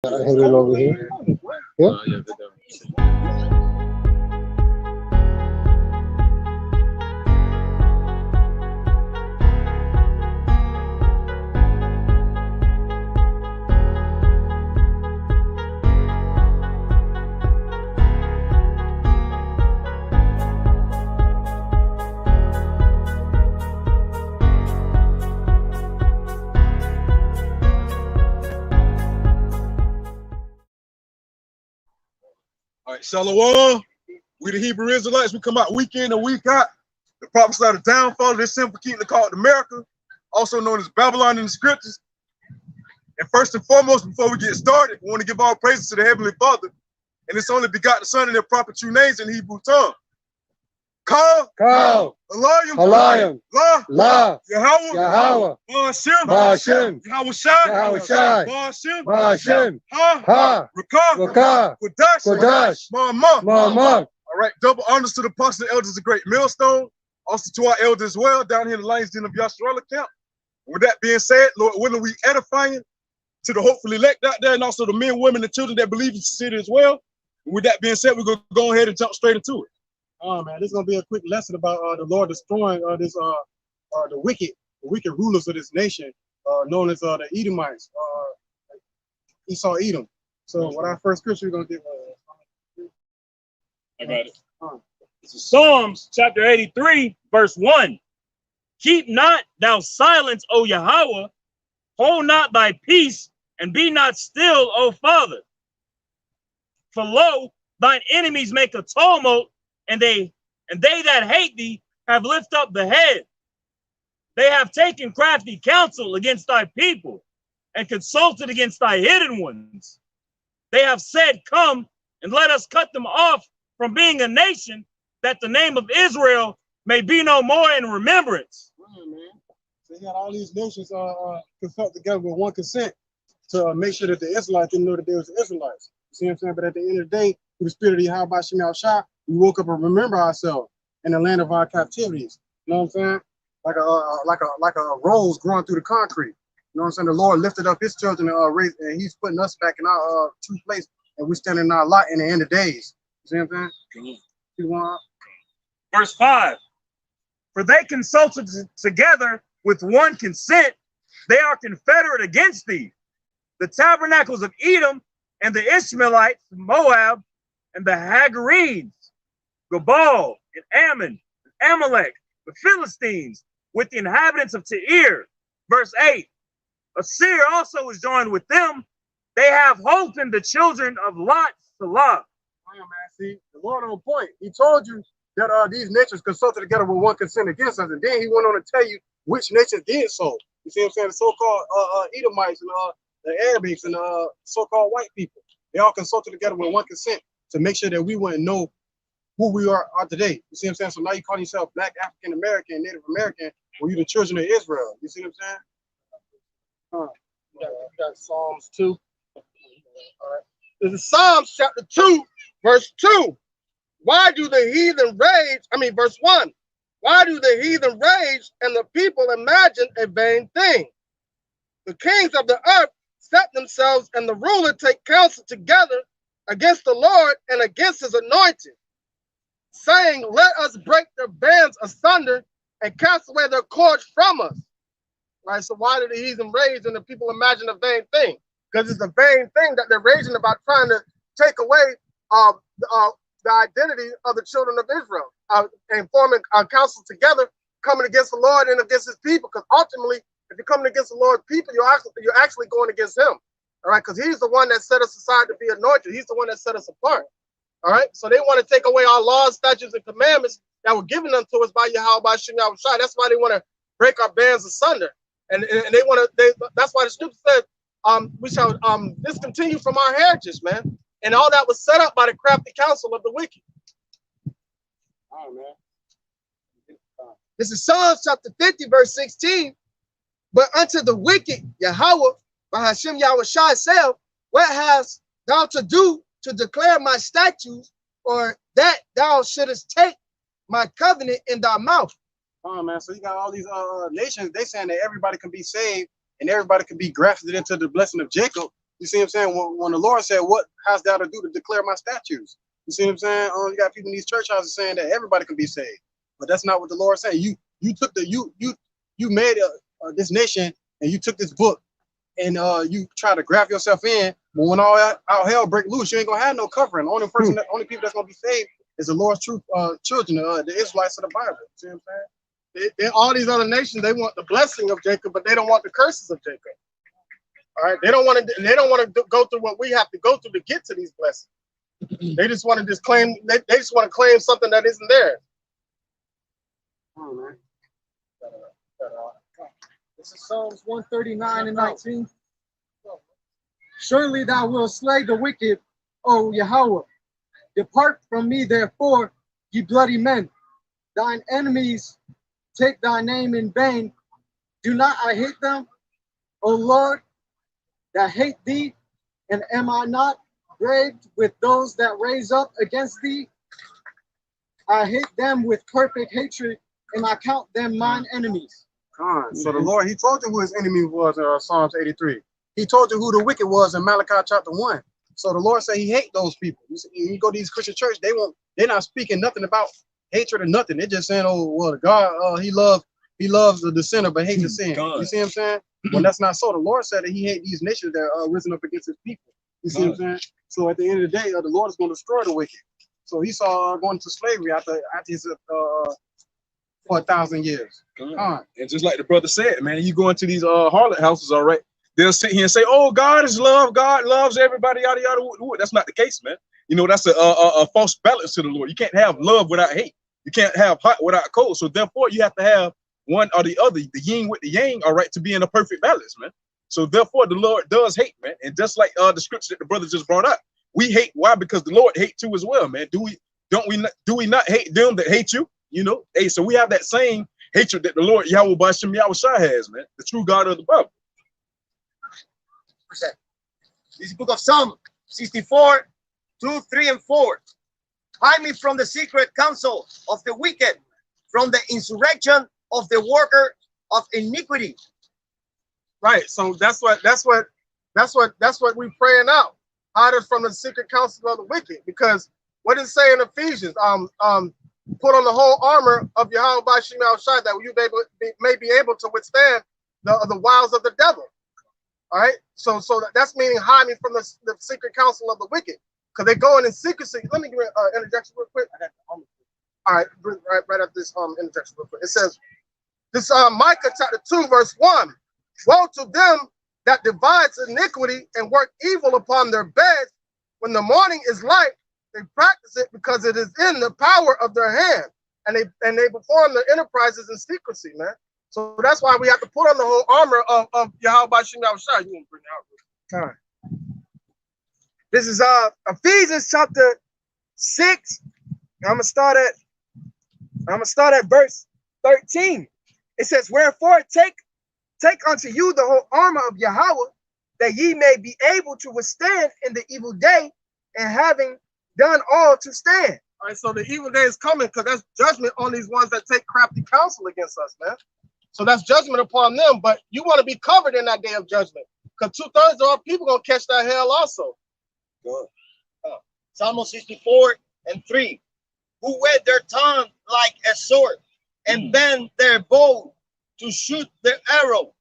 Hit it over here. Yeah. All right, Shalom. We the Hebrew Israelites. We come out week in and week out. The prophesy the downfall of this simple kingdom called America, also known as Babylon in the scriptures. And first and foremost, before we get started, we want to give all praises to the Heavenly Father and His only begotten Son in their proper true names in the Hebrew tongue. Ka, Halayim, La, Yahweh, Ba'ashem, Ba'ashem, Ha, Rakah, Kodash, Ma'amah. All right, double honors to the apostles and elders of Great Millstone, also to our elders as well, down here in the Lions Den of Yasharallah camp. With that being said, Lord willing, we edifying to the hopeful elect out there, and also the men, women, and children that believe in the city as well. And with that being said, we're going to go ahead and jump straight into it. Oh man, this is gonna be a quick lesson about the Lord destroying the wicked rulers of this nation, known as the Edomites, Esau, Edom. So what our first scripture we're gonna do? I got it. It's Psalms chapter 83, verse 1. Keep not thou silence, O Yahweh, hold not thy peace, and be not still, O Father. For lo, thine enemies make a tumult, and they that hate thee have lifted up the head. They have taken crafty counsel against thy people, and consulted against thy hidden ones. They have said, come, and let us cut them off from being a nation, that the name of Israel may be no more in remembrance. Right, man. So you got all these nations consult together with one consent to make sure that the Israelites didn't know that they was the Israelites. You see what I'm saying? But at the end of the day, through the spirit of Yahweh Shem Shah, we woke up and remember ourselves in the land of our captivities. You know what I'm saying? Like a rose growing through the concrete. You know what I'm saying? The Lord lifted up His children and raised, and He's putting us back in our true place, and we stand in our lot in the end of days. You see what I'm saying? Verse 5. For they consulted together with one consent, they are confederate against thee. The tabernacles of Edom and the Ishmaelites, Moab, and the Hagarenes, Gabal, and Ammon, and Amalek, the Philistines, with the inhabitants of Tyre. Verse 8. Assyria also is joined with them. They have holpen the children of Lot, Salah. Man, see, the Lord on point. He told you that these nations consulted together with one consent against us, and then He went on to tell you which nations did so. You see what I'm saying? The so-called Edomites and the Arabics and so-called white people. They all consulted together with one consent to make sure that we wouldn't know who we are today. You see what I'm saying? So now you call yourself Black, African American, Native American, or you the children of Israel. You see what I'm saying? You got Psalms 2. All right. This is Psalms chapter 2, verse 2. Why do the heathen rage? Verse 1. Why do the heathen rage and the people imagine a vain thing? The kings of the earth set themselves, and the ruler take counsel together against the Lord and against His anointed, saying, let us break their bands asunder and cast away their cords from us. Right? So why do the heathen rage and the people imagine a vain thing? Because it's a vain thing that they're raging about, trying to take away the identity of the children of Israel and forming a council together, coming against the Lord and against His people. Because ultimately, if you're coming against the Lord's people, you're actually going against Him. All right, because He's the one that set us aside to be anointed. He's the one that set us apart. All right, so they want to take away our laws, statutes, and commandments that were given unto us by Yahweh Shem Shai. That's why they want to break our bands asunder, and they want to. That's why the scripture says, "We shall discontinue from our heritage, man." And all that was set up by the crafty counsel of the wicked. All right, man. This is Psalms chapter 50, verse 16. But unto the wicked, Yahweh, by Hashem Yahweh Shai said, what hast thou to do to declare my statutes, or that thou shouldest take my covenant in thy mouth? Oh man, so you got all these nations, they saying that everybody can be saved and everybody can be grafted into the blessing of Jacob. You see what I'm saying? When the Lord said, "What hast thou to do to declare my statutes?" You see what I'm saying? You got people in these church houses saying that everybody can be saved, but that's not what the Lord said. You took you made this nation, and you took this book, and you try to graft yourself in. But when all out hell break loose, you ain't gonna have no covering. Only people that's gonna be saved is the Lord's true children, the Israelites of the Bible. See what I'm saying? All these other nations, they want the blessing of Jacob, but they don't want the curses of Jacob. All right, they don't want to go through what we have to go through to get to these blessings. They just want to just claim. They just want to claim something that isn't theirs. Oh, man. This is Psalms 139 and 19. Surely thou wilt slay the wicked, O Yahweh. Depart from me, therefore, ye bloody men. Thine enemies take thy name in vain. Do not I hate them, O Lord, that hate thee? And am I not braved with those that raise up against thee? I hate them with perfect hatred, and I count them mine enemies. So the Lord, he told you who his enemy was in Psalms 83. He told you who the wicked was in Malachi chapter 1. So the Lord said he hate those people. You go to these Christian church, they're not speaking nothing about hatred or nothing. They're just saying, oh, well, God, he loves the sinner, but hates the sin. God. You see what I'm saying? Well, that's not so. The Lord said that he hate these nations that are risen up against his people. You see what I'm saying? So at the end of the day, the Lord is going to destroy the wicked. So he saw going to slavery after his for 1,000 years. And just like the brother said, man, you go into these harlot houses, all right, they'll sit here and say, oh, God is love, God loves everybody, yada yada. That's not the case, man. You know, that's a false balance to the Lord. You can't have love without hate. You can't have hot without cold. So therefore you have to have one or the other, the yin with the yang, all right, to be in a perfect balance, man. So therefore the Lord does hate, man. And just like the scripture that the brother just brought up, we hate. Why? Because the Lord hate too as well, man. Do we not hate them that hate you? You know, hey, so we have that same hatred that the Lord Yahweh Bashim Yahushua has, man, the true God of the Bible. This is book of Psalm 64, 2, 3, and 4. Hide me from the secret counsel of the wicked, from the insurrection of the worker of iniquity. Right. So that's what we praying out. Hide us from the secret counsel of the wicked. Because what does it say in Ephesians? Put on the whole armor of Yahweh by Shema Shai, that you may be able to withstand the wiles of the devil. All right. So that's meaning hide me from the secret counsel of the wicked, because they go in secrecy. Let me give an interjection real quick. All right, right after this interjection real quick. It says, this Micah chapter 2 verse 1. Woe to them that divides iniquity and work evil upon their beds. When the morning is light, they practice it because it is in the power of their hand, and they perform their enterprises in secrecy, man. So that's why we have to put on the whole armor of Yahweh Bashim Yahushua. You want to bring it out? This is Ephesians chapter 6. I'm gonna start at verse 13. It says, wherefore take unto you the whole armor of Yahweh, that ye may be able to withstand in the evil day, and having done all to stand. All right, so the evil day is coming, because that's judgment on these ones that take crafty counsel against us, man. So that's judgment upon them, but you want to be covered in that day of judgment, because 2/3 of our people gonna catch that hell also. Psalm 64 and 3. Who wet their tongue like a sword, and bend their bow to shoot their arrow,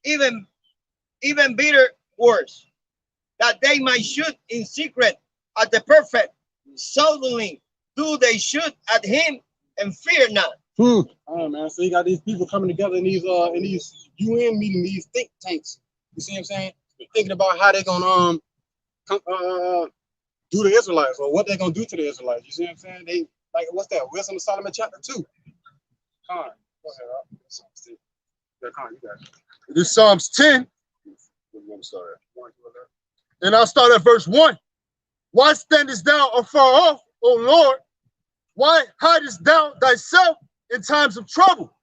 even bitter words, that they might shoot in secret at the perfect. Suddenly do they shoot at him and fear not. Oh man, so you got these people coming together in these UN meeting, these think tanks. You see what I'm saying? They're thinking about how they're gonna do the Israelites, or what they're gonna do to the Israelites. You see what I'm saying? They like, what's that? Wisdom of Solomon chapter 2. Go ahead. You got it. This is Psalms 10. And I'll start at verse 1. Why standest thou afar off, O Lord? Why hidest thou thyself in times of trouble?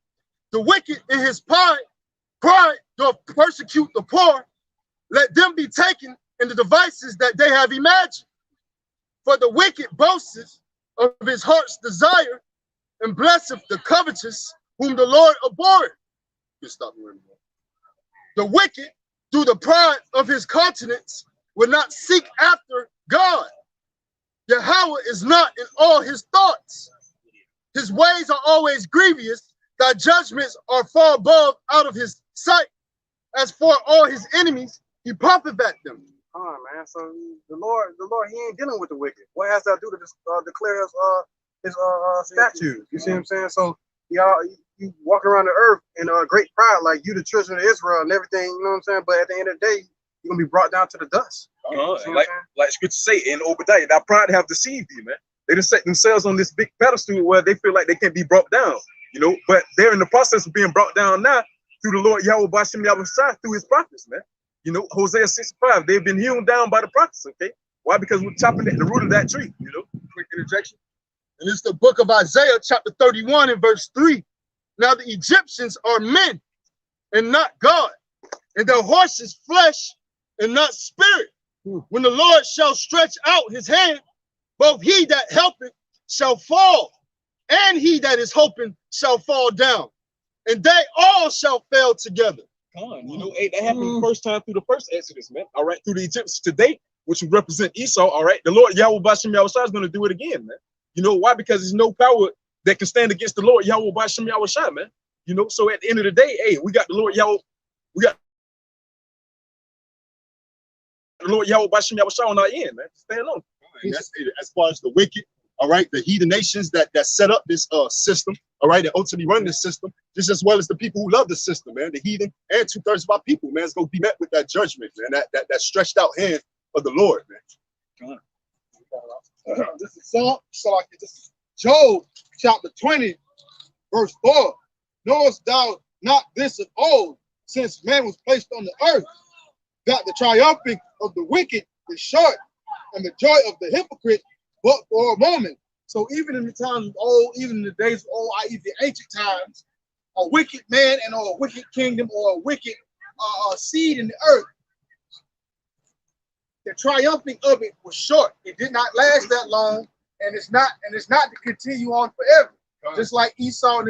The wicked in his pride doth persecute the poor. Let them be taken in the devices that they have imagined. For the wicked boasteth of his heart's desire, and blesseth the covetous, whom the Lord abhorreth. The wicked, through the pride of his countenance, will not seek after God. Yahweh is not in all his thoughts. His ways are always grievous. Thy judgments are far above out of his sight. As for all his enemies, he puffeth at them. Come on, man. So the Lord, he ain't dealing with the wicked. What has that to do to declare his statutes? You see what I'm saying? So y'all, you walk around the earth in great pride, like you the children of Israel and everything. You know what I'm saying? But at the end of the day, you're gonna be brought down to the dust. Like scripture say in Obadiah, that pride have deceived you, man. They just set themselves on this big pedestal where they feel like they can't be brought down, you know. But they're in the process of being brought down now through the Lord Yahweh Bashim Yahweh through his prophets, man. You know, Hosea 6:5, they've been hewn down by the prophets, okay? Why? Because we're chopping at the root of that tree, you know. Quick interjection. And it's the book of Isaiah, chapter 31 and verse 3. Now the Egyptians are men and not God, and their horses flesh and not spirit. When the Lord shall stretch out his hand, both he that helpeth shall fall, and he that is hoping shall fall down, and they all shall fail together. You know, hey, that happened the first time through the first Exodus, man. All right, through the Egyptians today, which would represent Esau. All right, the Lord Yahweh Bashim Yahweh is going to do it again, man. You know why? Because there's no power that can stand against the Lord Yahweh Bashim Yahweh, man. You know, so at the end of the day, hey, we got the Lord Yahweh, we got the Lord Yahweh Bashim Yahweh on our end, man. Stand on. And that's as far as the wicked, all right, the heathen nations that set up this system, all right, that ultimately run this system, just as well as the people who love the system, man. The heathen and 2/3 of our people, man, is going to be met with that judgment, man, that stretched out hand of the Lord, man. This is Job chapter 20, verse 4. Knowest thou not this of old, since man was placed on the earth, that the triumphing of the wicked is short, and the joy of the hypocrite but for a moment. So even in the times of old, even in the days of old, i.e. the ancient times, a wicked man and or a wicked kingdom or a wicked seed in the earth, the triumphing of it was short. It did not last that long, and it's not to continue on forever. Just like Esau and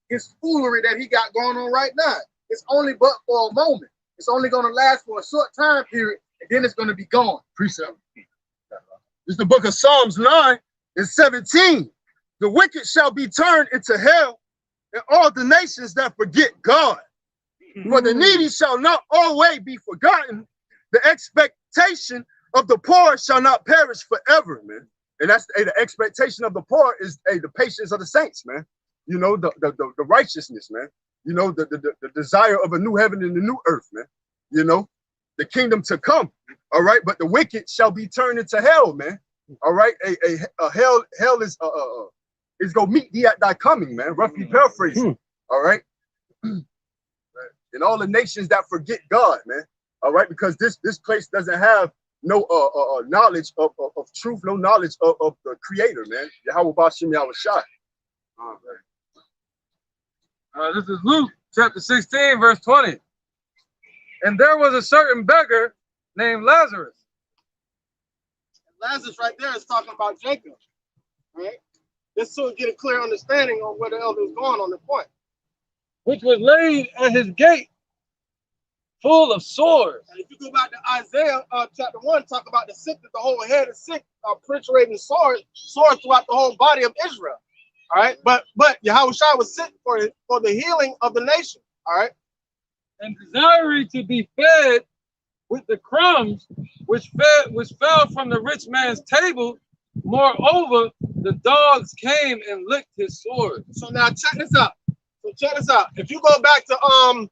his foolery that he got going on right now. It's only but for a moment. It's only going to last for a short time period, and then it's going to be gone. Precept. It's the book of Psalms 9 and 17. The wicked shall be turned into hell, and all the nations that forget God. For the needy shall not always be forgotten. The expectation of the poor shall not perish forever, man. And that's the expectation of the poor is the patience of the saints, man. You know, the righteousness, man. You know, the desire of a new heaven and a new earth, man. You know, the kingdom to come. All right, but the wicked shall be turned into hell, man. All right, a hell is gonna meet thee at thy coming, man. Roughly paraphrasing. All right, and all the nations that forget God, man. All right, because this place doesn't have no knowledge of truth, no knowledge of the Creator, man. Yahweh Bashim Yahweh Shai. This is Luke chapter 16, verse 20. And there was a certain beggar named Lazarus. Lazarus right there is talking about Jacob, right? Just so we get a clear understanding on where the elder is going on the point. Which was laid at his gate, full of sores. And if you go back to Isaiah chapter 1, talk about the sick, that the whole head is sick, perforating sores throughout the whole body of Israel. All right, but Yahweh Shai was sick for the healing of the nation. All right, and desiring to be fed with the crumbs which fell from the rich man's table. Moreover, the dogs came and licked his sores. So now check this out. If you go back to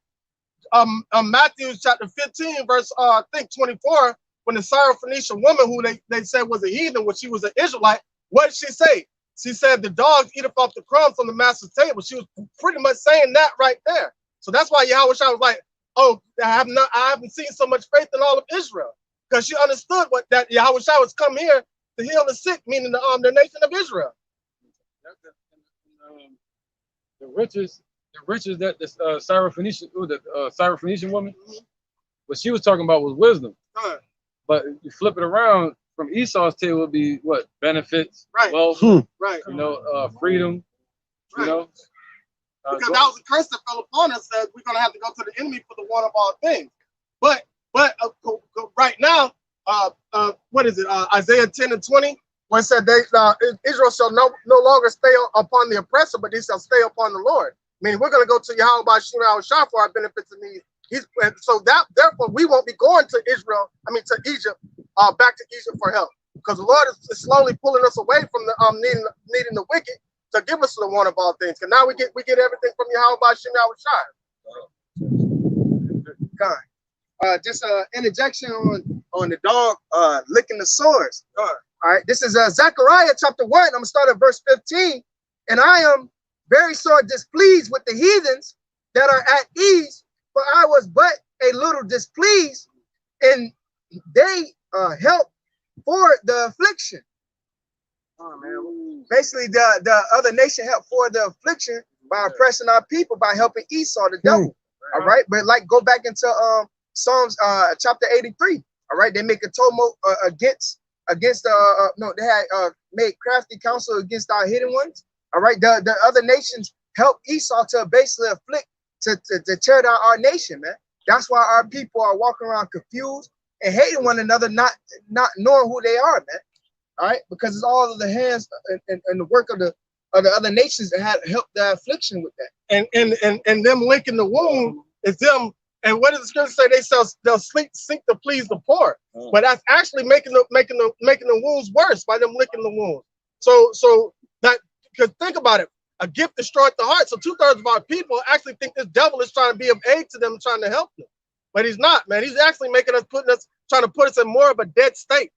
Matthew chapter 15, verse I think 24, when the Syrophoenician woman who they said was a heathen, when she was an Israelite, what did she say? She said the dogs eat up off the crumbs from the master's table. She was pretty much saying that right there. So that's why Yahweh Shai was like, oh, I haven't seen so much faith in all of Israel, because she understood that Yahweh Shai was come here to heal the sick, meaning the nation of Israel. The riches that the Syrophoenician woman, what she was talking about was wisdom. Right. But you flip it around, from Esau's table would be what? Benefits, right, wealth, right, you know, freedom, right. You know. Because that was a curse that fell upon us, that we're gonna have to go to the enemy for the one of all things. But But right now, what is it? Isaiah 10 and 20, when it said Israel shall no longer stay upon the oppressor, but they shall stay upon the Lord. Meaning we're going to go to Yahweh by Shah for our benefits and needs. So therefore we won't be going to Israel, to Egypt, back to Egypt for help. Because the Lord is slowly pulling us away from the needing the wicked to give us the one of all things. Because now we get everything from Yahweh by Shah. Just an interjection on the dog licking the sores. All right, this is Zechariah chapter 1. I'm gonna start at verse 15. And I am very sore displeased with the heathens that are at ease, for I was but a little displeased, and they help for the affliction. Oh, man. Basically, the other nation helped for the affliction by oppressing our people by helping Esau, the devil. All right, but like go back into Psalms chapter 83. All right, they make a tumult against they had made crafty counsel against our hidden ones. All right, the other nations help Esau to basically afflict to tear down our nation, man. That's why our people are walking around confused and hating one another, not knowing who they are, man. All right, because it's all of the hands and the work of the other nations that had helped the affliction with that. And them linking the wound is them. And what does the scripture say? They'll sink to please the poor. But that's actually making the wounds worse by them licking the wounds. So that, because think about it, a gift destroyed the heart. So 2/3 of our people actually think this devil is trying to be of aid to them and trying to help them. But he's not, man. He's actually trying to put us in more of a dead state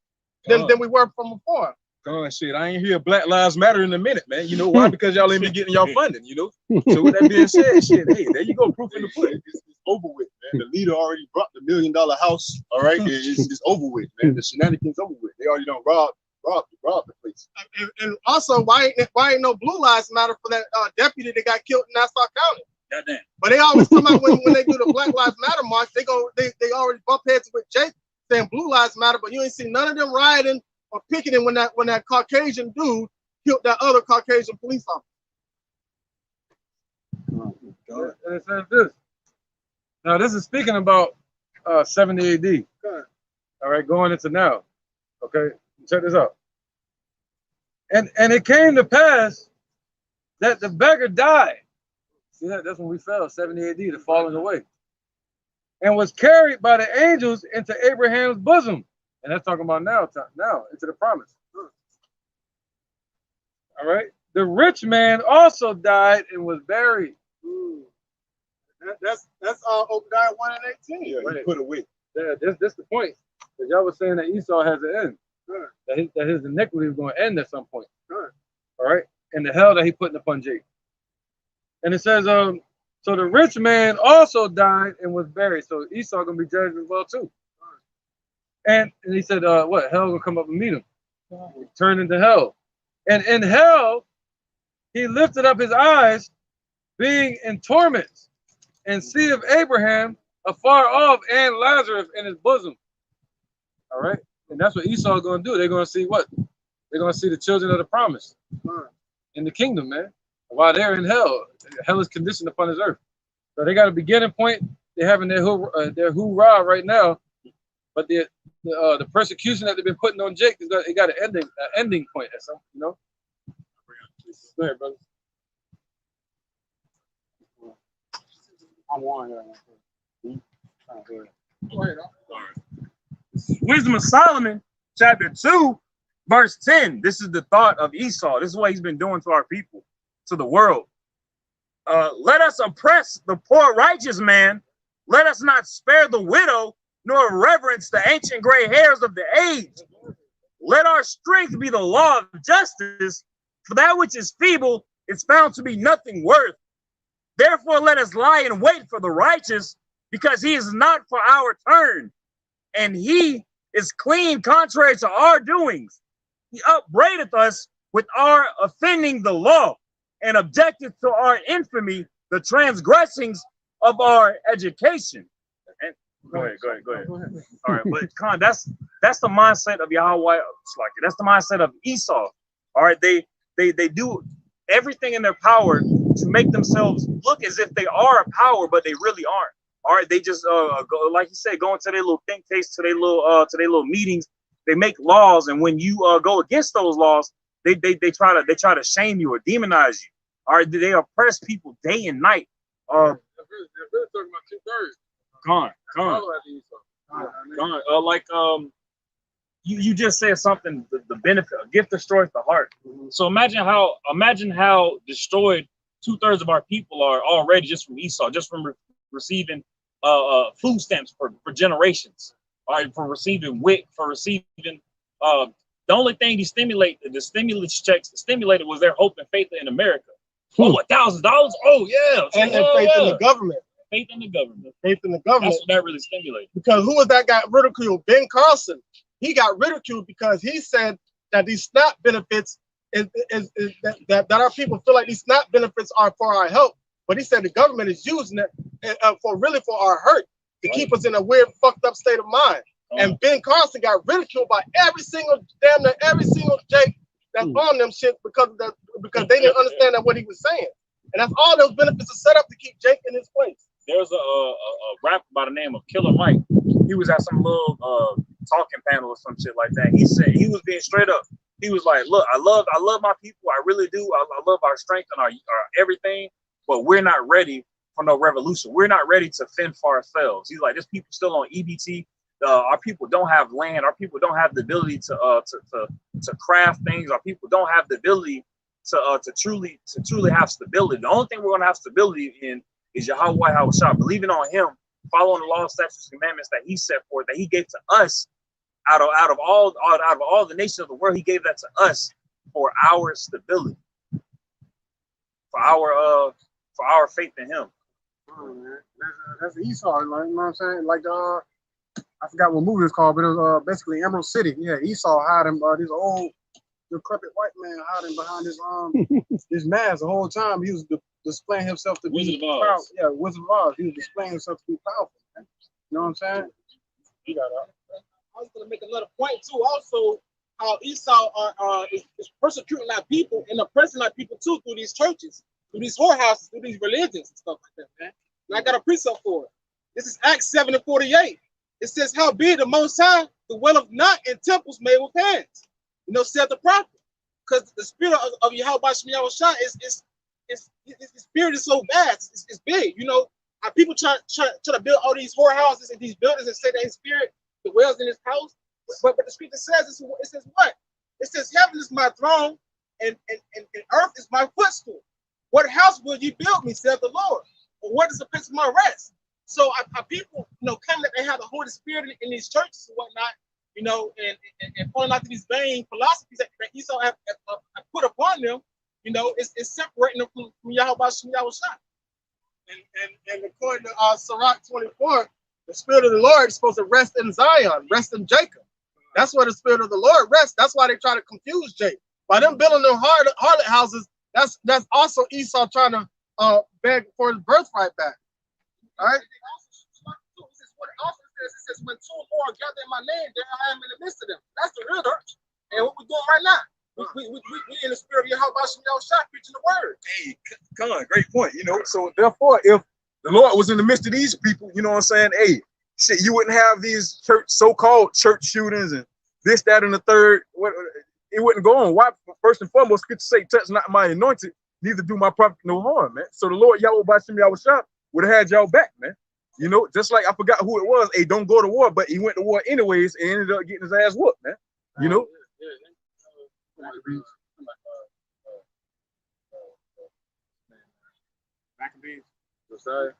than we were from before. God, shit, I ain't hear Black Lives Matter in a minute, man. You know why? Because y'all ain't been getting y'all funding, you know? So with that being said, shit, hey, there you go, proof in the pudding. It's over with, man. The leader already brought the $1 million house, all right? It's over with, man. The shenanigans over with. They already done robbed the place. And also, why ain't no Blue Lives Matter for that deputy that got killed in Nassau County? Goddamn. But they always come out when they do the Black Lives Matter march, they already bump heads with Jake saying Blue Lives Matter, but you ain't seen none of them rioting or picketing when that Caucasian dude killed that other Caucasian police officer. And it says this. Now this is speaking about 70 AD. All right, going into now. Okay, check this out. And it came to pass that the beggar died. See that? That's when we fell, 70 AD, the falling away. And was carried by the angels into Abraham's bosom. And that's talking about now, into the promise. All right. The rich man also died and was buried. That's Obadiah 1 and 18. Yeah, right. He put away. Yeah, that's the point. Because y'all was saying that Esau has an end. Right. That his iniquity is going to end at some point. Right. All right. And the hell that he put upon Jacob. And it says, so the rich man also died and was buried. So Esau gonna be judged as well too. And he said, what? Hell gonna come up and meet him. Turn into hell. And in hell, he lifted up his eyes, being in torments, and see of Abraham afar off and Lazarus in his bosom. All right. And that's what Esau is gonna do. They're gonna see what? They're gonna see the children of the promise in the kingdom, man. While they're in hell, hell is conditioned upon his earth. So they got a beginning point. They're having their hoorah right now, but the persecution that they've been putting on Jake it got an ending point or something, you know. Go ahead, brother. I'm on here. Go ahead. Wisdom of Solomon, chapter 2, verse 10. This is the thought of Esau. This is what he's been doing to our people, to the world. Let us oppress the poor righteous man. Let us not spare the widow, nor reverence the ancient gray hairs of the age. Let our strength be the law of justice, for that which is feeble is found to be nothing worth. Therefore, let us lie in wait for the righteous, because he is not for our turn, and he is clean contrary to our doings. He upbraideth us with our offending the law, and objected to our infamy, the transgressings of our education. And go ahead. All right, but Khan, that's the mindset of Yahweh. That's the mindset of Esau. All right, they do everything in their power to make themselves look as if they are a power, but they really aren't. All right, they just go, like you said, go into their little think tanks, to their little meetings. They make laws, and when you go against those laws, they try to shame you or demonize you. All right, they oppress people day and night. They're really talking about 2/3. Gone. Like you just said something. The benefit, a gift destroys the heart. So imagine how destroyed 2/3 of our people are already just from Esau, just from receiving food stamps for generations. All right, for receiving WIC, for receiving the only thing the stimulus checks stimulated was their hope and faith in America. Oh, $1,000? Oh yeah, And faith in the government. Faith in the government. Faith in the government. That's what that really stimulated. Because who was that got ridiculed? Ben Carson. He got ridiculed because he said that these SNAP benefits that our people feel like these SNAP benefits are for our help. But he said the government is using it for our hurt, to keep us in a weird, fucked up state of mind. And Ben Carson got ridiculed by damn near every single Jake that's on them shit because they didn't understand that what he was saying. And that's all those benefits are set up to keep Jake in his place. There's a rapper by the name of Killer Mike. He was at some little talking panel or some shit like that. He said, he was being straight up. He was like, look, I love my people. I really do. I love our strength and our everything, but we're not ready for no revolution. We're not ready to fend for ourselves. He's like, there's people still on EBT. Our people don't have land. Our people don't have the ability to craft things. Our people don't have the ability to truly have stability. The only thing we're gonna have stability in is Yahweh Hawashah, believing on Him, following the law, statutes, commandments that He set forth, that He gave to us out of all the nations of the world. He gave that to us for our stability, for our faith in Him. Oh, man. That's Esau, like, you know what I'm saying? Like I forgot what movie it's called, but it was basically Emerald City. Yeah, Esau hiding this old decrepit white man hiding behind his his mask the whole time. He was displaying himself to Wizard be of Oz. powerful. Yeah, Wizard of Oz. He was displaying himself to be powerful. Man. You know what I'm saying? I was gonna make another point too. Also, how Esau is persecuting our people and oppressing our people too through these churches, through these whorehouses, through these religions and stuff like that, man. And I got a precept for it. This is Acts 7:48. It says, "How be the Most High dwelleth not in temples made with hands." You know, said the prophet, because the spirit of Yahweh Shah is the spirit is so vast, it's big. You know, our people try to build all these whorehouses and these buildings and say that His spirit dwells in His house, but the scripture says it says what? It says, "Heaven is my throne, and earth is my footstool. What house will you build me, saith the Lord? Or what is the place of my rest?" So our people, you know, claim that they have the Holy Spirit in these churches and whatnot, you know, and falling out to these vain philosophies that Esau have put upon them, you know, it's separating them from Yahweh Shah. And according to Sirach 24, the Spirit of the Lord is supposed to rest in Zion, rest in Jacob. That's where the Spirit of the Lord rests. That's why they try to confuse Jacob. By them building them harlot houses, that's also Esau trying to beg for his birthright back. All right. It says, "When two or more are gathered in my name, there I am in the midst of them." That's the real church. And what we're doing right now, we in the spirit of Yahweh Shah preaching the word. Hey, come on, great point. You know, so therefore, if the Lord was in the midst of these people, you know what I'm saying? Hey, shit, you wouldn't have these so-called church shootings and this, that, and the third. It wouldn't go on. Why? First and foremost, Scripture say, "Touch not my anointed, neither do my prophet no harm," man. So the Lord Yahweh Shah would have had y'all back, man. You know, just like I forgot who it was. Hey, don't go to war, but he went to war anyways and ended up getting his ass whooped, man. You know? Maccabees, Josiah,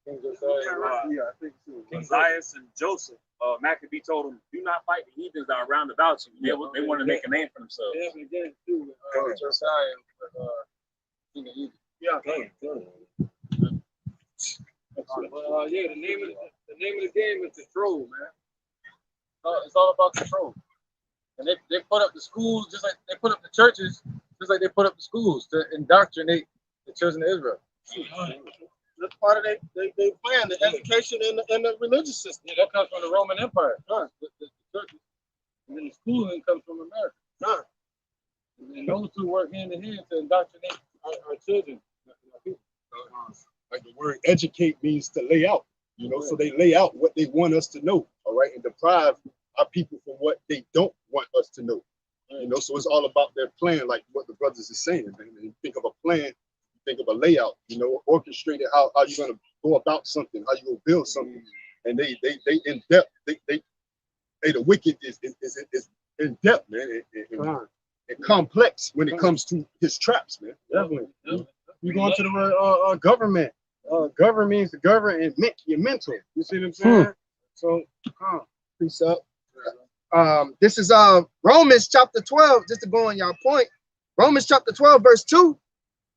King Josiah. Yeah, I think so. King Zias and Joseph, Maccabee told him, "Do not fight the heathens that are round about you." They want to make a name for themselves. They have an again too with Josiah with King of Egypt. Yeah, okay. Yeah, the name of the game is control, man. It's all about control. And they put up the schools just like they put up the churches, just like they put up the schools to indoctrinate the children of Israel. That's part of their plan, the education and the religious system. Yeah, that comes from the Roman Empire. The churches. And then the schooling comes from America. And those two work hand in hand to indoctrinate our children. Like the word educate means to lay out. You know, so they lay out what they want us to know, all right, and deprive our people from what they don't want us to know. You know, so it's all about their plan, like what the brothers is saying, man. And you think of a plan, you think of a layout, you know, orchestrated how you're gonna go about something, how you gonna build something. And they in depth, the wicked is in depth, man, and complex when it comes to his traps, man. Definitely. You go into the word government. Govern means to govern and your mental. You see what I'm saying? So, Peace up. This is Romans chapter 12, just to go on y'all point. Romans chapter 12, verse 2.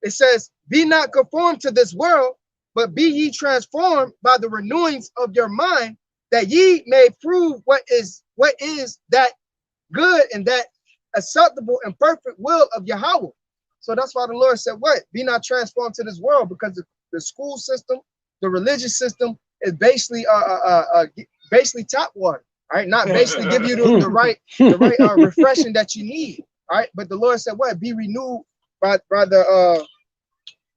It says, be not conformed to this world, but be ye transformed by the renewings of your mind, that ye may prove what is that good and that acceptable and perfect will of Yahweh. So that's why the Lord said, what? Be not transformed to this world, because the school system, the religious system is basically tap water, right? Not basically give you the right refreshing that you need, right? But the Lord said, what? Be renewed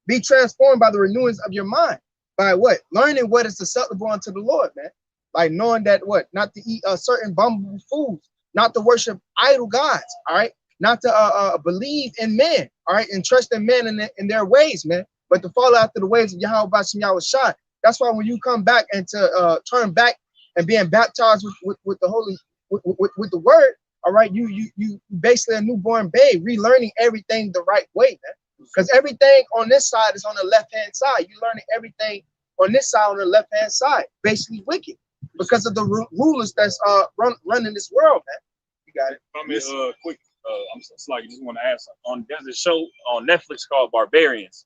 be transformed by the renewings of your mind. By what? Learning what is acceptable unto the Lord, man. Like knowing that what? Not to eat certain abominable foods, not to worship idol gods, all right? Not to believe in men, all right? And trust in men in their ways, man. But to follow after the ways of Yahweh Bashim Yahushua. That's why when you come back and to turn back and being baptized with the holy with the word, all right, you basically a newborn babe, relearning everything the right way, man. Because everything on this side is on the left-hand side. You're learning everything on this side on the left-hand side, basically wicked, because of the rulers that's running this world, man. You got it. I mean, quick, I'm sorry, I just want to ask. There's a show on Netflix called Barbarians.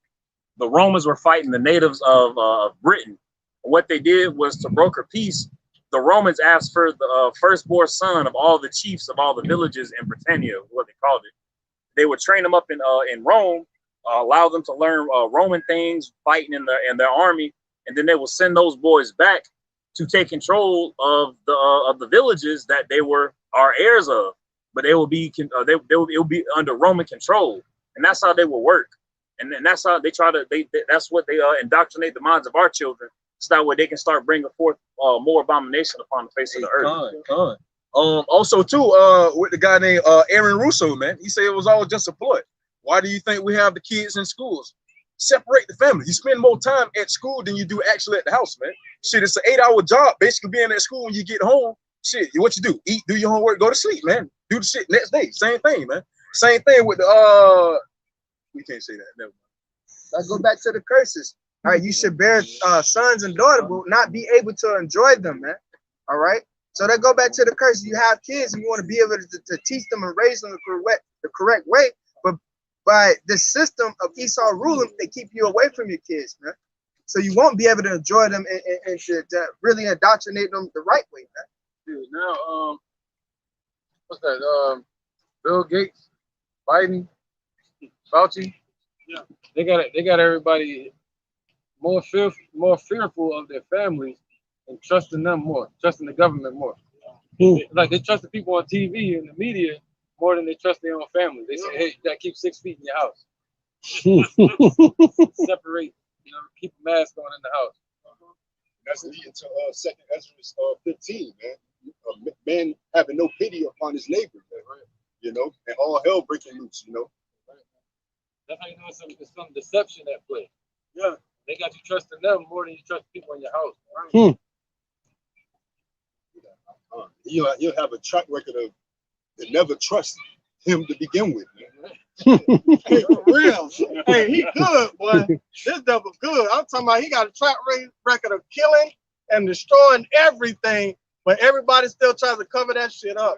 The Romans were fighting the natives of Britain. What they did was to broker peace. The Romans asked for the firstborn son of all the chiefs of all the villages in Britannia, what they called it. They would train them up in Rome, allow them to learn Roman things, fighting in their army, and then they will send those boys back to take control of the villages that they are heirs of. But they will be it will be under Roman control, and that's how they will work. And that's how they that's what they indoctrinate the minds of our children, so that way they can start bringing forth more abomination upon the face of the earth. Also too, with the guy named Aaron Russo, man, he said it was all just a ploy. Why do you think we have the kids in schools? Separate the family. You spend more time at school than you do actually at the house, man. Shit, it's an 8-hour job, basically being at school. When you get home, shit, what you do? Eat, do your homework, go to sleep, man. Do the shit next day. Same thing, man. Same thing with the we can't say that. Never mind. Let's go back to the curses. All right, you should bear sons and daughters, but not be able to enjoy them, man. All right. So they go back to the curses. You have kids, and you want to be able to teach them and raise them the correct way. But by the system of Esau ruling, they keep you away from your kids, man. So you won't be able to enjoy them and to really indoctrinate them the right way, man. Dude, now, what's that? Bill Gates, Biden, Fauci. Yeah, they got everybody more fearful of their families and trusting them more, trusting the government more. Like they trust the people on TV and the media more than they trust their own family. They say, hey, you gotta keep 6 feet in your house. Separate, keep a mask on in the house. That's leading to 2nd Ezra 15, man. Man having no pity upon his neighbor, man. And all hell breaking loose, That's how you know it's some deception at play. Yeah, they got you trusting them more than you trust people in your house. Right? You'll have a track record of never trust him to begin with, man. Hey, for real. Hey, he good, boy. This devil good. I'm talking about he got a track record of killing and destroying everything, but everybody still tries to cover that shit up.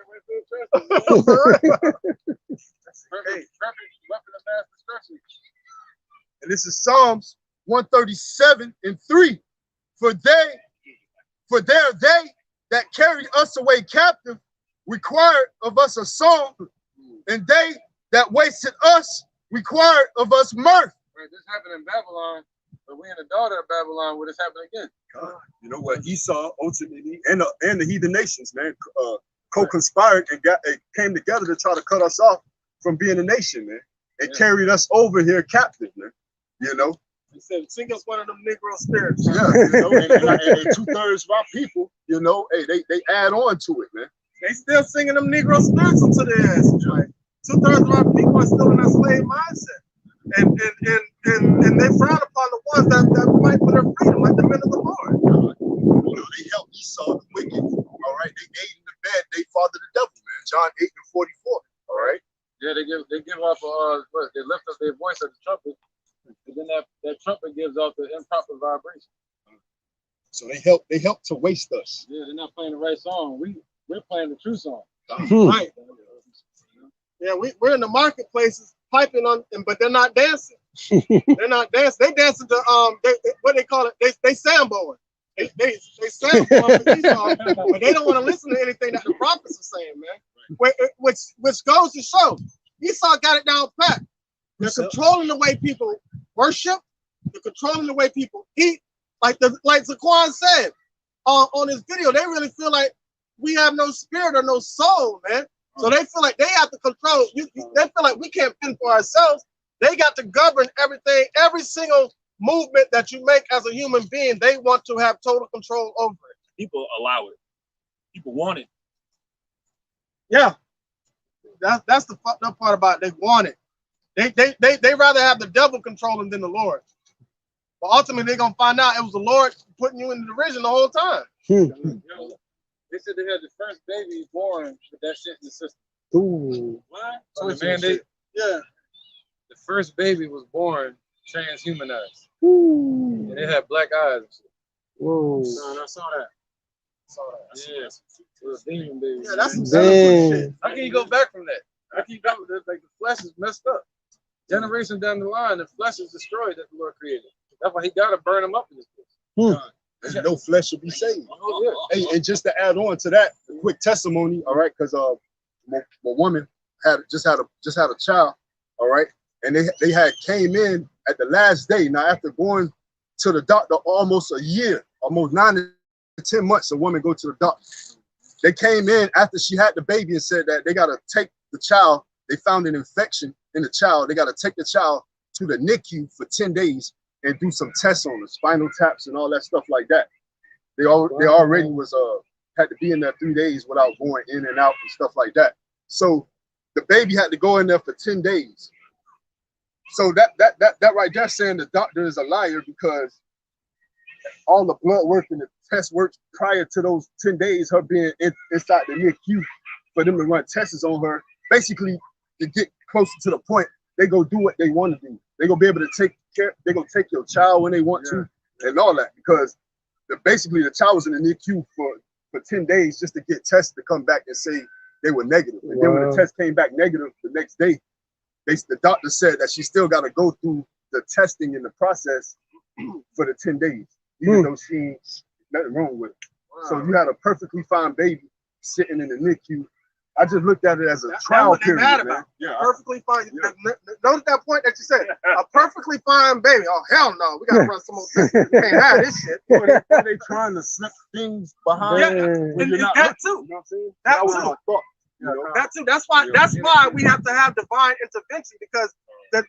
And this is Psalms 137:3. For they that carried us away captive required of us a song, and they that wasted us required of us mirth. Right, this happened in Babylon, but we in the daughter of Babylon where this happened again. You know what? Esau ultimately and the heathen nations, man, co-conspired and came together to try to cut us off from being a nation, man. It carried us over here captive, man. He said, sing us one of them Negro spirits. Yeah, you know, and 2/3 of our people, you know, hey, they add on to it, man. They still singing them Negro spirits into their asses. Like 2/3 of our people are still in that slave mindset. And they frown upon the ones that fight for their freedom, like the men of the Lord. You know, they help Esau the wicked. All right, they aid in the bed, they father the devil, man. John 8:44. All right. Yeah, they give off they lift up their voice at the trumpet, and then that trumpet gives off the improper vibration. So they help to waste us. Yeah, they're not playing the right song. We're playing the true song. Right. Yeah, we're in the marketplaces piping on, but they're not dancing. They're not dancing. They dancing to what they call it. They samboing. They samboing for Esau, but they don't want to listen to anything that the prophets are saying, man. Which goes to show Esau got it down pat. They're controlling the way people worship. They're controlling the way people eat. Like Zaquan said on his video, they really feel like we have no spirit or no soul, man. So they feel like they have to control. They feel like we can't fend for ourselves. They got to govern everything, every single movement that you make as a human being. They want to have total control over it. People allow it. People want it. Yeah, that's the fucked up part about it. They want it. They rather have the devil control them than the Lord. But ultimately, they're gonna find out it was the Lord putting you in the division the whole time. They said they had the first baby born with that shit in the system. Ooh. What? So the mandate. Yeah. The first baby was born transhumanized. Ooh. And it had black eyes. Whoa. No, I saw that. Yeah. It was a demon baby. Yeah, that's some shit. How can you go back from that? How can you go? Like the flesh is messed up. Generation down the line, the flesh is destroyed that the Lord created. That's why he got to burn them up in this place. And no flesh should be saved. Oh, yeah. Hey, and just to add on to that, a quick testimony, all right, because my woman just had a child, all right, and they had came in at the last day. Now after going to the doctor almost a year, almost 9 to 10 months, a woman go to the doctor. They came in after she had the baby and said that they got to take the child. They found an infection in the child. They got to take the child to the NICU for 10 days and do some tests on the spinal taps and all that stuff like that. They already was had to be in there 3 days without going in and out and stuff like that. So the baby had to go in there for 10 days. So that right there saying the doctor is a liar, because all the blood work and the test work prior to those 10 days, her being inside the NICU, for them to run tests on her, basically to get closer to the point, they go do what they want to do. They gonna be able to take care. They gonna take your child when they want to, and all that, because basically the child was in the NICU for 10 days just to get tested to come back and say they were negative. And then when the test came back negative the next day, the doctor said that she still got to go through the testing and the process for the 10 days, even though she ain't nothing wrong with it. Wow. So you had a perfectly fine baby sitting in the NICU. I just looked at it as a trial period. Mad about. Yeah, perfectly fine. Yeah. Notice that point that you said. A perfectly fine baby. Oh, hell no. We got to run some more tests. We can't have this shit. Are they trying to slip things behind? Yeah, and that too. You know what I'm saying? That was my thought. You know? That too. That's why we have to have divine intervention, because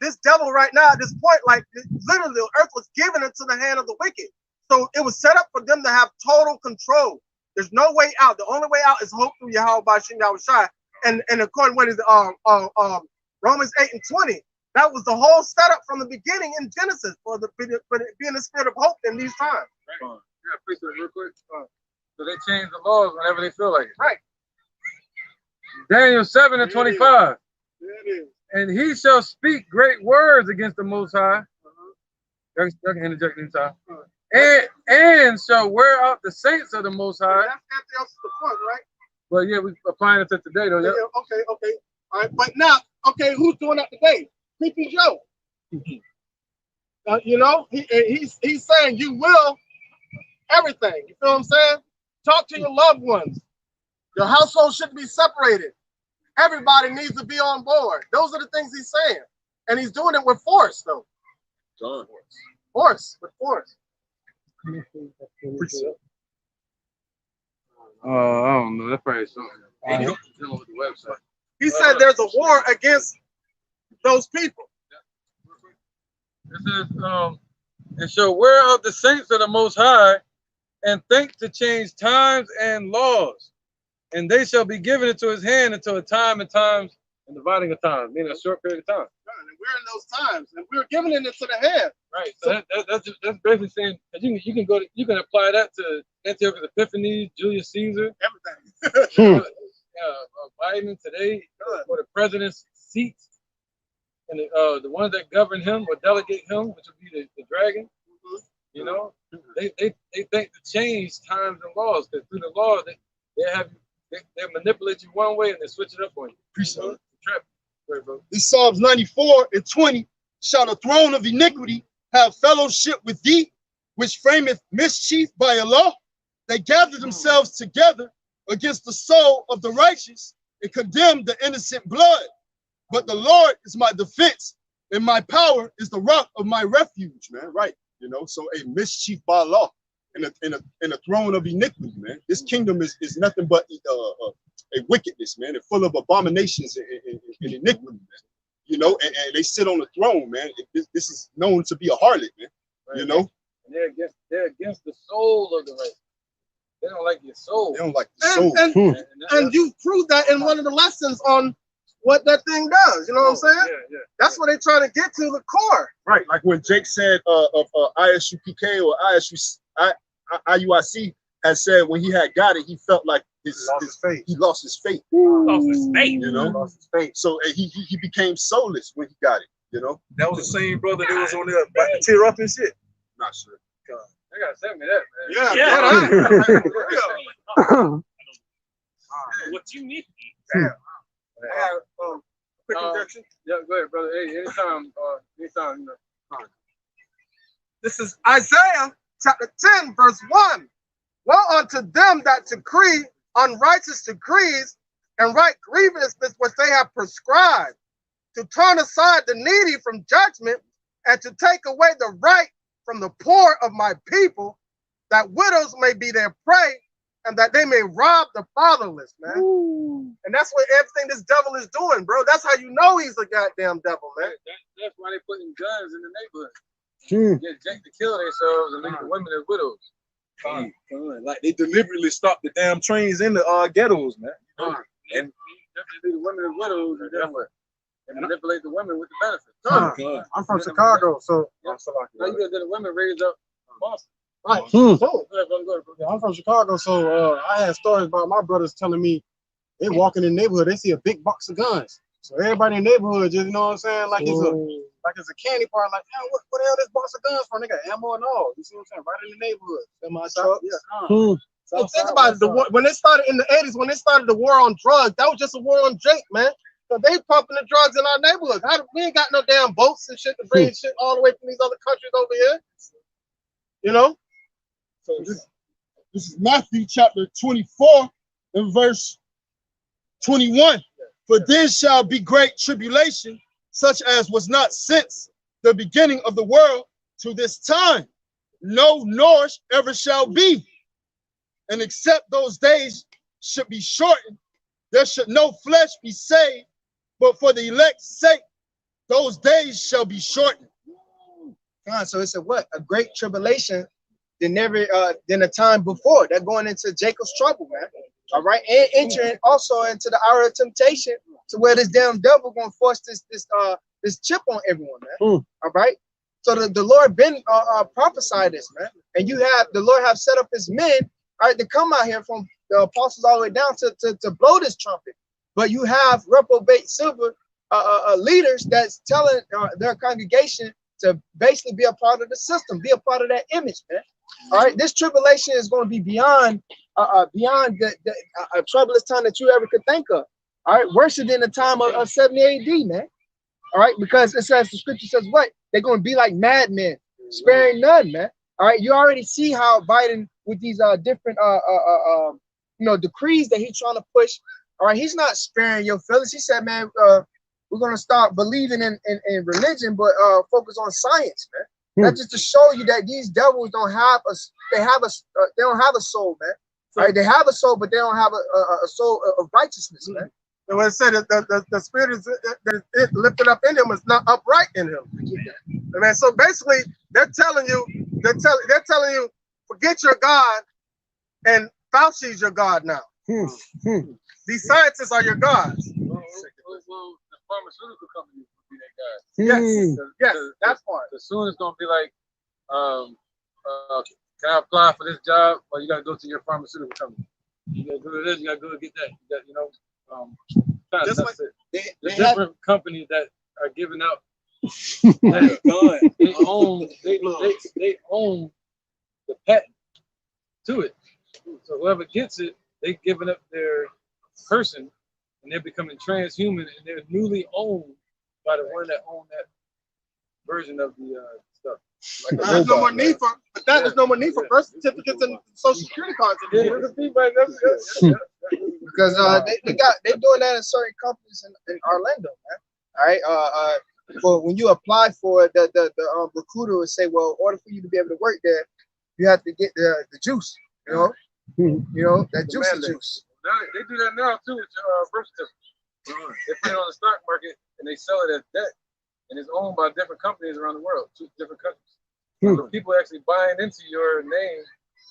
this devil right now at this point, like literally the earth was given into the hand of the wicked. So it was set up for them to have total control. There's no way out. The only way out is hope through Yahweh by Shem Yahushai. And according to what is Romans 8:20, that was the whole setup from the beginning in Genesis for being the spirit of hope in these times. Right. Yeah, appreciate it real quick. So they change the laws whenever they feel like it. Right. Daniel 7:25. And he shall speak great words against the Most High. I can interject anytime. And shall wear out the saints of the Most High. That's the point, right? Well, yeah, we're applying it to today, though. Yeah. Okay. All right, but now, okay, who's doing that today? Creepy Joe. You know, he's saying you will everything. You feel what I'm saying? Talk to your loved ones. Your household shouldn't be separated. Everybody needs to be on board. Those are the things he's saying, and he's doing it with force, though. Force. I don't know. That's probably something. With the website. He said there's a war against those people. It says, and shall wear out the saints of the Most High, and think to change times and laws. And they shall be given into his hand until a time and times and dividing of time, meaning a short period of time. And we're in those times, and we're giving it into the hand. Right. So that's basically saying that you can go to, you can apply that to Antiochus Epiphanes, Julius Caesar, Everything. Biden today, for the president's seats, and the ones that govern him or delegate him, which would be the dragon. You know, they think to change times and laws, because through the laws they manipulate you one way and they switch it up on you. Appreciate it. Trap. Right, bro. This Psalms 94 and 20. Shall the throne of iniquity have fellowship with thee, which frameth mischief by a law? They gather themselves together against the soul of the righteous and condemn the innocent blood. But the Lord is my defense, and my power is the rock of my refuge, man. Right. You know, so a mischief by law and a throne of iniquity, man. This kingdom is nothing but a wickedness, man, and full of abominations and iniquity, man. You know, and they sit on the throne, man. This is known to be a harlot, man. Right. You know, and they're against the soul of the righteous. They don't like your soul. They don't like the soul. And you proved that in one of the lessons on what that thing does. You know what I'm saying? Yeah. That's what they're trying to get to the core. Right, like when Jake said of ISUPK or IUIC had said when he had got it, he felt like his faith. He lost his faith. Lost his faith. You know, lost his faith. So he became soulless when he got it. You know, That was the same brother that was on there about to tear up and shit. not sure. They gotta send me that, man. What you need? Damn. I have quick injection. Yeah, go ahead, brother. Hey, anytime, you know. This is Isaiah chapter 10, verse 1. Woe unto them that decree unrighteous decrees and write grievousness which they have prescribed, to turn aside the needy from judgment, and to take away the right from the poor of my people, that widows may be their prey, and that they may rob the fatherless, man. Ooh. And that's what everything this devil is doing, bro. That's how you know he's a goddamn devil, man. That's why they putting guns in the neighborhood. Get Jake to kill themselves and leave the women as widows. Like they deliberately stopped the damn trains in the ghettos, man. And leave the women as widows and then what? And manipulate the women with the benefits. I'm from Chicago, so Now you got the women raised up in Boston. right. Go ahead, brother. Yeah, I'm from Chicago, so I had stories about my brothers telling me they walk in the neighborhood, they see a big box of guns. So everybody in the neighborhood just, you know what I'm saying, like it's a candy bar, like, man, what the hell this box of guns from? They got ammo and all. You see what I'm saying? Right in the neighborhood. In my truck. Yeah. So think about it. When they started in the 80s, when they started the war on drugs, that was just a war on drink, man. So they pumping the drugs in our neighborhood. We ain't got no damn boats and shit to bring shit all the way from these other countries over here. You know? So this is Matthew chapter 24 and verse 21. For then shall be great tribulation, such as was not since the beginning of the world to this time, no, nor ever shall be. And except those days should be shortened, there should no flesh be saved, but for the elect's sake, those days shall be shortened. So it's a great tribulation than a time before. They're going into Jacob's trouble, man. All right, and entering also into the hour of temptation, to where this damn devil gonna force this chip on everyone, man. All right. So the Lord been prophesied this, man, and the Lord have set up his men, all right, to come out here from the apostles all the way down to blow this trumpet. But you have reprobate silver leaders that's telling their congregation to basically be a part of the system, be a part of that image, man. All right, this tribulation is going to be beyond the troublous time that you ever could think of. All right, worse than the time of 70 AD, man. All right, because it says, the scripture says what? They're going to be like madmen, sparing none, man. All right, you already see how Biden, with these different decrees that he's trying to push. All right, he's not sparing your feelings. He said, man, we're going to start believing in religion, but focus on science, man. That's just to show you that these devils don't have they don't have a soul, man. All right, they have a soul, but they don't have a soul of righteousness, man. And when it said that the spirit is lifted up in him is not upright in him. Man, so basically, They're telling you, forget your God, and Fauci's your God now. These scientists are your gods. The pharmaceutical companies would be their guys. Yes, that part. As soon as it's gonna be like, can I apply for this job? Well, you gotta go to your pharmaceutical company. You gotta go to this. You gotta go get that. You got, Just like the different companies that are giving out. They own the patent to it. So whoever gets it, they giving up their person, and they're becoming transhuman, and they're newly owned by the one that owned that version of the stuff. Like there's no more need for, there's no more need for birth certificates and social security cards anymore. Because they're doing that in certain companies in Orlando, man. All right. For when you apply for it, the recruiter would say, well, in order for you to be able to work there, you have to get the juice. You know that juice. They do that now too with your birth certificate. They put it on the stock market and they sell it as debt, and it's owned by different companies around the world, 2 different countries. So people actually buying into your name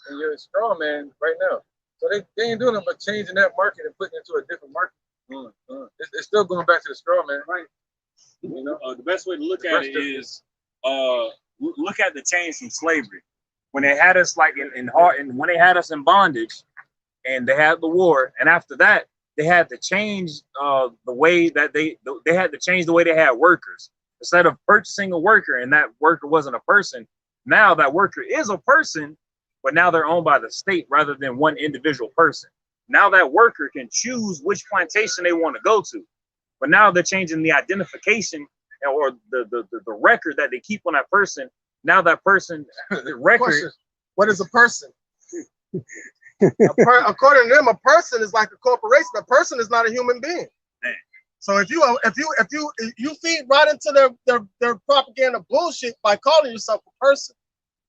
and your straw man right now. So they ain't doing it but changing that market and putting it into a different market. It's still going back to the straw man, right? The best way to look at it is look at the change from slavery. When they had us like and when they had us in bondage, and they had the war, and after that they had to change the way that they had to change the way they had workers. Instead of purchasing a worker and that worker wasn't a person, now that worker is a person, but now they're owned by the state rather than one individual person. Now that worker can choose which plantation they want to go to, but now they're changing the identification or the record that they keep on that person. Now that person, the record. What is a person? According to them, a person is like a corporation. A person is not a human being. Man. So if you feed right into their propaganda bullshit by calling yourself a person,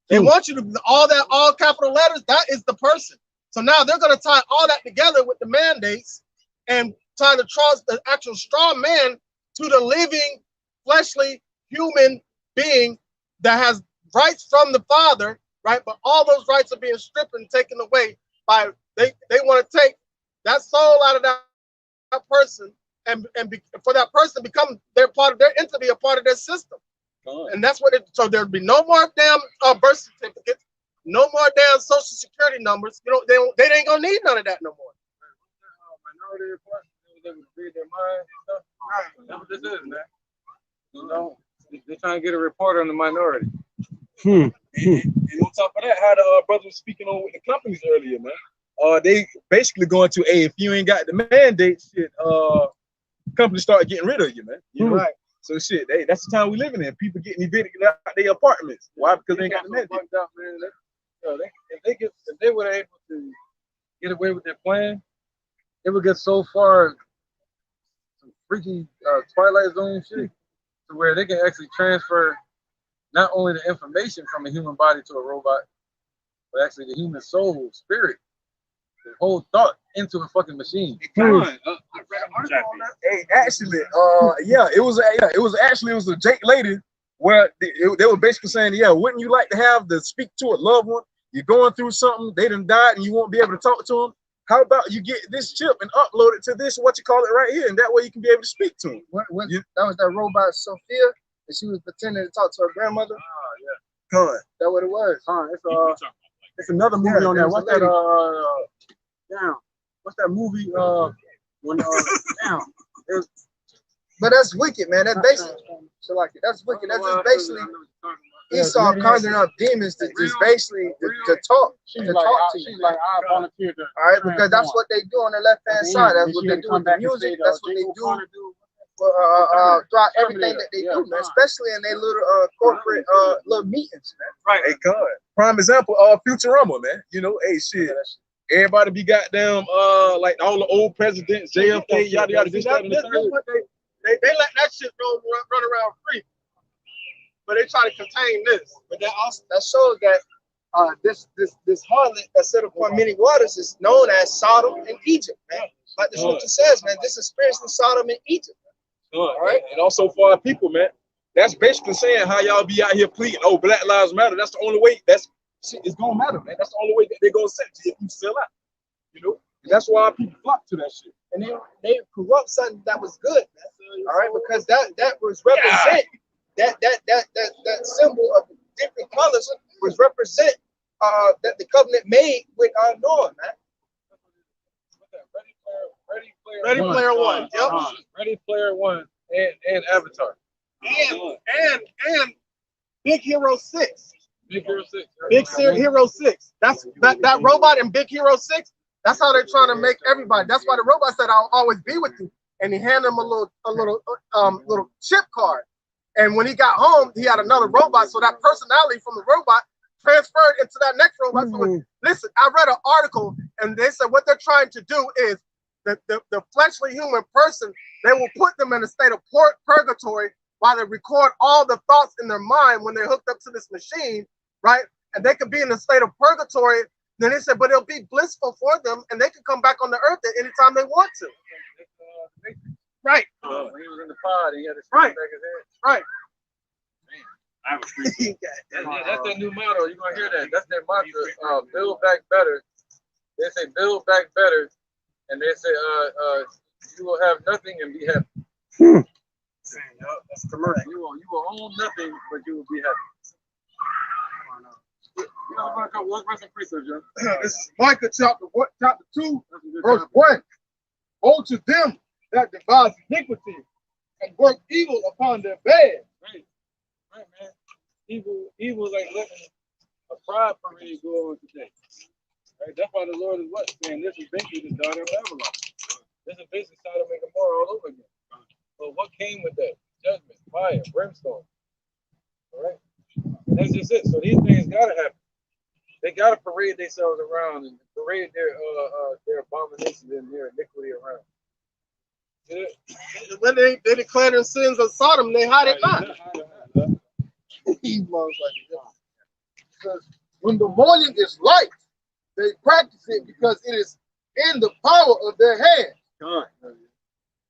they want you to all capital letters. That is the person. So now they're going to tie all that together with the mandates and trying to trust the actual straw man to the living, fleshly human being that has rights from the Father, right? But all those rights are being stripped and taken away by they want to take that soul out of that person and for that person to become their part of their entity, a part of their system. And that's what so there'd be no more damn birth certificates, no more damn social security numbers. They ain't gonna need none of that no more. Minority report, they would read their minds and stuff. That's what this is, man. They're trying to get a report on the minority. And on top of that, how the brother was speaking on with the companies earlier, man. They basically going to, hey, if you ain't got the mandate, shit, companies start getting rid of you, man. You know, right? So shit, hey, that's the time we living in. People getting evicted out their apartments. Why? Because they ain't got the mandate. If they were able to get away with their plan, it would get so far, some freaky Twilight Zone shit, to where they can actually transfer not only the information from a human body to a robot, but actually the human soul, spirit, the whole thought into a fucking machine. I read an article on that. Hey, actually, it was a Jake lady where they were basically saying, yeah, wouldn't you like to have to speak to a loved one? You're going through something, they done died, and you won't be able to talk to them. How about you get this chip and upload it to this, right here, and that way you can be able to speak to them. That was that robot Sophia, and she was pretending to talk to her grandmother. Good. That what it was. It's another movie on there. What's that? What's that movie? But that's wicked, man. That's basically so like that's wicked. That's just basically Esau conjuring up demons to just basically to talk to you. She's like, I volunteered to. All right, because that's what they do on the left hand side. That's what they do with the music. That's what they do throughout everything that they do, man. Especially in their little corporate little meetings, man. Right. Hey, God. Prime example, Futurama, man. You know, hey, shit. Everybody be goddamn like all the old presidents, JFK, yada yada. This, that, and the third. They let that shit run around free, but they try to contain this. But that shows that this harlot that set upon many waters is known as Sodom and Egypt, man. Like the scripture says, man, this is spiritually Sodom and Egypt. All right, and also for our people, man, That's basically saying how y'all be out here pleading, oh, Black Lives Matter. That's the only way. That's shit is gonna matter, man. That's the only way that they're gonna set you if you sell out. You know, and that's why people flock to that shit. And they corrupt something that was good. All right, because that was represent that symbol of different colors was represent that the covenant made with our Lord, man. Ready Player One. Yep. Ready Player One and Avatar. And Big Hero 6. Big Hero 6. Big Hero 6. That's that robot in Big Hero 6. That's how they're trying to make everybody. That's why the robot said, "I'll always be with you." And he handed him a little chip card. And when he got home, he had another robot. So that personality from the robot transferred into that next robot. So listen, I read an article, and they said what they're trying to do is the fleshly human person, they will put them in a state of purgatory while they record all the thoughts in their mind when they're hooked up to this machine, right? And they could be in a state of purgatory. Then they said, but it'll be blissful for them, and they can come back on the earth at any time they want to. Right. When he was in the pod, he had to Right. back his head. Right. I was freaking. That's their new motto. You're gonna hear that. That's their mantra. Build back better. They say build back better, and they say you will have nothing and be happy. That's commercial. You will own nothing, but you will be happy. Let's run some precept, John. This is Micah chapter 2, verse 1. Woe to them that devise iniquity and work evil upon their bed. Right, man. Evil like letting a pride parade go on today. Right? That's why the Lord is what? Saying this is basically the daughter of Babylon. This is basically Sodom and Gomorrah all over again. But what came with that? Judgment, fire, brimstone. All right? And that's just it. So these things gotta happen. They gotta parade themselves around and parade their abominations and their iniquity around. When they declare their sins of Sodom, they hide it not. He blows like that. Because when the morning is light, they practice it because it is in the power of their hand.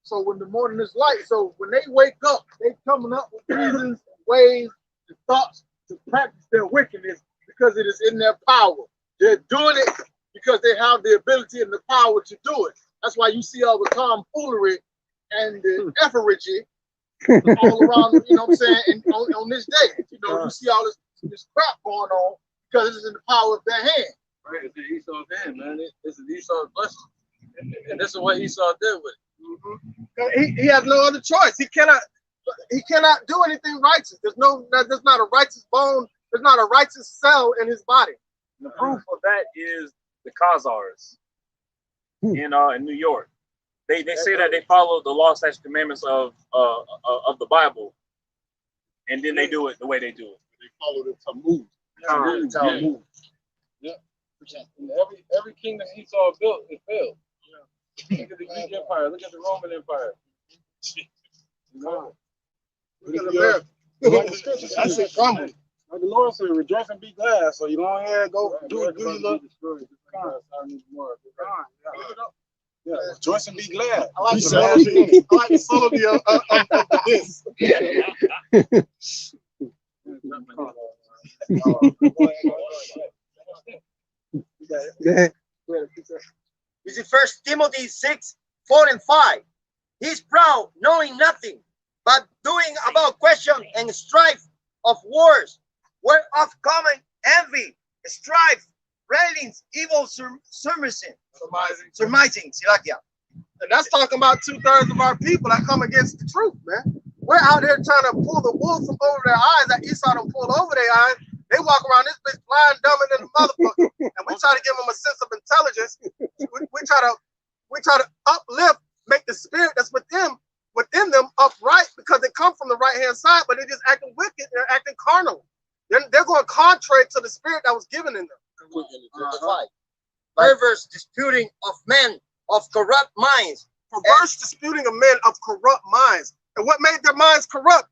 So when the morning is light, so when they wake up, they coming up with reasons, ways, and thoughts to practice their wickedness because it is in their power. They're doing it because they have the ability and the power to do it. That's why you see all the tomfoolery and the efferage all around, you know what I'm saying, and on this day. You know, you see all this crap going on because it's in the power of their hand. Right, it's in Esau's hand, man. This is Esau's blessing. And this is what Esau did with it. He has no other choice. He cannot do anything righteous. There's not a righteous bone, there's not a righteous cell in his body. The proof of that is the Khazars in New York. They say that they follow the law, statutes, commandments of the Bible, and then they do it the way they do it. They follow the Talmud. Yeah. And every kingdom Esau built, it failed. Look at the Greek Empire. Look at the Roman Empire. Look at America. That's it, crumbled. Like the Lord said, rejoice and be glad. So you go ahead, go do your little. Yeah, rejoice and be glad. I like the melody of this. This is First Timothy 6:4-5. He's proud, knowing nothing, but doing about question and strife of wars, whereof common envy, strife, railings, evil surmising, Silakia. And that's talking about 2/3 of our people that come against the truth, man. We're out here trying to pull the wool from over their eyes that Esau don't pull over their eyes. They walk around this bitch blind, dumb, and a motherfucker. And we try to give them a sense of intelligence. We try to uplift, make the spirit that's within them upright because they come from the right hand side, but they're just acting wicked. They're acting carnal. They're going contrary to the spirit that was given in them. Perverse disputing of men of corrupt minds. Perverse disputing of men of corrupt minds. And what made their minds corrupt?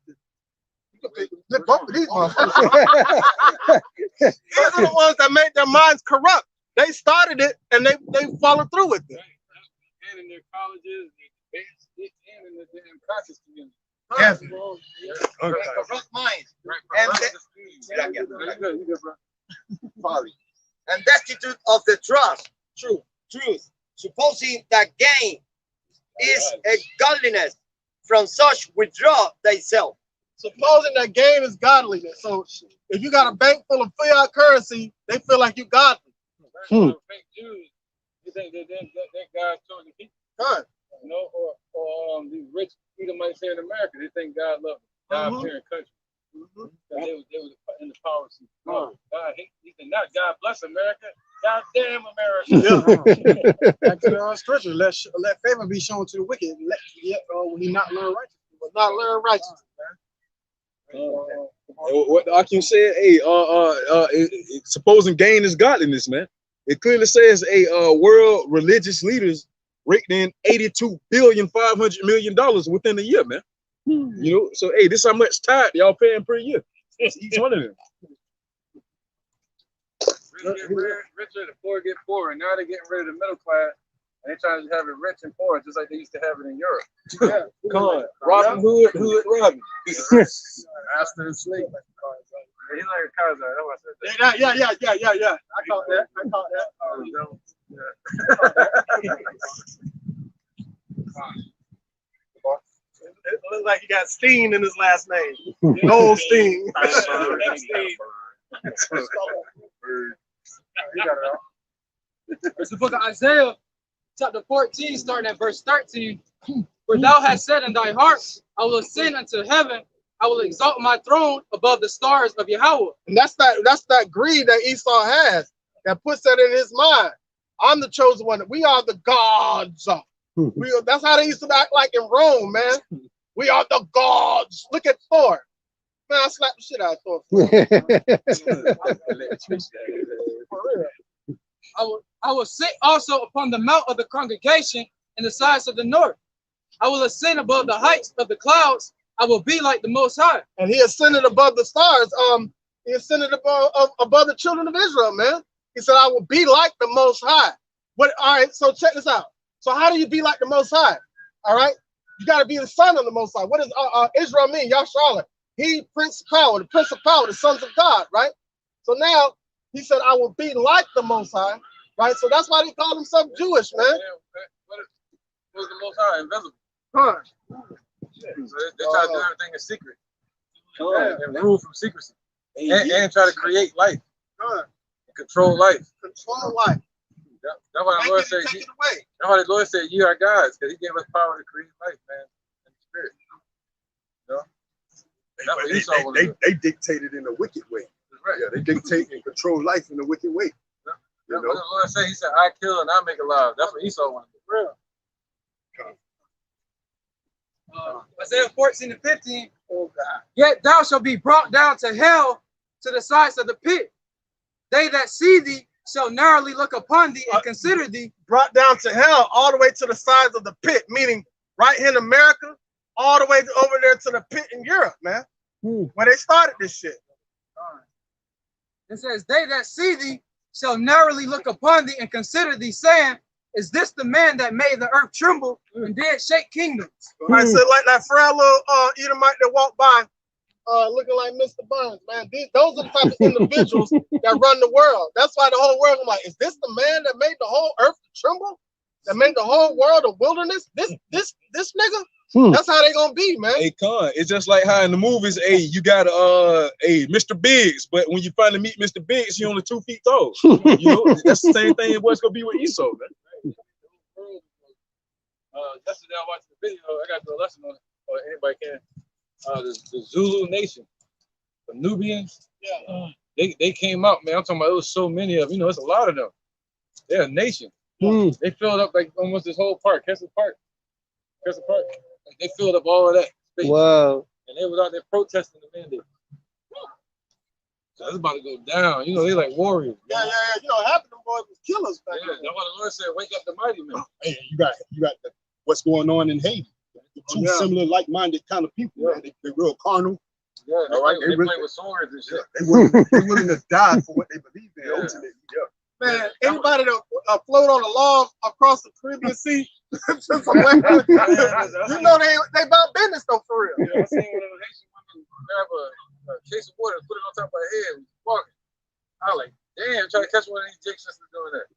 Both of these motherfuckers. These are the ones that made their minds corrupt. They started it and they followed through with it. And in their colleges, and in the damn practice community. Heavy. and corrupt minds, and destitute of the truth, supposing that gain is a godliness. From such withdraw thyself. Supposing that gain is godliness. So if you got a bank full of fiat currency, they feel like you godly. Fake Jews, you think that God's chosen people? Huh. You know, or these rich Edomites here in America, they think God loves them. God parent country. They was in the power seat. God, he said, not God bless America. God damn America. Actually, scripture, let favor be shown to the wicked. When he not learn righteousness. But not learn righteousness, What the Akim said, hey, supposing gain is godliness, man. It clearly says, world religious leaders raked in $82.5 billion within a year, man. You know, so hey, this is how much tithe y'all paying per year. Each one of them. Rich get richer, the poor get poorer. Now they're getting rid of the middle class, and they're trying to have it rich and poor, just like they used to have it in Europe. Yeah. Come on, Robin Hood, Robin. Master and slave. He's like a Kaiser. That's what I said. Yeah. I caught that. It looks like he got Steen in his last name. Gold Steen. It's the book of Isaiah, chapter 14, starting at verse 13. For thou hast said in thy heart, I will ascend unto heaven, I will exalt my throne above the stars of Yahweh. And that's that greed that Esau has that puts that in his mind. I'm the chosen one. We are the gods. That's how they used to act like in Rome, man. We are the gods. Look at Thor. Man, I slapped the shit out of Thor. I will sit also upon the mount of the congregation in the sides of the north. I will ascend above the heights of the clouds. I will be like the Most High. And he ascended above the stars. He ascended above the children of Israel, man. He said, I will be like the Most High. All right, so check this out. So how do you be like the Most High? All right, you got to be the son of the Most High. What does Israel mean? Yahshua. He, Prince of Power, the Prince of Power, the sons of God, right? So now he said, I will be like the Most High, right? So that's why they call themselves Jewish, man. What is the Most High? Invisible. Huh. So they try to do everything in secret. And rule from secrecy. And try to create life. Control life. Control life. That's why the Lord said, that's why the Lord said, you are gods, because he gave us power to create life, man, in the spirit. You know? They dictated in a wicked way. Right. Yeah, they dictate and control life in a wicked way. Yeah. What the Lord said, he said, I kill and I make alive. That's what Esau wanted to do. Isaiah 14 and 15. Oh God. Yet thou shalt be brought down to hell, to the sides of the pit. They that see thee shall narrowly look upon thee and consider thee. Brought down to hell, all the way to the sides of the pit, meaning right here in America, all the way over there to the pit in Europe, man, where they started this shit. It says, they that see thee shall narrowly look upon thee and consider thee, saying, is this the man that made the earth tremble and did shake kingdoms? I said, like that frail little Edomite that walked by, looking like Mr. Burns, man. Those are the type of individuals that run the world. That's why the whole world, I'm like, is this the man that made the whole earth tremble? That made the whole world a wilderness? This nigga? That's how they gonna be, man. Hey, Con, it's just like how in the movies, hey, you got Mr. Biggs, but when you finally meet Mr. Biggs, he only 2 feet tall. You know, that's the same thing what's gonna be with Esau, man. Yesterday I watched the video. I got the lesson on it, or anybody can. The Zulu Nation, the Nubians. Yeah. They came out, man. I'm talking about it was so many of them. You know, it's a lot of them. They're a nation. They filled up like almost this whole park, Kessler Park. They filled up all of that space. Wow. And they was out there protesting the mandate. So it's about to go down. You know, they like warriors. Yeah. You know, half of them boys was killers back then. That's why the Lord said, wake up the mighty men. Hey, you got what's going on in Haiti. Two similar, like-minded kind of people, man. They real carnal. Yeah, all right. They play with swords and shit. They willing to die for what they believe in. Ultimately, Man, anybody that float on a log across the Caribbean Sea, you know they about business though, for real. I seen one of the Haitian women grab a case of water and put it on top of her head and walking. I was like, damn, try to catch one of these dick sisters doing that.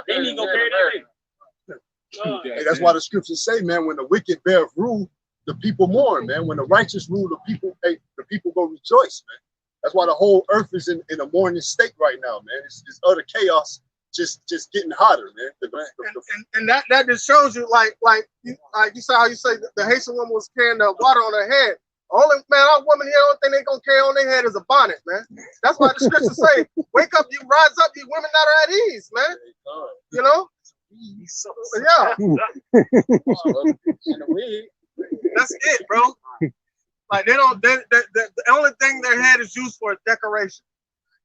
They ain't gonna carry that thing. Hey, that's why the scriptures say, man, when the wicked bear rule, the people mourn, man. When the righteous rule, the people go rejoice, man. That's why the whole earth is in a mourning state right now, man. It's utter chaos, just getting hotter, man. And that just shows you, like you saw how you say the Haitian woman was carrying the water on her head. Only man, our woman here, only thing they gonna carry on their head is a bonnet, man. That's why the scriptures say, "Wake up, you rise up, you women that are at ease, man." You know. Yeah. That's it, bro. Like they don't. The only thing their head is used for is decoration.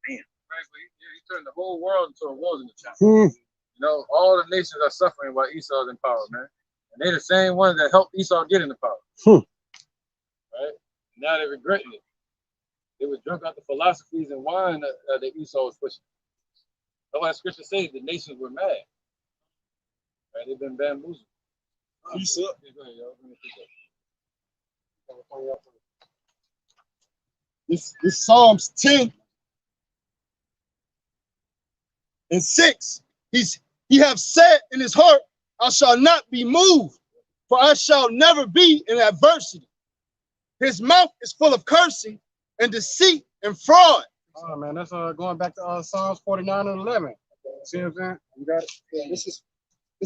Damn. Frankly, he turned the whole world into a wilderness. You know, all the nations are suffering while Esau's in power, man. And they're the same ones that helped Esau get into power. Right? Now they're regretting it. They were drunk out the philosophies and wine that Esau was pushing. That's why scripture says the nations were mad. Right? They've been bamboozled. Peace up. Yeah, go ahead, y'all. This Psalms 10 and 6. He have said in his heart, I shall not be moved, for I shall never be in adversity. His mouth is full of cursing and deceit and fraud. Oh man, that's going back to Psalms 49 and 11. See what I'm saying? You got it. Yeah, this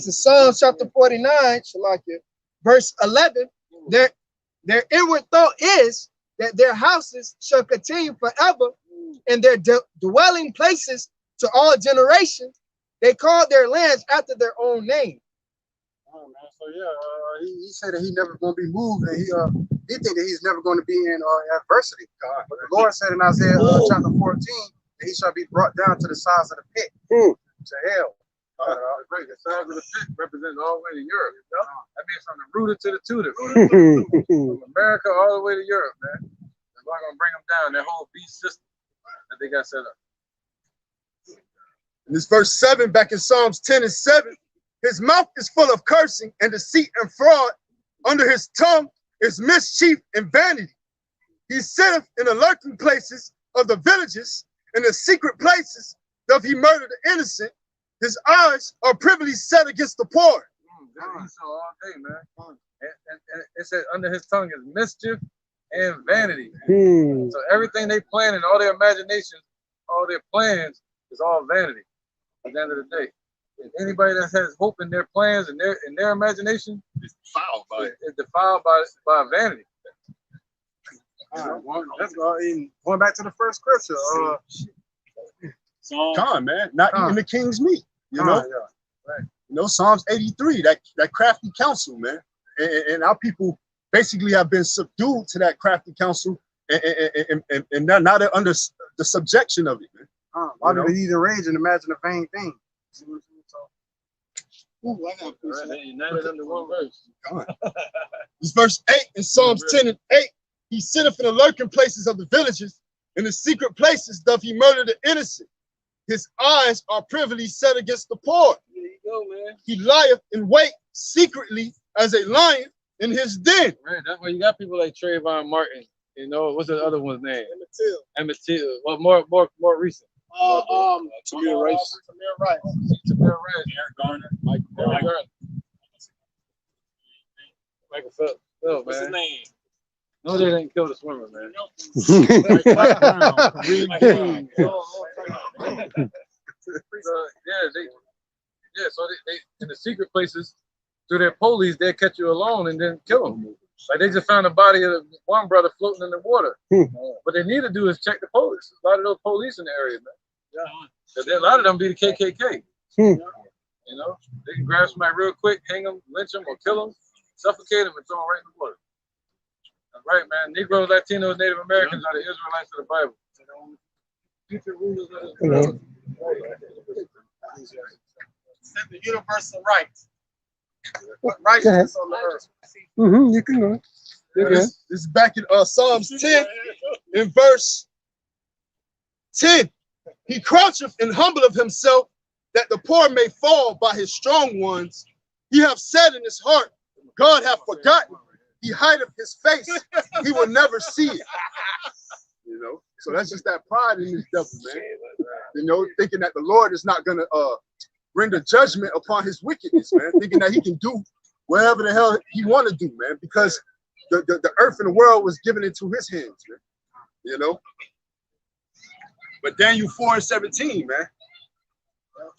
is Psalms chapter 49, Shalakia, verse 11. Their inward thought is that their houses shall continue forever, and their dwelling places to all generations. They call their lands after their own name. Oh man, so yeah, he said that he never going to be moved, and he think that he's never going to be in adversity. But the Lord said in Isaiah chapter 14 that he shall be brought down to the size of the pit, to hell. Right, the size of the pit represents all the way to Europe. That means from the rooter to the tutor. From America all the way to Europe, man. They're not gonna bring them down. That whole beast system that they got set up. In this verse 7, back in Psalms 10 and 7, his mouth is full of cursing and deceit and fraud. Under his tongue is mischief and vanity. He sitteth in the lurking places of the villages. In the secret places doth he murder the innocent. His eyes are privily set against the poor. Esau all day, man. And it said under his tongue is mischief and vanity. So everything they plan and all their imaginations, all their plans is all vanity at the end of the day. And anybody that has hope in their plans and their imagination is defiled by it. It's defiled by vanity. Let's go. Going back to the first scripture. Con, man, not even the king's meat. You know, right. You know, Psalms 83, that crafty counsel, man, and our people basically have been subdued to that crafty counsel, and now they're under the subjection of it, man. Why do they either rage and imagine a vain thing? United under one verse. This verse 8 in Psalms 10 and 8. He sitteth in the lurking places of the villages. In the secret places doth he murder the innocent. His eyes are privily set against the poor. There you go, man. He lieth in wait secretly as a lion in his den. Right, that's why you got people like Trayvon Martin. You know, what's the other one's name? Emmett Till. Well, more recent. Tamir Rice. Eric Garner. Michael Phelps. Oh, What's his man. name? No, they didn't kill the swimmer, man. So they in the secret places, through their police, they catch you alone and then kill them. Like they just found the body of one brother floating in the water. What they need to do is check the police. A lot of those police in the area, man. Yeah. A lot of them be the KKK. You know, they can grab somebody real quick, hang them, lynch them, or kill them, suffocate them, and throw them right in the water. That's right, man. Negroes, Latinos, Native Americans are the Israelites of the Bible. Future rulers of this world. Set the universal rights. Put righteousness on the earth. You can go. This is back in Psalms 10 in verse 10. He croucheth and humbleth himself that the poor may fall by his strong ones. He hath said in his heart, God hath forgotten. he hideth his face, he will never see it. You know, so that's just that pride in this devil, man. You know, thinking that the Lord is not gonna render judgment upon his wickedness, man. Thinking that he can do whatever the hell he want to do, man, because the earth and the world was given into his hands, man. You know. But Daniel 4:17, man.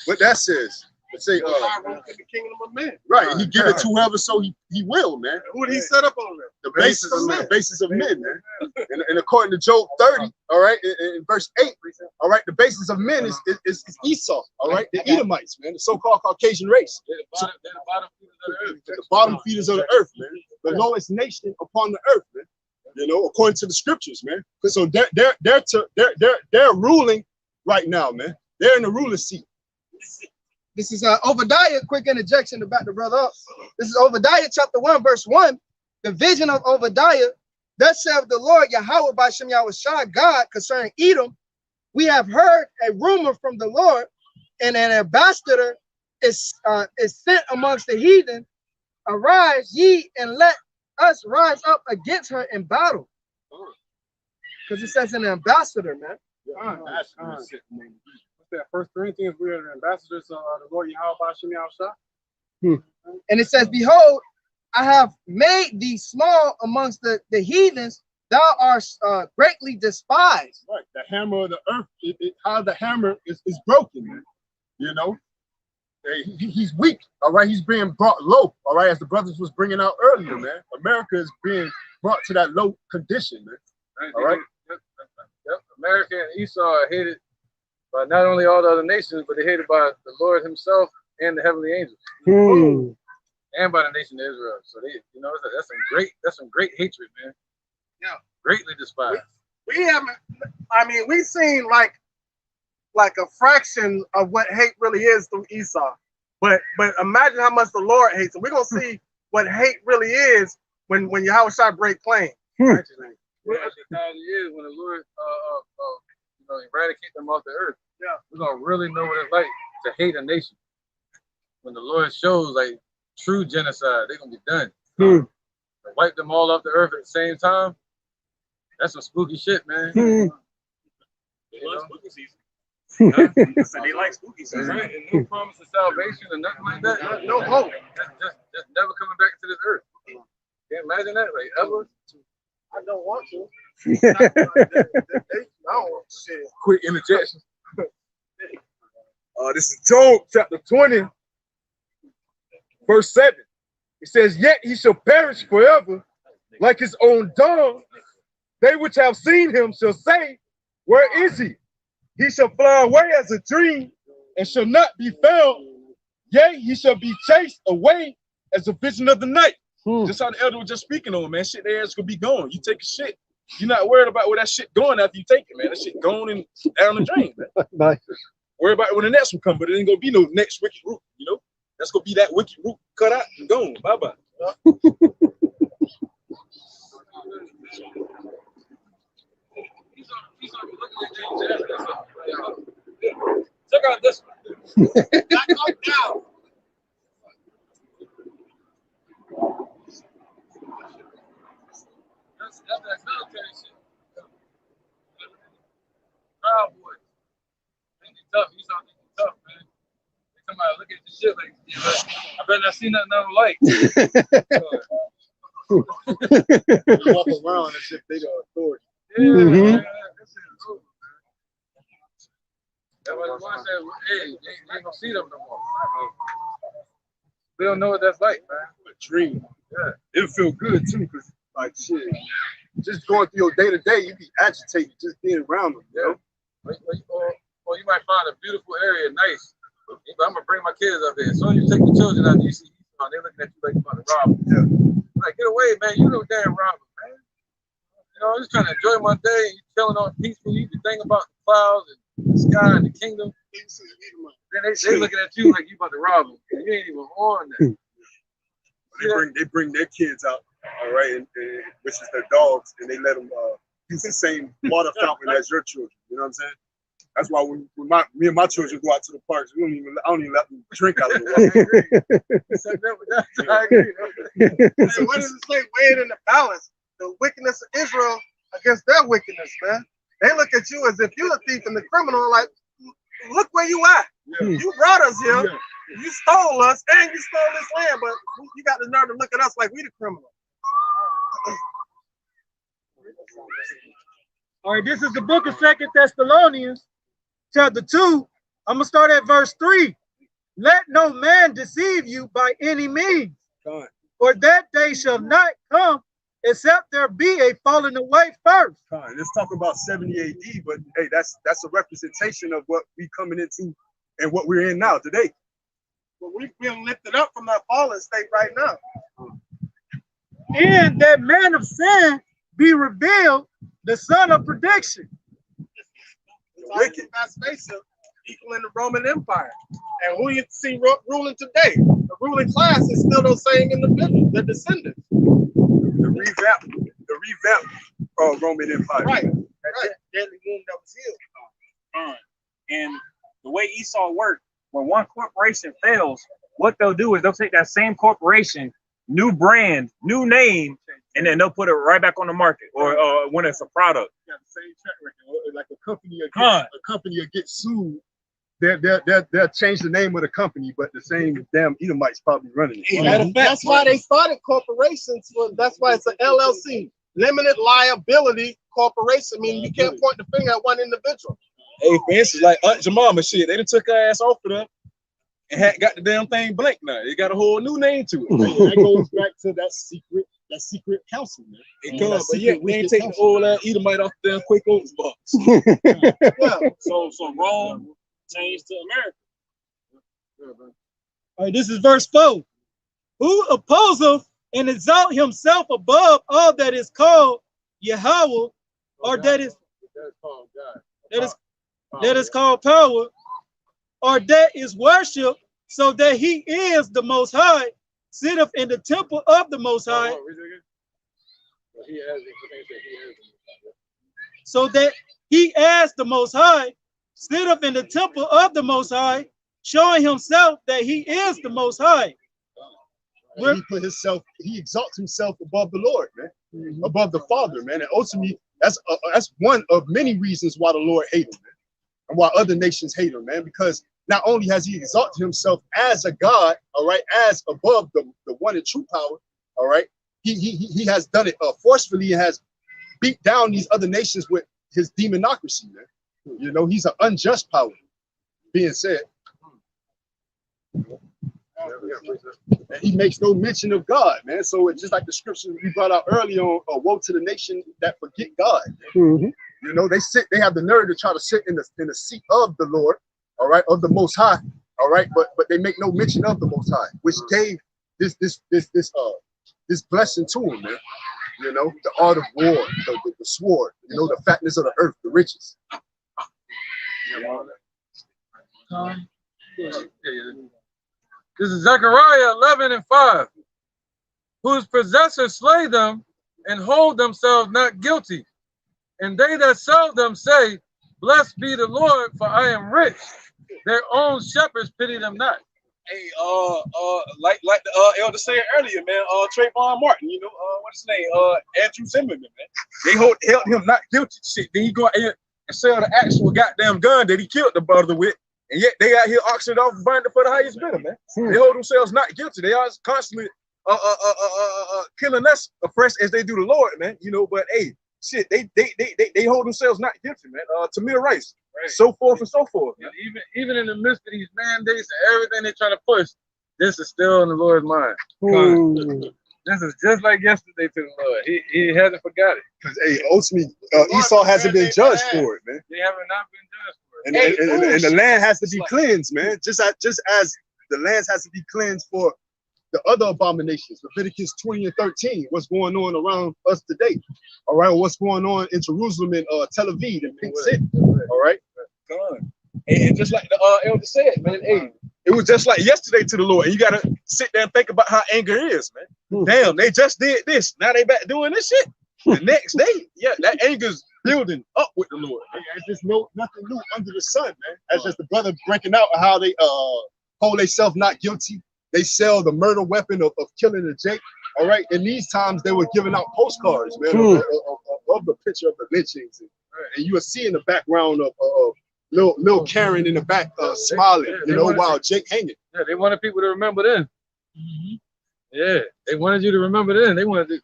What that says. It say, the kingdom of men. right, he give it to whoever so he will, man. Who did he set up on that? The basis of men. The basis of men, man. And according to Job 30, all right, in verse 8, all right, the basis of men is Esau, all right, the Edomites, man, the so-called Caucasian race. They're the bottom feeders of the earth. The bottom feeders of the earth, man. The lowest nation upon the earth, man. You know, according to the scriptures, man. So they're ruling right now, man. They're in the ruler seat. This is Obadiah. Quick interjection to back the brother up. This is Obadiah chapter 1, verse 1. The vision of Obadiah. Thus saith the Lord Yahweh by Shem Yahushua God concerning Edom. We have heard a rumor from the Lord, and an ambassador is sent amongst the heathen. Arise ye and let us rise up against her in battle. Because it says an ambassador, man. What's that? 1 Corinthians, we are the ambassadors of the Lord Yahweh by Shem Yahushua. And it says, behold, I have made thee small amongst the heathens. Thou art greatly despised. Right, the hammer of the earth, how the hammer is broken, man. You know, he's weak, all right? He's being brought low, all right? As the brothers was bringing out earlier, man. America is being brought to that low condition, man. All right? Yep. America and Esau are hated by not only all the other nations, but they're hated by the Lord himself and the heavenly angels. And by the nation of Israel. So they, you know, that's some great hatred, man. Yeah. Greatly despised. We haven't, I mean, we've seen like a fraction of what hate really is through Esau. But imagine how much the Lord hates him. We're gonna see what hate really is when Yahweh Shai break claim. We're actually 1,000 years when the Lord eradicate them off the earth. Yeah. We're gonna really know what it's like to hate a nation. When the Lord shows like true genocide, they're gonna be done. To wipe them all off the earth at the same time. That's some spooky shit, man. They love spooky season. So they like spooky season. Right? And no promise of salvation or nothing like that. No hope. Just never coming back to this earth. Can't imagine that, like ever. I don't want to. I don't want to shit. Quick interjection. This is Job chapter 20, verse 7. It says, yet he shall perish forever like his own dog. They which have seen him shall say, where is he? He shall fly away as a dream and shall not be found. Yea, he shall be chased away as a vision of the night. Just how the elder was just speaking on, man. Shit, their ass gonna be gone. You take a shit. You're not worried about where that shit going after you take it, man. That shit gone and down the drain, man. Nice. Worry about it when the next one come, but it ain't gonna be no next wicked root, you know? That's gonna be that wicked root cut out and gone. Bye-bye. Check out this one. Back up now. That's military shit. Proud boys. They be tough. You saw they be tough, man. They come out look at the shit like, I better not see nothing I don't like. You walk around as if they the authority. Yeah, man. That shit is over, man. That's why the Lord said, hey, they ain't gonna see them no more. They don't know what that's like, man. A dream. Yeah. It'll feel good too, because like shit, just going through your day-to-day, you be agitated just being around them, you know? Or you might find a beautiful area, nice. I'm gonna bring my kids up there. As soon as you take the children out, you see Esau, they're looking at you like you're about to rob them. Yeah. Like, get away, man. You no damn robber, man. You know, I'm just trying to enjoy my day. You chilling on peacefully. You think about the clouds and the sky and the kingdom. Then they looking at you like you about to rob them. You ain't even on that. They bring their kids out, all right, and which is their dogs, and they let them use the same water fountain as your children. You know what I'm saying? That's why when me and my children go out to the parks, I don't even let them drink out of the water. I agree. Hey, what does it say? Weigh it in the balance. The wickedness of Israel against their wickedness, man. They look at you as if you're a thief and the criminal. Like, look where you at. Yeah. You brought us here. Yeah. You stole us, and you stole this land. But you got the nerve to look at us like we the criminal. All right, this is the book of 2 Thessalonians, chapter 2. I'm going to start at verse 3. Let no man deceive you by any means, for that day shall not come except there be a falling away first. Let's talk about 70 AD, but hey, that's a representation of what we coming into and what we're in now today. But we've been lifted up from that fallen state right now. And that man of sin be revealed, the son of prediction. The wicked Vespasian equaling the Roman Empire. And who you see ruling today? The ruling class is still those same individuals, the descendants. The revamped Roman Empire. Right. That deadly wound that was healed. And the way Esau worked, when one corporation fails, what they'll do is they'll take that same corporation, new brand, new name, and then they'll put it right back on the market, or when it's a product. Yeah, the same track record. Like a company will get sued. They'll change the name of the company, but the same damn Edomites probably running it. That's why they started corporations. That's why it's an LLC, limited liability corporation. Meaning you can't point the finger at one individual. Hey, for instance, like Aunt Jemima shit, they done took her ass off of them and had got the damn thing blank now. They got a whole new name to it. That goes back to that secret council, man. It comes, but yeah, we ain't taking the old Edomite off the damn Quaker Oats box. Yeah. So Rome changed to America. All right, this is verse 4. Who opposeth and exalt himself above all that is called Yahweh, or that is called God. That is called power, or that is worship, so that he is the Most High, sitteth in the temple of the Most High, so that he as the Most High sitteth in the temple of the Most High, showing himself that he is the Most High. He exalts himself above the Lord, man, above the Father, man, and ultimately that's one of many reasons why the Lord hated him, man, and why other nations hate him, man, because not only has he exalted himself as a God, all right, as above the one and true power, all right, he has done it forcefully and has beat down these other nations with his demonocracy, man. You know, he's an unjust power, being said. And he makes no mention of God, man. So it's just like the scripture we brought out earlier on, woe to the nation that forget God. You know, they have the nerve to try to sit in the seat of the Lord, all right, of the Most High, all right, but they make no mention of the Most High, which gave this blessing to him, man. You know, the art of war, the sword, you know, the fatness of the earth, the riches. This is Zechariah 11:5. Whose possessors slay them and hold themselves not guilty. And they that sell them say, blessed be the Lord, for I am rich. Their own shepherds pity them not. Hey, like the elder said earlier, man, Trayvon Martin, you know, what's his name? Andrew Zimmerman, man. They held him not guilty shit. Then he go out here and sell the actual goddamn gun that he killed the brother with. And yet they out here auctioned off and buying it for the highest bidder, man. They hold themselves not guilty. They are constantly killing us afresh as they do the Lord, man. You know, but hey, shit, they hold themselves not guilty, man. Tamir Rice, right. So forth and so forth. Man. Even in the midst of these mandates and everything they're trying to push, this is still in the Lord's mind. This is just like yesterday to the Lord. He hasn't forgot it. Because hey, ultimately, Esau hasn't been judged for it, man. They haven't not been judged for it. And the land has to be cleansed, man. Just as the land has to be cleansed for the other abominations. Leviticus 20 and 13. What's going on around us today? All right. What's going on in Jerusalem and Tel Aviv and Pink City? All right. And just like the elder said, man, hey, it was just like yesterday to the Lord. And you gotta sit there and think about how anger is, man. Damn, they just did this. Now they back doing this shit. The next day, yeah, that anger's building up with the Lord. Man. It's just nothing new under the sun, man. That's just the brother breaking out how they hold themselves not guilty. They sell the murder weapon of killing a Jake. All right. In these times, they were giving out postcards, man, of the picture of the lynchings. And you will see in the background of Lil Karen in the back smiling, while Jake hanging. Yeah, they wanted people to remember then. Yeah, they wanted you to remember then. They wanted to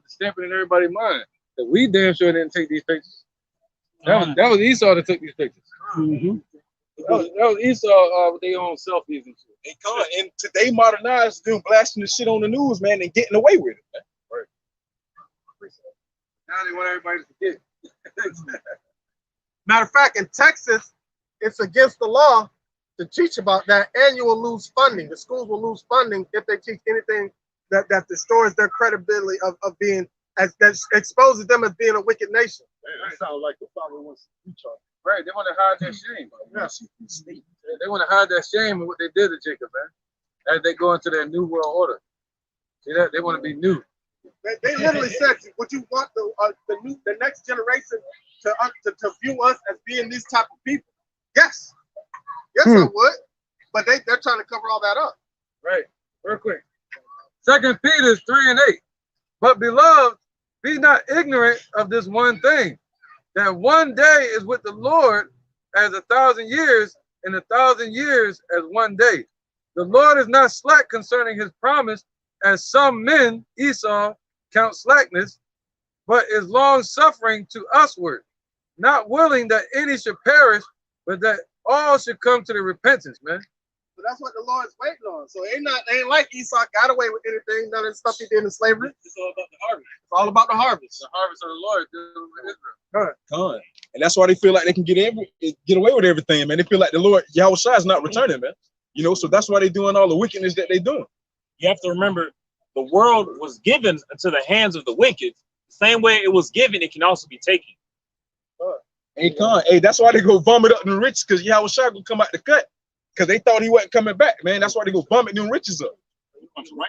stamp it in everybody's mind. But we damn sure didn't take these pictures. That was Esau that took these pictures. That was Esau with their own selfies and shit. And today modernized them blasting the shit on the news, man, and getting away with it, man. Right. Now they want everybody to forget. Matter of fact, in Texas, it's against the law to teach about that, and you will lose funding. The schools will lose funding if they teach anything that destroys their credibility of being, that exposes them as being a wicked nation. Man, that sounds like the 501c3 charge. Right, they want to hide their shame. They want to hide that shame of what they did to Jacob, man. As they go into their new world order. See that? They want to be new. They literally said, "Would you want the next generation to view us as being these type of people?" Yes, I would. But they're trying to cover all that up. Right. Real quick. 2 Peter 3:8. But beloved, be not ignorant of this one thing, that one day is with the Lord as 1,000 years, and 1,000 years as one day. The Lord is not slack concerning his promise, as some men, Esau, count slackness, but is long suffering to usward, not willing that any should perish, but that all should come to the repentance, man. So that's what the Lord's waiting on. So they ain't like Esau got away with anything, none of the stuff he did in slavery. It's all about the harvest. It's all about the harvest. The harvest of the Lord with Israel. And that's why they feel like they can get away with everything, man. They feel like the Lord Yahweh Shai is not returning, man. So that's why they're doing all the wickedness that they're doing. You have to remember, the world was given into the hands of the wicked. The same way it was given, it can also be taken. Hey, that's why they go vomit up the rich, because Yahweh Shai will come out the cut. Because they thought he wasn't coming back, man. That's why they go vomit them riches up. The Lord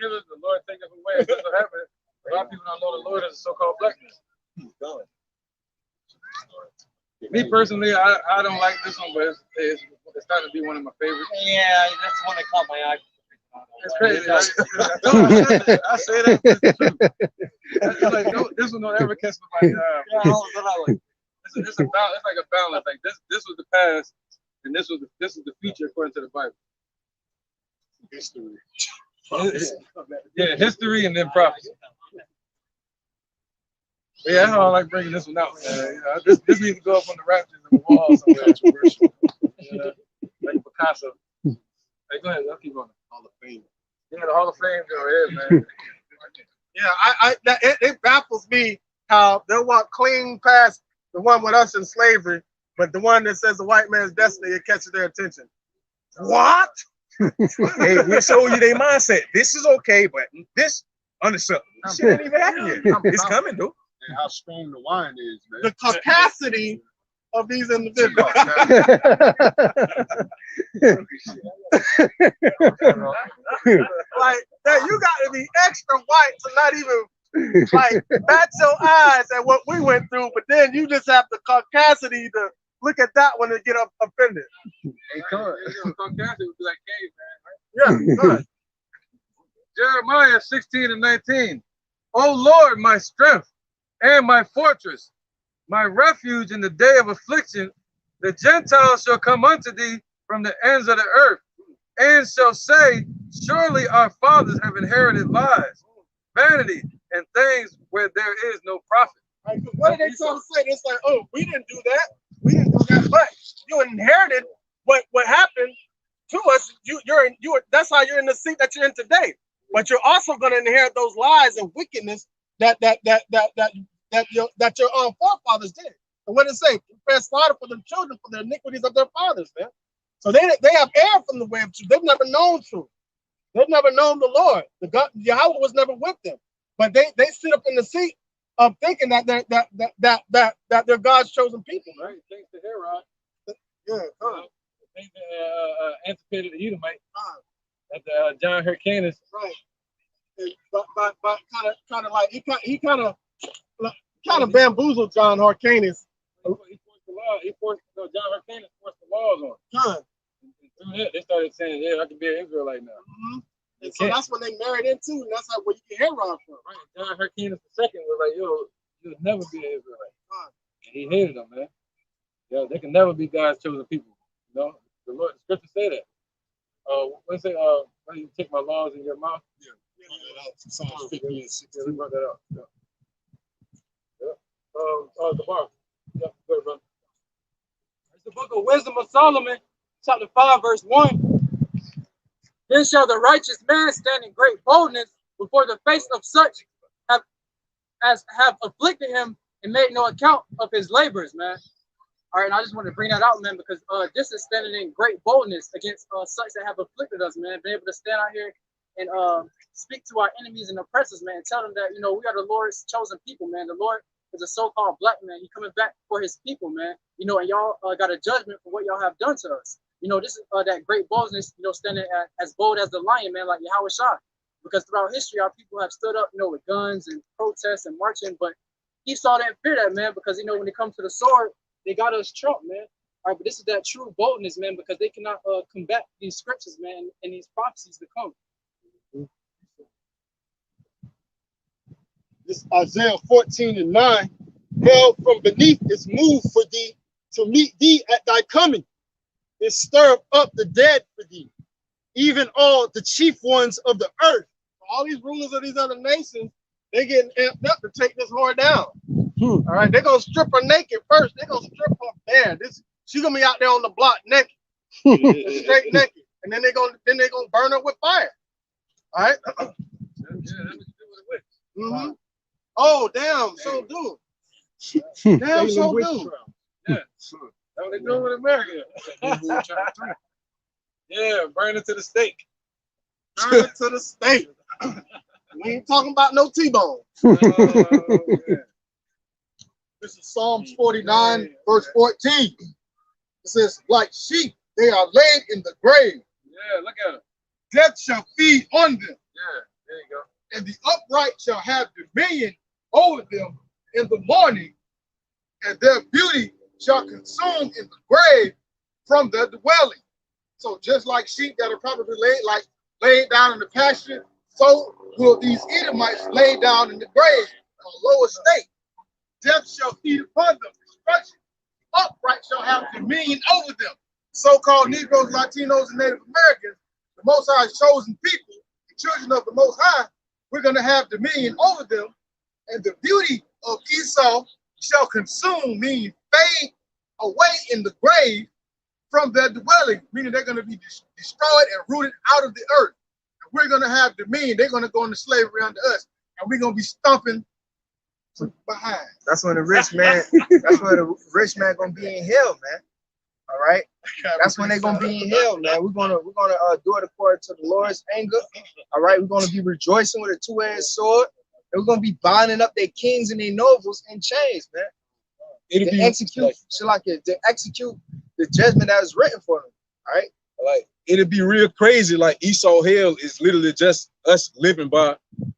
giveth, the Lord taketh away. That's what happened. A lot of people don't know the Lord as a so-called blackness. Me personally, I don't like this one, but it's starting to be one of my favorites. Yeah, that's the one that caught my eye. It's crazy. I say that. It's like, no, this one don't ever catch my eye. It's like a balance. Like this was the past, and this was the future according to the Bible. History. Yeah, history and then prophecy. But yeah, that's how I like bringing this one out. This needs to go up on the rafters of the wall somewhere. Like Picasso. Hey, go ahead. I'll keep going. Hall of Fame. Yeah, the Hall of Fame go ahead, man. Yeah, it baffles me how they'll walk clean past the one with us in slavery, but the one that says the white man's destiny, it catches their attention. What? Hey, we show you their mindset. This is okay, but this unacceptable. This shit ain't even happening yet. It's coming, though. And how strong the wine is, man. The capacity of these individuals. Like that, you got to be extra white to not even like bat your eyes at what we went through, but then you just have the capacity to look at that one and get offended. Hey, capacity would be like caveman, right? Yeah, good. Jeremiah 16:19. O Lord, my strength and my fortress, my refuge in the day of affliction, the Gentiles shall come unto thee from the ends of the earth, and shall say, surely our fathers have inherited lies, vanity, and things where there is no profit. Right, what are they trying to say? It's like, oh, we didn't do that. We didn't do that, but you inherited what happened to us. That's how you're in the seat that you're in today. But you're also going to inherit those lies and wickedness that your forefathers did. And what does it say? Prepare slaughter for their children for the iniquities of their fathers, man. So they have erred from the way of truth. They've never known truth. They've never known the Lord. Yahweh was never with them. But they sit up in the seat of thinking that they're God's chosen people. Right? Thanks to Herod. Yeah. Thanks to Antipater the Edomite. That John Hyrcanus. Right. but kind of like he kind of bamboozled John Hyrcanus. He forced the law. No, John Hyrcanus forced the laws on him. And through that, they started saying, "Yeah, I can be an Israelite now." Mm-hmm. And so that's when they married into, and that's how where you get Herod from. Right. John Hyrcanus II was like, "Yo, you'll never be an Israelite." And he hated them, man. Yeah, they can never be God's chosen people. You know, the Lord, the scripture say that. When say, when you take my laws in your mouth. Yeah. Psalms 50 and 60. Yeah, we brought that up. Yeah. The bar. Yeah, good, brother. It's the book of Wisdom of Solomon, chapter 5, verse 1. Then shall the righteous man stand in great boldness before the face of such as have afflicted him and made no account of his labors, man. All right, and I just want to bring that out, man, because this is standing in great boldness against such that have afflicted us, man. Being able to stand out here and speak to our enemies and oppressors, man, and tell them that, you know, we are the Lord's chosen people, man. The Lord is a so-called black man. He's coming back for his people, man. You know, and y'all got a judgment for what y'all have done to us. You know, this is that great boldness, you know, standing as bold as the lion, man, like Yahweh Shah. Because throughout history, our people have stood up, you know, with guns and protests and marching, but Esau didn't fear that, man, because, you know, when it comes to the sword, they got us trumped, man. All right, but this is that true boldness, man, because they cannot combat these scriptures, man, and these prophecies to come. This Isaiah 14 and 9. Hell from beneath is moved for thee to meet thee at thy coming. It stir up the dead for thee, even all the chief ones of the earth. All these rulers of these other nations, they getting amped up to take this whore down. All right, they're gonna strip her naked first. They're gonna strip her bare. She's gonna be out there on the block naked, straight naked, and then they're gonna burn her with fire. All right. Mm-hmm. Oh damn! So do. Damn, so do. Yeah, that's what they doing with America. Yeah, burn it to the stake. Burn it to the stake. We ain't talking about no T-bone. This is Psalms 49, verse 14. It says, like sheep, they are laid in the grave. Yeah, look at them. Death shall feed on them. Yeah, there you go. And the upright shall have dominion over them in the morning, and their beauty shall consume in the grave from their dwelling. So just like sheep that are probably laid down in the pasture, so will these Edomites lay down in the grave, a lower state. Death shall feed upon them, destruction. Upright shall have dominion over them. So-called Negroes, Latinos, and Native Americans, the Most High's chosen people, the children of the Most High, we're going to have dominion over them. And the beauty of Esau shall consume, meaning fade away in the grave from their dwelling, meaning they're going to be destroyed and rooted out of the earth. And we're going to have dominion. They're going to go into slavery under us, and we're going to be stumping behind. That's when the rich man, gonna be in hell, man. All right. That's when they're gonna be in hell, man. We're gonna do it according to the Lord's anger. All right, we're gonna be rejoicing with a two-edged sword. And we're gonna be binding up their kings and their nobles in chains, man. To execute the judgment that was written for them. All right. Like it'd be real crazy. Like Esau hell is literally just us living by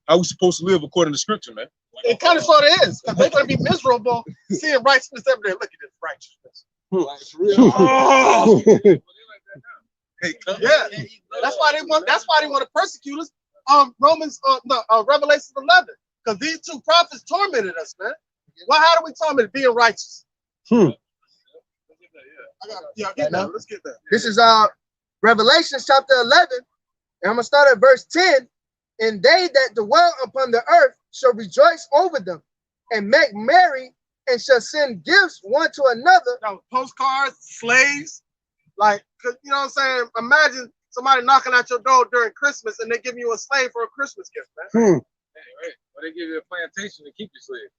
how we supposed to live according to scripture, man. It kind of sort of is. They're going to be miserable seeing righteousness every day. Look at this righteousness. Like, it's real. Oh. Yeah, that's why they want. That's why they want to persecute us. Revelation 11, because these two prophets tormented us, man. Well, how do we torment being righteous? Let's get that. This is Revelation chapter 11, and I'm gonna start at verse 10. And they that dwell upon the earth shall rejoice over them, and make merry, and shall send gifts one to another. Now, postcards, slaves, like, you know what I'm saying? Imagine somebody knocking at your door during Christmas, and they give you a slave for a Christmas gift, man. Hey, right. Or they give you a plantation to keep you slave.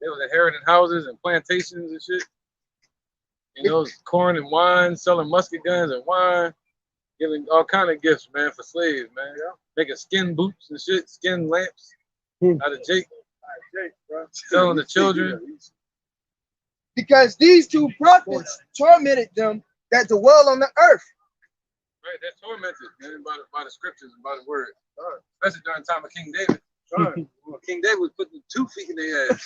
They was inheriting houses and plantations and shit. You know, corn and wine, selling musket guns and wine, giving all kind of gifts, man, for slaves, man. Yeah. Making skin boots and shit, skin lamps out of Jake, bro. Selling the children. Because these two prophets tormented them that dwell on the earth. Right, they're tormented, man, by the scriptures and by the word. Especially during the time of King David. King David was putting 2 feet in their ass.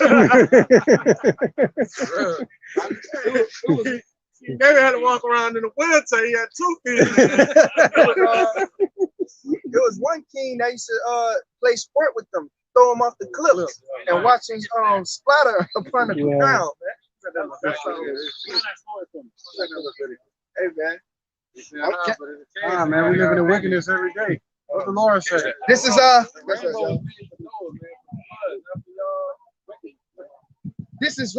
David had to walk around in a wheelchair. He had 2 feet. There was one king that used to play sport with them, throw them off the cliffs, and watching splatter upon the ground. Hey man. Man, we live in the wickedness every day. What the Lord said. This is This is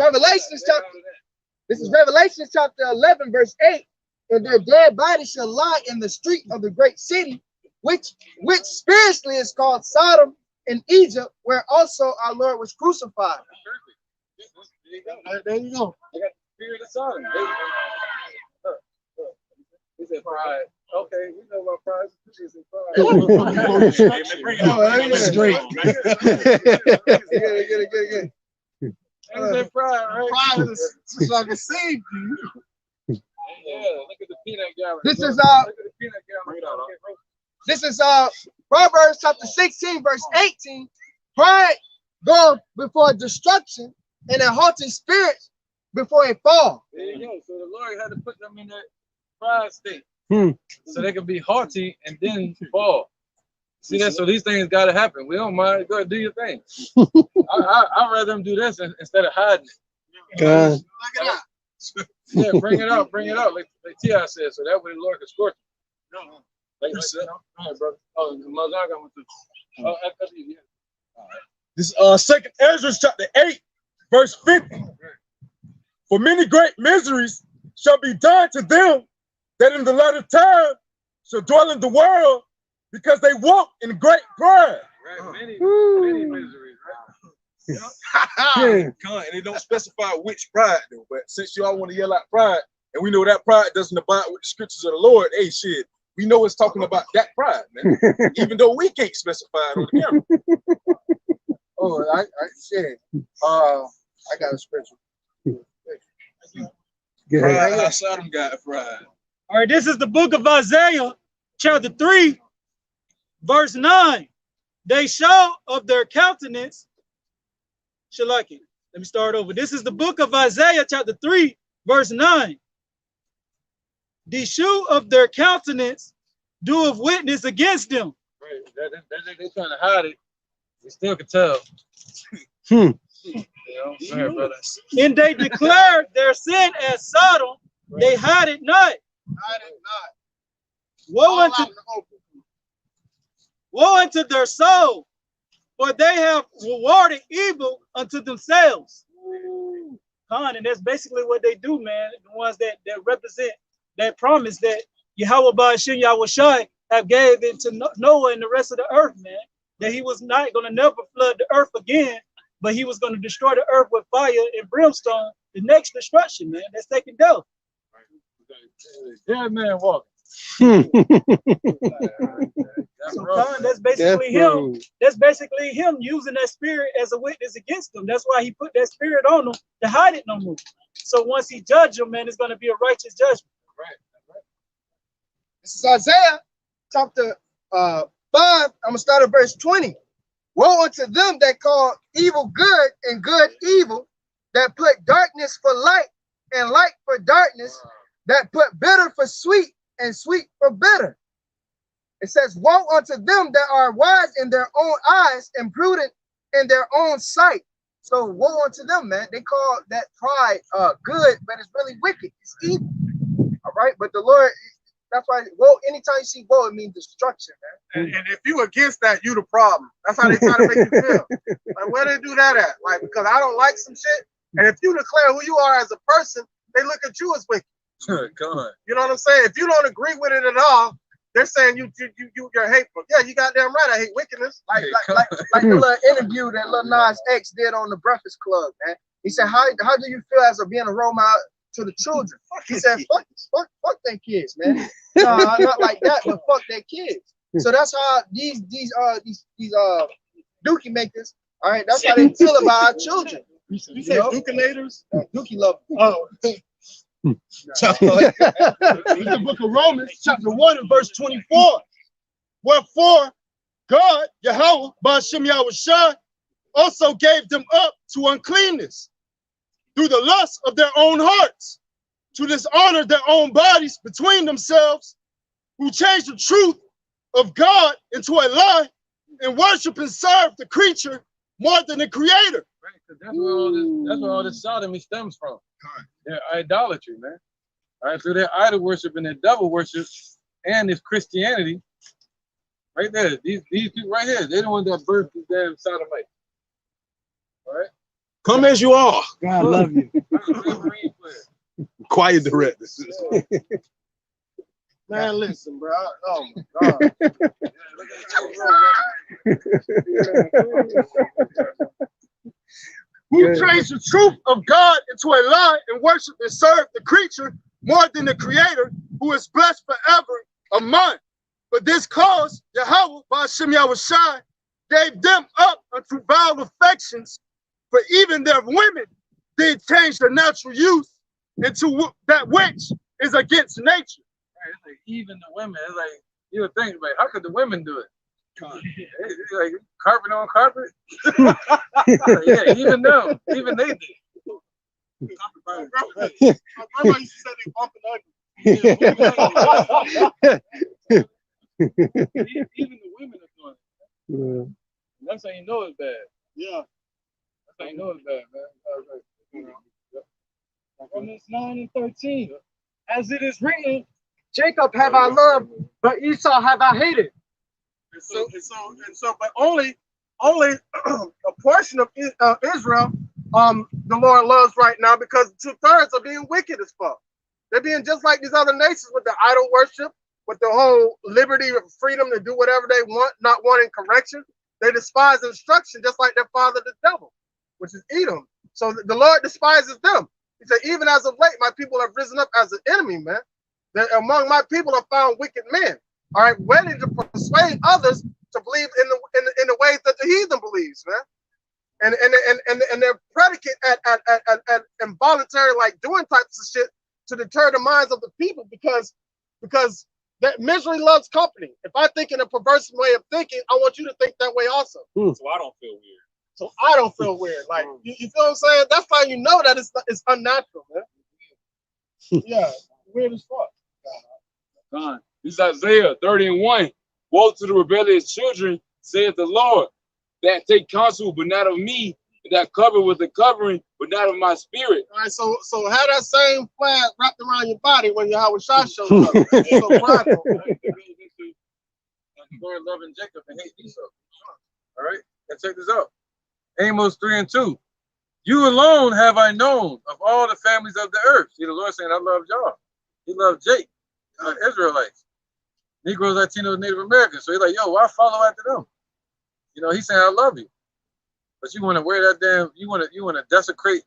Revelation chapter 11, verse 8. And their dead bodies shall lie in the street of the great city, which spiritually is called Sodom in Egypt, where also our Lord was crucified. There you go. I got the spirit of Sodom. He said pride. Okay, we know about pride. He said pride. Good. He said pride, right? Pride is like a seed. Yeah, look at the peanut gallery. This is Look at the peanut gallery. This is Proverbs chapter 16, verse 18. Pride goes before destruction, and a haughty spirit before a fall. There you go. So the Lord had to put them in that pride state, so they can be haughty and then fall. See that? So these things got to happen. We don't mind. Go ahead, do your thing. I'd rather them do this instead of hiding it. God. Yeah, bring it out, like T.I. said, so that way the Lord can scorch you. Like you said. All right, brother. Oh, Mother, I got one too. Oh, that's you. Yeah. All right. This is 2 Ezra chapter 8, verse 50. For many great miseries shall be done to them that in the latter time shall dwell in the world, because they walk in great pride. Right, many miseries, right? And they don't specify which pride though. But since y'all want to yell out pride, and we know that pride doesn't abide with the scriptures of the Lord, hey shit, we know it's talking about that pride, man. Even though we can't specify it on the camera. Oh, I got a scripture. Pride, how Sodom got pride. All right, this is the book of Isaiah, chapter 3, verse 9. They show of their countenance. Shalaki. Let me start over. This is the book of Isaiah, chapter 3, verse 9. The show of their countenance doeth witness against them. Right. They're trying to hide it. We still can tell. And Brother. they declared their sin as Sodom. Right. They hide it not. Woe unto their soul, for they have rewarded evil unto themselves. And that's basically what they do, man. The ones that represent that promise that Yahweh Ba'ashem Yahweh Shai have gave into Noah and the rest of the earth, man. That he was not going to never flood the earth again, but he was going to destroy the earth with fire and brimstone. The next destruction, man. That's taking death. Dead man walking. That's basically him. That's basically him using that spirit as a witness against them. That's why he put that spirit on them to hide it no more. So once he judges them, man, it's going to be a righteous judgment. Right. This is Isaiah chapter 5. I'm gonna start at verse 20. Woe unto them that call evil good and good evil, that put darkness for light and light for darkness, that put bitter for sweet and sweet for bitter. It says, woe unto them that are wise in their own eyes and prudent in their own sight. So woe unto them, man. They call that pride good, but it's really wicked. It's evil. All right, but the Lord, that's why woe, anytime you see woe, it means destruction, man. And if you against that, you the problem. That's how they try to make you feel. Like, where they do that at? Like, because I don't like some shit. And if you declare who you are as a person, they look at you as wicked. You know what I'm saying? If you don't agree with it at all, they're saying you're hateful. Yeah, you goddamn right. I hate wickedness. Like the little interview that Lil Nas X did on the Breakfast Club, man. He said, how do you feel as being a role model to the children? He said, fuck them kids, man. No, not like that, but fuck their kids. So that's how these dookie makers, all right, that's how they feel about our children. You say dookinators? Dookie love. Oh. It's the book of Romans, chapter 1 and verse 24. Wherefore, God, Yahweh, Ba'ashem Yahushua, also gave them up to uncleanness through the lust of their own hearts, to dishonor their own bodies between themselves, who changed the truth of God into a lie and worship and serve the creature more than the creator. Right, because that's where all this sodomy stems from. Their idolatry, man. All right, through their idol worship and their devil worship and this Christianity, right there, these people right here, they're the ones that birthed this damn sodomite. All right? Come as you are. God love you. Quiet director. Man, listen, bro. Oh my God. Who changed the truth of God into a lie and worship and serve the creature more than the creator, who is blessed forever. Amen. But this cause, Yahweh, Ba'ashem Yahushua, gave them up unto vile affections, for even their women did change their natural use into that which is against nature. It's like even the women, it's like you would think, like, how could the women do it? It's like carpet on carpet. Yeah, even them, even they did. My grandma used to say they bumping ugly. Even the women are doing it. Yeah. That's how you know it's bad. Yeah. That's how you know it's bad, man. Romans 9 and 13. As it is written, Jacob have I loved, but Esau have I hated. But only a portion of Israel, the Lord loves right now, because 2/3 are being wicked as fuck. They're being just like these other nations with their idol worship, with the whole liberty of freedom to do whatever they want, not wanting correction. They despise instruction just like their father, the devil, which is Edom. So the Lord despises them. He said, even as of late, my people have risen up as an enemy, man. That among my people are found wicked men. All right, ready to persuade others to believe in the ways that the heathen believes, man. And they're predicate at involuntary, like, doing types of shit to deter the minds of the people, because that misery loves company. If I think in a perverse way of thinking, I want you to think that way also. So I don't feel weird. So I don't feel weird. Like, you feel what I'm saying? That's how you know that it's unnatural, man. Yeah, weird as fuck. God. This is Isaiah 30:1. Woe to the rebellious children, saith the Lord, that take counsel, but not of me, that cover with the covering, but not of my spirit. All right, so have that same flag wrapped around your body when Yahweh Shah shows up. It's so prideful. Lord loving Jacob and hate Esau. All right, and check this out. Amos 3 and 2. You alone have I known of all the families of the earth. See, the Lord saying, I love y'all. He loved Jake, Israelites, Negroes, Latinos, Native Americans. So he's like, yo, why follow after them? You know, he's saying, I love you. But you want to wear that damn, you want to desecrate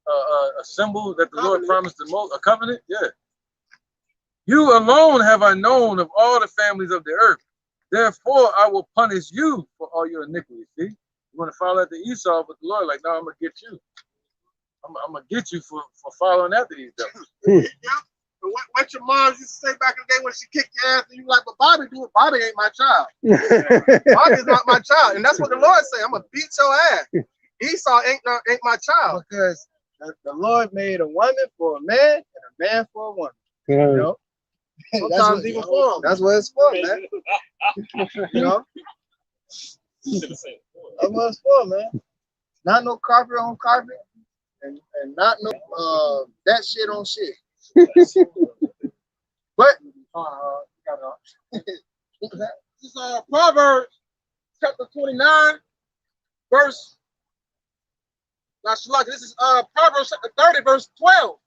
a symbol that the Lord promised the most, a covenant? Yeah. You alone have I known of all the families of the earth. Therefore, I will punish you for all your iniquities. See? You want to follow after Esau, but the Lord like, no, I'm going to get you. I'm going to get you for following after these devils. Yeah. What your mom used to say back in the day when she kicked your ass, and you like, but Bobby do it. Bobby ain't my child. Bobby's not my child. And that's what the Lord say. I'm going to beat your ass. Esau ain't my child. Because the Lord made a woman for a man and a man for a woman. You know? Sometimes even for them. That's what it's for, man. You know? That's what it's for, man. Not no carpet on carpet, and not no that shit on shit. But this is Proverbs chapter 29, verse. Now, Shalak, this is Proverbs chapter 30, verse 12.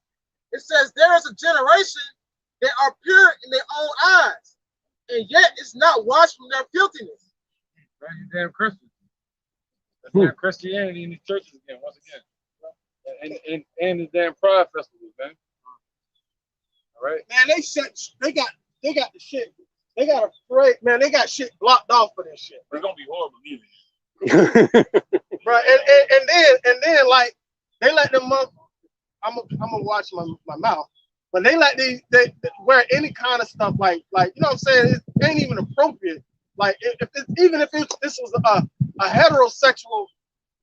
It says, there is a generation that are pure in their own eyes, and yet it's not washed from their filthiness. Right, you damn Christians. That's damn Christianity in these churches again, once again. And the damn pride festivals, man. All right. Man, they got the shit. They got a parade, man. They got shit blocked off for this shit. It's gonna be horrible, either. Right, and then like they let them up. I'm gonna watch my mouth. When they let they wear any kind of stuff like you know what I'm saying, it ain't even appropriate. Like even if this was a heterosexual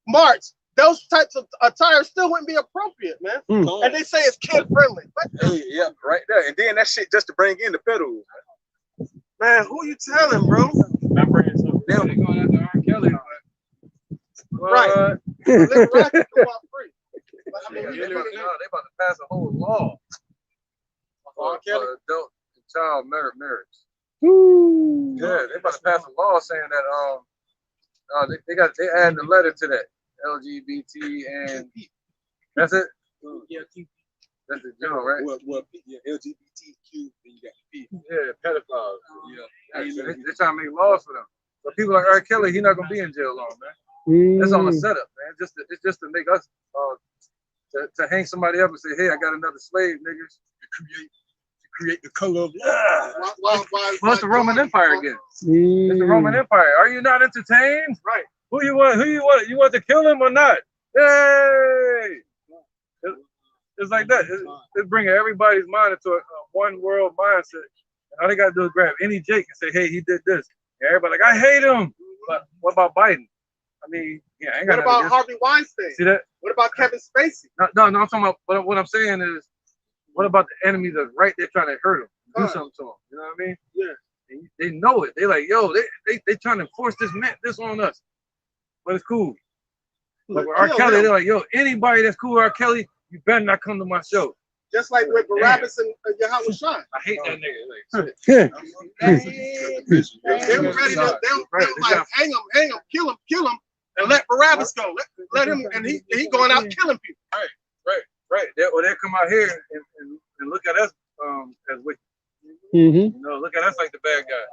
march, those types of attire still wouldn't be appropriate, man. And they say it's kid friendly. Hey, yeah, right there. And then that shit just to bring in the pedals. Man, who you telling, bro? I'm bringing something. They're going after R. Kelly, but Right. Little Rocket go out free. But, I mean, They about to pass a whole law for adult and child marriage. Yeah, they about to pass a law saying that they adding a letter to that LGBT and that's it. yeah, That's the general, right? Yeah, LGBTQ, then you got the P. Yeah, pedophiles. Yeah. They're trying to make laws for them. But people like R. Kelly, he's not gonna be in jail long, man. That's on a setup, man. It's just to make us to hang somebody up and say, hey, I got another slave, niggas. To create the color of why, well, it's the Roman Empire again. It's the Roman Empire. Are you not entertained? Right. Who you want? You want to kill him or not? Yay! It's like that. It's bringing everybody's mind into a one world mindset. And all they gotta do is grab any Jake and say, hey, he did this. And everybody like, I hate him. But what about Biden? I mean, yeah, I ain't got What about Harvey Weinstein? See that? What about Kevin Spacey? No, I'm talking about. What I'm saying is, what about the enemy that's right there trying to hurt him, do something to him? You know what I mean? Yeah. And they know it. They like, yo, they trying to force this on us, but it's cool. Like with R. Kelly, they're like, yo, anybody that's cool with R. Kelly, you better not come to my show. Just like with Barabbas and Yahweh Shine. I hate that nigga. Like, They were ready to, they were like, hang him, kill him, and let Barabbas go. Let him, and he going out killing people. Right. They'll come out here and look at us as wicked. Mm-hmm. You know, look at us like the bad guys.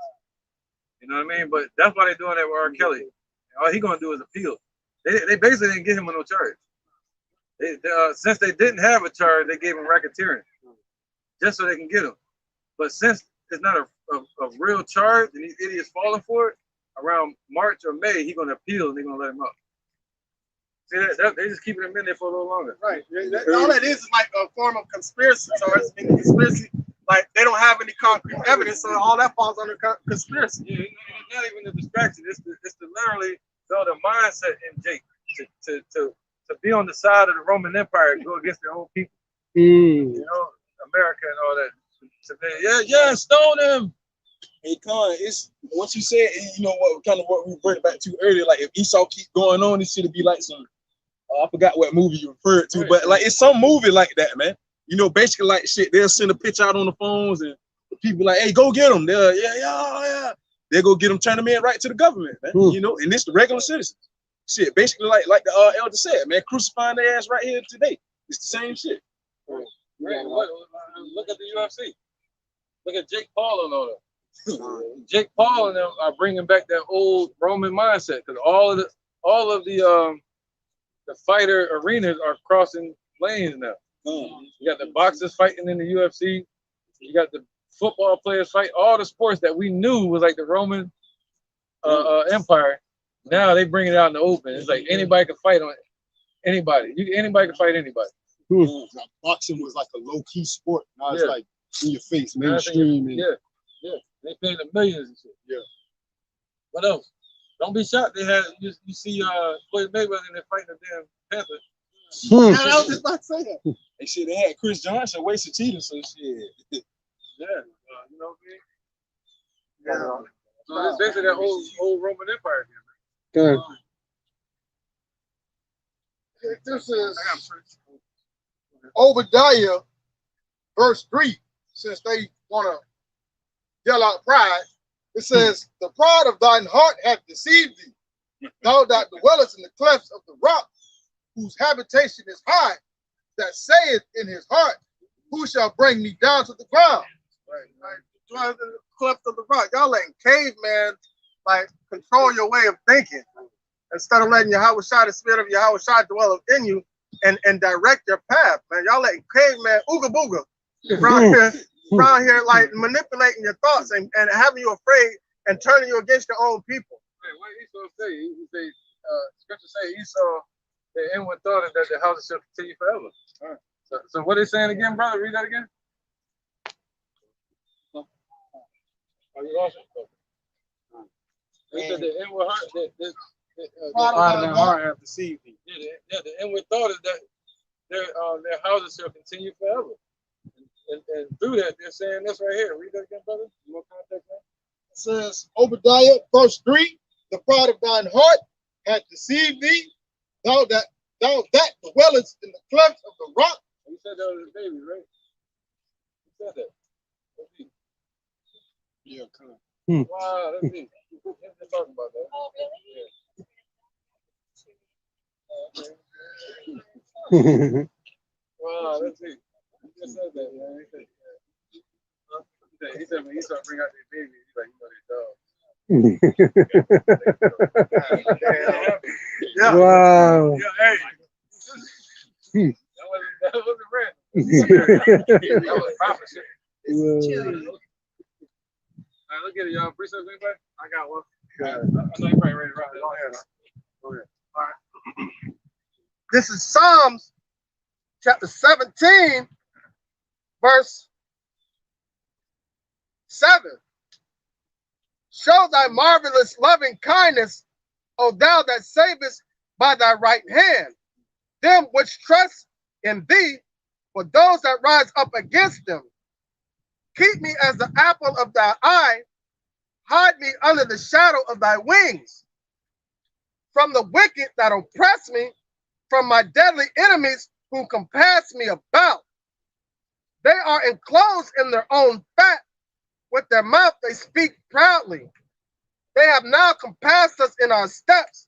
You know what I mean? But that's why they're doing that with R. Kelly. All he gonna do is appeal. They basically didn't get him with no charge. Since they didn't have a charge, they gave him racketeering, just so they can get him. But since it's not a real charge and these idiots falling for it, around March or May, he's gonna appeal and they're gonna let him up. See that they just keeping him in there for a little longer. Right. All that is like a form of conspiracy charge. And conspiracy, like they don't have any concrete evidence, so all that falls under conspiracy. Yeah, it's not even a distraction. It's to literally build a mindset in Jake to be on the side of the Roman Empire and go against their own people. You know, America and all that. Yeah, stone him. Hey, Con, it's what you said. You know what we brought back to earlier. Like if Esau keep going on, it should be like some. I forgot what movie you referred to, but like it's some movie like that, man. You know, basically like shit. They'll send a pitch out on the phones, and the people like, hey, go get them. They'll yeah. They'll go get them, turn them in right to the government, man. You know, and this the regular citizens. Shit, basically like the elder said, man, crucifying their ass right here today. It's the same shit. Right. Look at the UFC. Look at Jake Paul and all that. Jake Paul and them are bringing back that old Roman mindset because all of the fighter arenas are crossing lanes now. You got the boxers fighting in the UFC. You got the football players fight. All the sports that we knew was like the Roman Empire. Now they bring it out in the open. It's like anybody can fight on anybody. Anybody can fight anybody. Boxing was like a low key sport. Now it's like in your face, mainstream. Yeah. They paying the millions and shit. Yeah. What else? Don't be shocked. They had you see Floyd Mayweather and they're fighting the damn Panther. Yeah, I was just about to say that. They shit, they had Chris Johnson wasted cheating, so shit. Yeah. You know what I mean? Yeah. So it's basically that old Roman Empire again. Good. This is Obadiah, verse 3. Since they want to yell out pride, it says, the pride of thine heart hath deceived thee. Thou that dwellest in the clefts of the rock, whose habitation is high, that saith in his heart, who shall bring me down to the ground? Right. Dwelleth in the clefts of the rock. Y'all letting caveman like control your way of thinking instead of letting Yahweh Shai, the spirit of Yahweh Shai, dwell in you and direct your path, man. Y'all letting caveman ooga booga around here like manipulating your thoughts and having you afraid and turning you against your own people. Hey, what Esau say? He say, scripture say Esau, the inward thought is that the house shall continue forever. So what they saying again, brother? Read that again. Oh, you lost it? Okay. He said the inward heart, Pride of their heart have deceived thee. the inward thought is that their houses shall continue forever. And through that, they're saying this right here. Read that again, brother. You want context now? It says, Obadiah, verse 3, the pride of thine heart hath deceived thee, thou that dwellest in the cleft of the rock. You said that was a baby, right? You said that. Let's see. Yeah, come on. Wow, let's see. Let's talk about that. Oh, really? Wow, let's see. You just said that, man. He said when he started bringing out their baby, he's like, Yeah. Wow. Yeah, hey. That wasn't random. That was prophecy. All right, look at it, y'all. Precepts, anybody? I got one. I know you're probably ready to rock it. Go ahead. All right. This is Psalms chapter 17, verse 7. Show thy marvelous loving kindness, O thou that savest by thy right hand, them which trust in thee, for those that rise up against them. Keep me as the apple of thy eye, hide me under the shadow of thy wings. From the wicked that oppress me, from my deadly enemies who compass me about. They are enclosed in their own fat, with their mouth they speak proudly. They have now compassed us in our steps.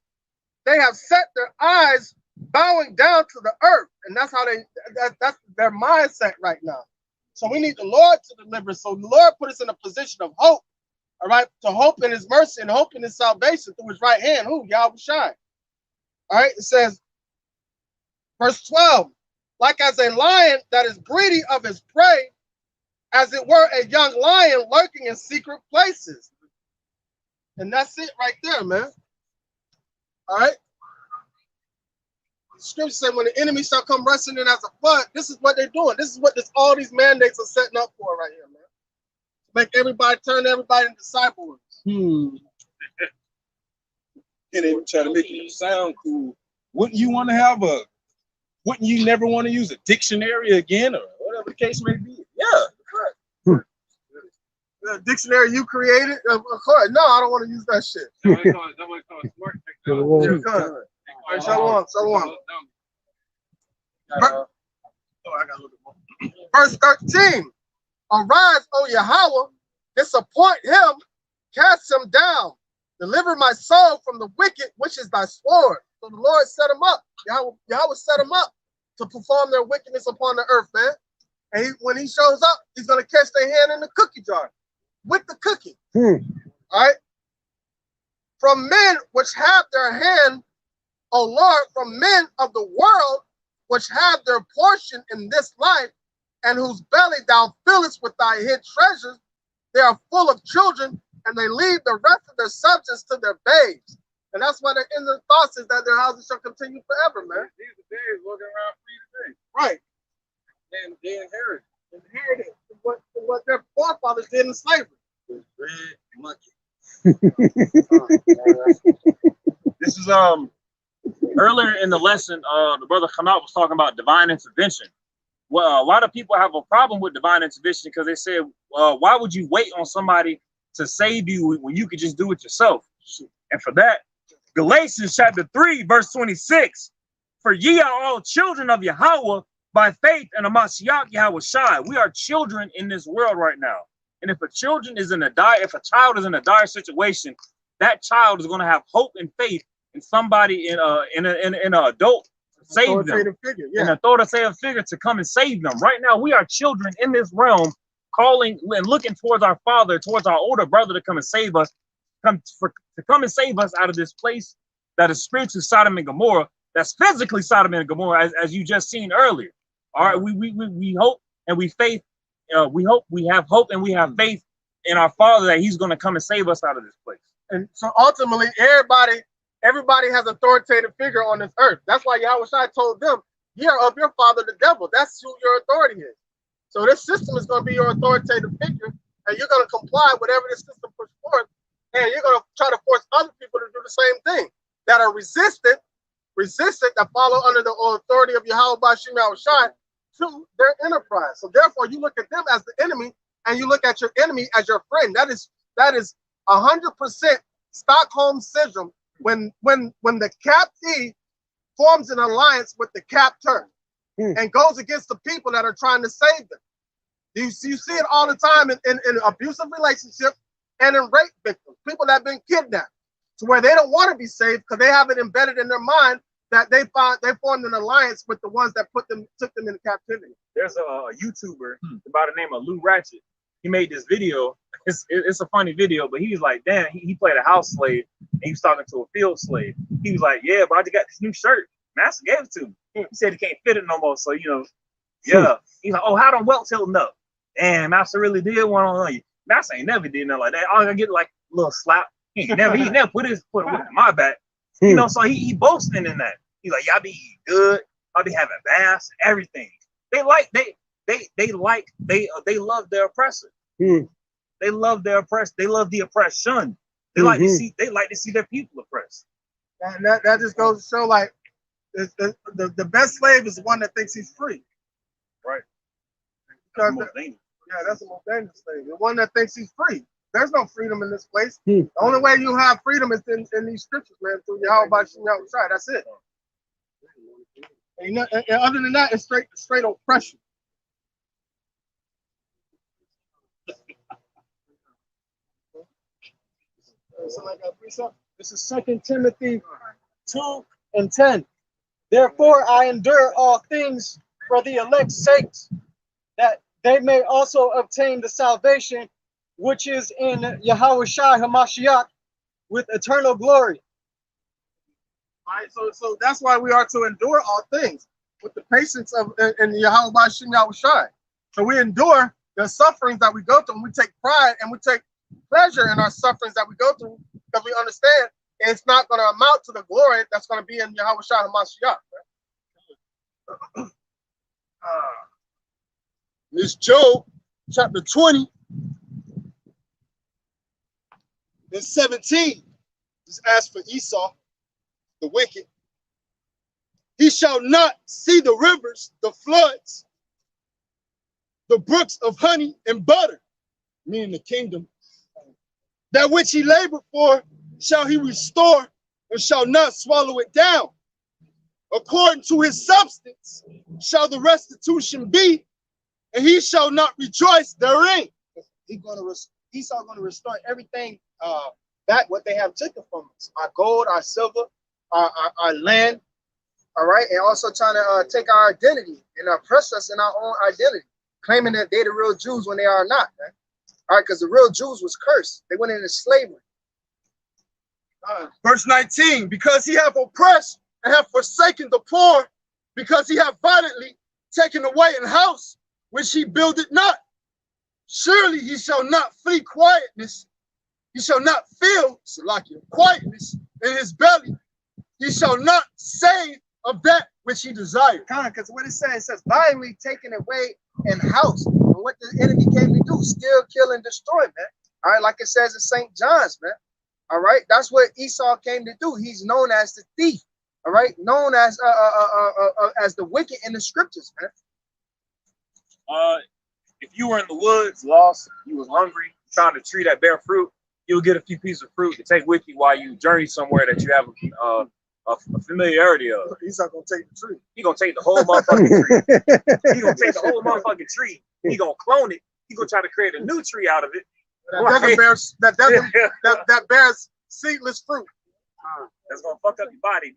They have set their eyes bowing down to the earth. And that's how that's their mindset right now. So we need the Lord to deliver. So the Lord put us in a position of hope, all right, to hope in his mercy and hope in his salvation through his right hand, who? Yahweh Shai. All right, it says, verse 12, like as a lion that is greedy of his prey, as it were a young lion lurking in secret places. And that's it right there, man. All right. The scripture said when the enemy shall come rushing in as a flood, this is what they're doing. This is what all these mandates are setting up for right here, man. To make everybody turn everybody into disciples. And they try to make it sound cool. Wouldn't you want to have wouldn't you never want to use a dictionary again or whatever the case may be? Yeah. The dictionary you created? Of course. No, I don't want to use that shit. That's what they call it smart technology. All right, shalom. I got a little bit more. Verse 13. Arise, O Yahweh, disappoint him, cast him down, deliver my soul from the wicked, which is thy sword. So the Lord set him up. Yahweh set him up to perform their wickedness upon the earth, man. And when he shows up, he's going to catch their hand in the cookie jar with the cookie. All right. From men which have their hand, O Lord, from men of the world which have their portion in this life, and whose belly thou fillest with thy hid treasures, they are full of children, and they leave the rest of their substance to their babes. And that's why their inner thoughts is that their houses shall continue forever, man. These are babes walking around free today. Right. And they Inherited what their forefathers did in slavery. red monkey. This is earlier in the lesson, the brother Khanat was talking about divine intervention. Well, a lot of people have a problem with divine intervention because they say, why would you wait on somebody to save you when you could just do it yourself? And for that, Galatians chapter 3, verse 26, for ye are all children of Yahweh by faith in Mashiach Yahweh Shai. We are children in this world right now. And if a child is in a dire situation, that child is going to have hope and faith in somebody in an adult to save them, an authoritative figure to come and save them. Right now, we are children in this realm, calling and looking towards our father, towards our older brother to come and save us, to come and save us out of this place that is spiritually Sodom and Gomorrah, that's physically Sodom and Gomorrah, as you just seen earlier. All right, we hope and we faith. We have hope and we have faith in our Father that He's going to come and save us out of this place. And so ultimately, everybody has authoritative figure on this earth. That's why Yahweh Shai told them, "Ye are of your father, the devil." That's who your authority is. So this system is going to be your authoritative figure, and you're going to comply with whatever the system puts forth, and you're going to try to force other people to do the same thing that are resistant, that follow under the authority of Yahweh Bashim Yahushai to their enterprise. So therefore, you look at them as the enemy, and you look at your enemy as your friend. That is 100% Stockholm syndrome. When the captee forms an alliance with the captor and goes against the people that are trying to save them. You see it all the time in abusive relationships and in rape victims, people that have been kidnapped, to where they don't want to be saved because they have it embedded in their mind that they formed an alliance with the ones that took them into captivity. There's a YouTuber by the name of Lou Ratchet. He made this video. It's a funny video, but he was like, damn, he played a house slave and he was talking to a field slave. He was like, yeah, but I just got this new shirt. Master gave it to me. He said he can't fit it no more. So, you know, yeah. He's like, oh, how them welts holding up? Damn, Master really did one on you. Master ain't never did nothing like that. All I get like a little slap. He never put it in my back. You know, so he boasting in that. He's like, y'all be eating good. I'll be having baths, everything. They love their oppressor. They love their oppressed. They love the oppression. They like to see their people oppressed. And that just goes to show, like, the best slave is the one that thinks he's free. Right. Because that's the most dangerous slave. The one that thinks he's free. There's no freedom in this place. The only way you have freedom is in these scriptures, man, through Yahweh Bashim Yahushai. That's it. And other than that, it's straight oppression. This is 2 Timothy 2:10. Therefore I endure all things for the elect's sakes, that they may also obtain the salvation which is in Yahushua Hamashiach with eternal glory. All right, so that's why we are to endure all things with the patience of in Yahweh Bashim Yahushai. So we endure the sufferings that we go through, and we take pride and we take pleasure in our sufferings that we go through, because we understand it's not going to amount to the glory that's going to be in Yahushua Hamashiach. This Job chapter 20 and 17 is asked for Esau, the wicked. He shall not see the rivers, the floods, the brooks of honey and butter, meaning the kingdom. That which he labored for shall he restore, and shall not swallow it down. According to his substance shall the restitution be, and he shall not rejoice therein. Esau going to restore everything back what they have taken from us. Our gold, our silver, our land, all right? And also trying to take our identity and oppress us in our own identity, claiming that they're the real Jews when they are not, man. All right, because the real Jews was cursed. They went into slavery. Verse 19, because he hath oppressed and hath forsaken the poor, because he hath violently taken away an house which he builded not. Surely he shall not flee quietness. He shall not feel quietness in his belly. He shall not save of that which he desired. Because what it says violently taken away in house. And what the enemy came to do, steal, kill, and destroy, man. All right, like it says in St. John's, man. All right, that's what Esau came to do. He's known as the thief. All right, known as the wicked in the scriptures, man. If you were in the woods, lost, you was hungry, found a tree that bear fruit, you'll get a few pieces of fruit to take with you while you journey somewhere that you have a familiarity of. He's not gonna take the tree. He gonna take the whole motherfucking tree. He gonna take the whole motherfucking tree. He gonna clone it. He gonna try to create a new tree out of it. That bears seedless fruit. That's gonna fuck up your body.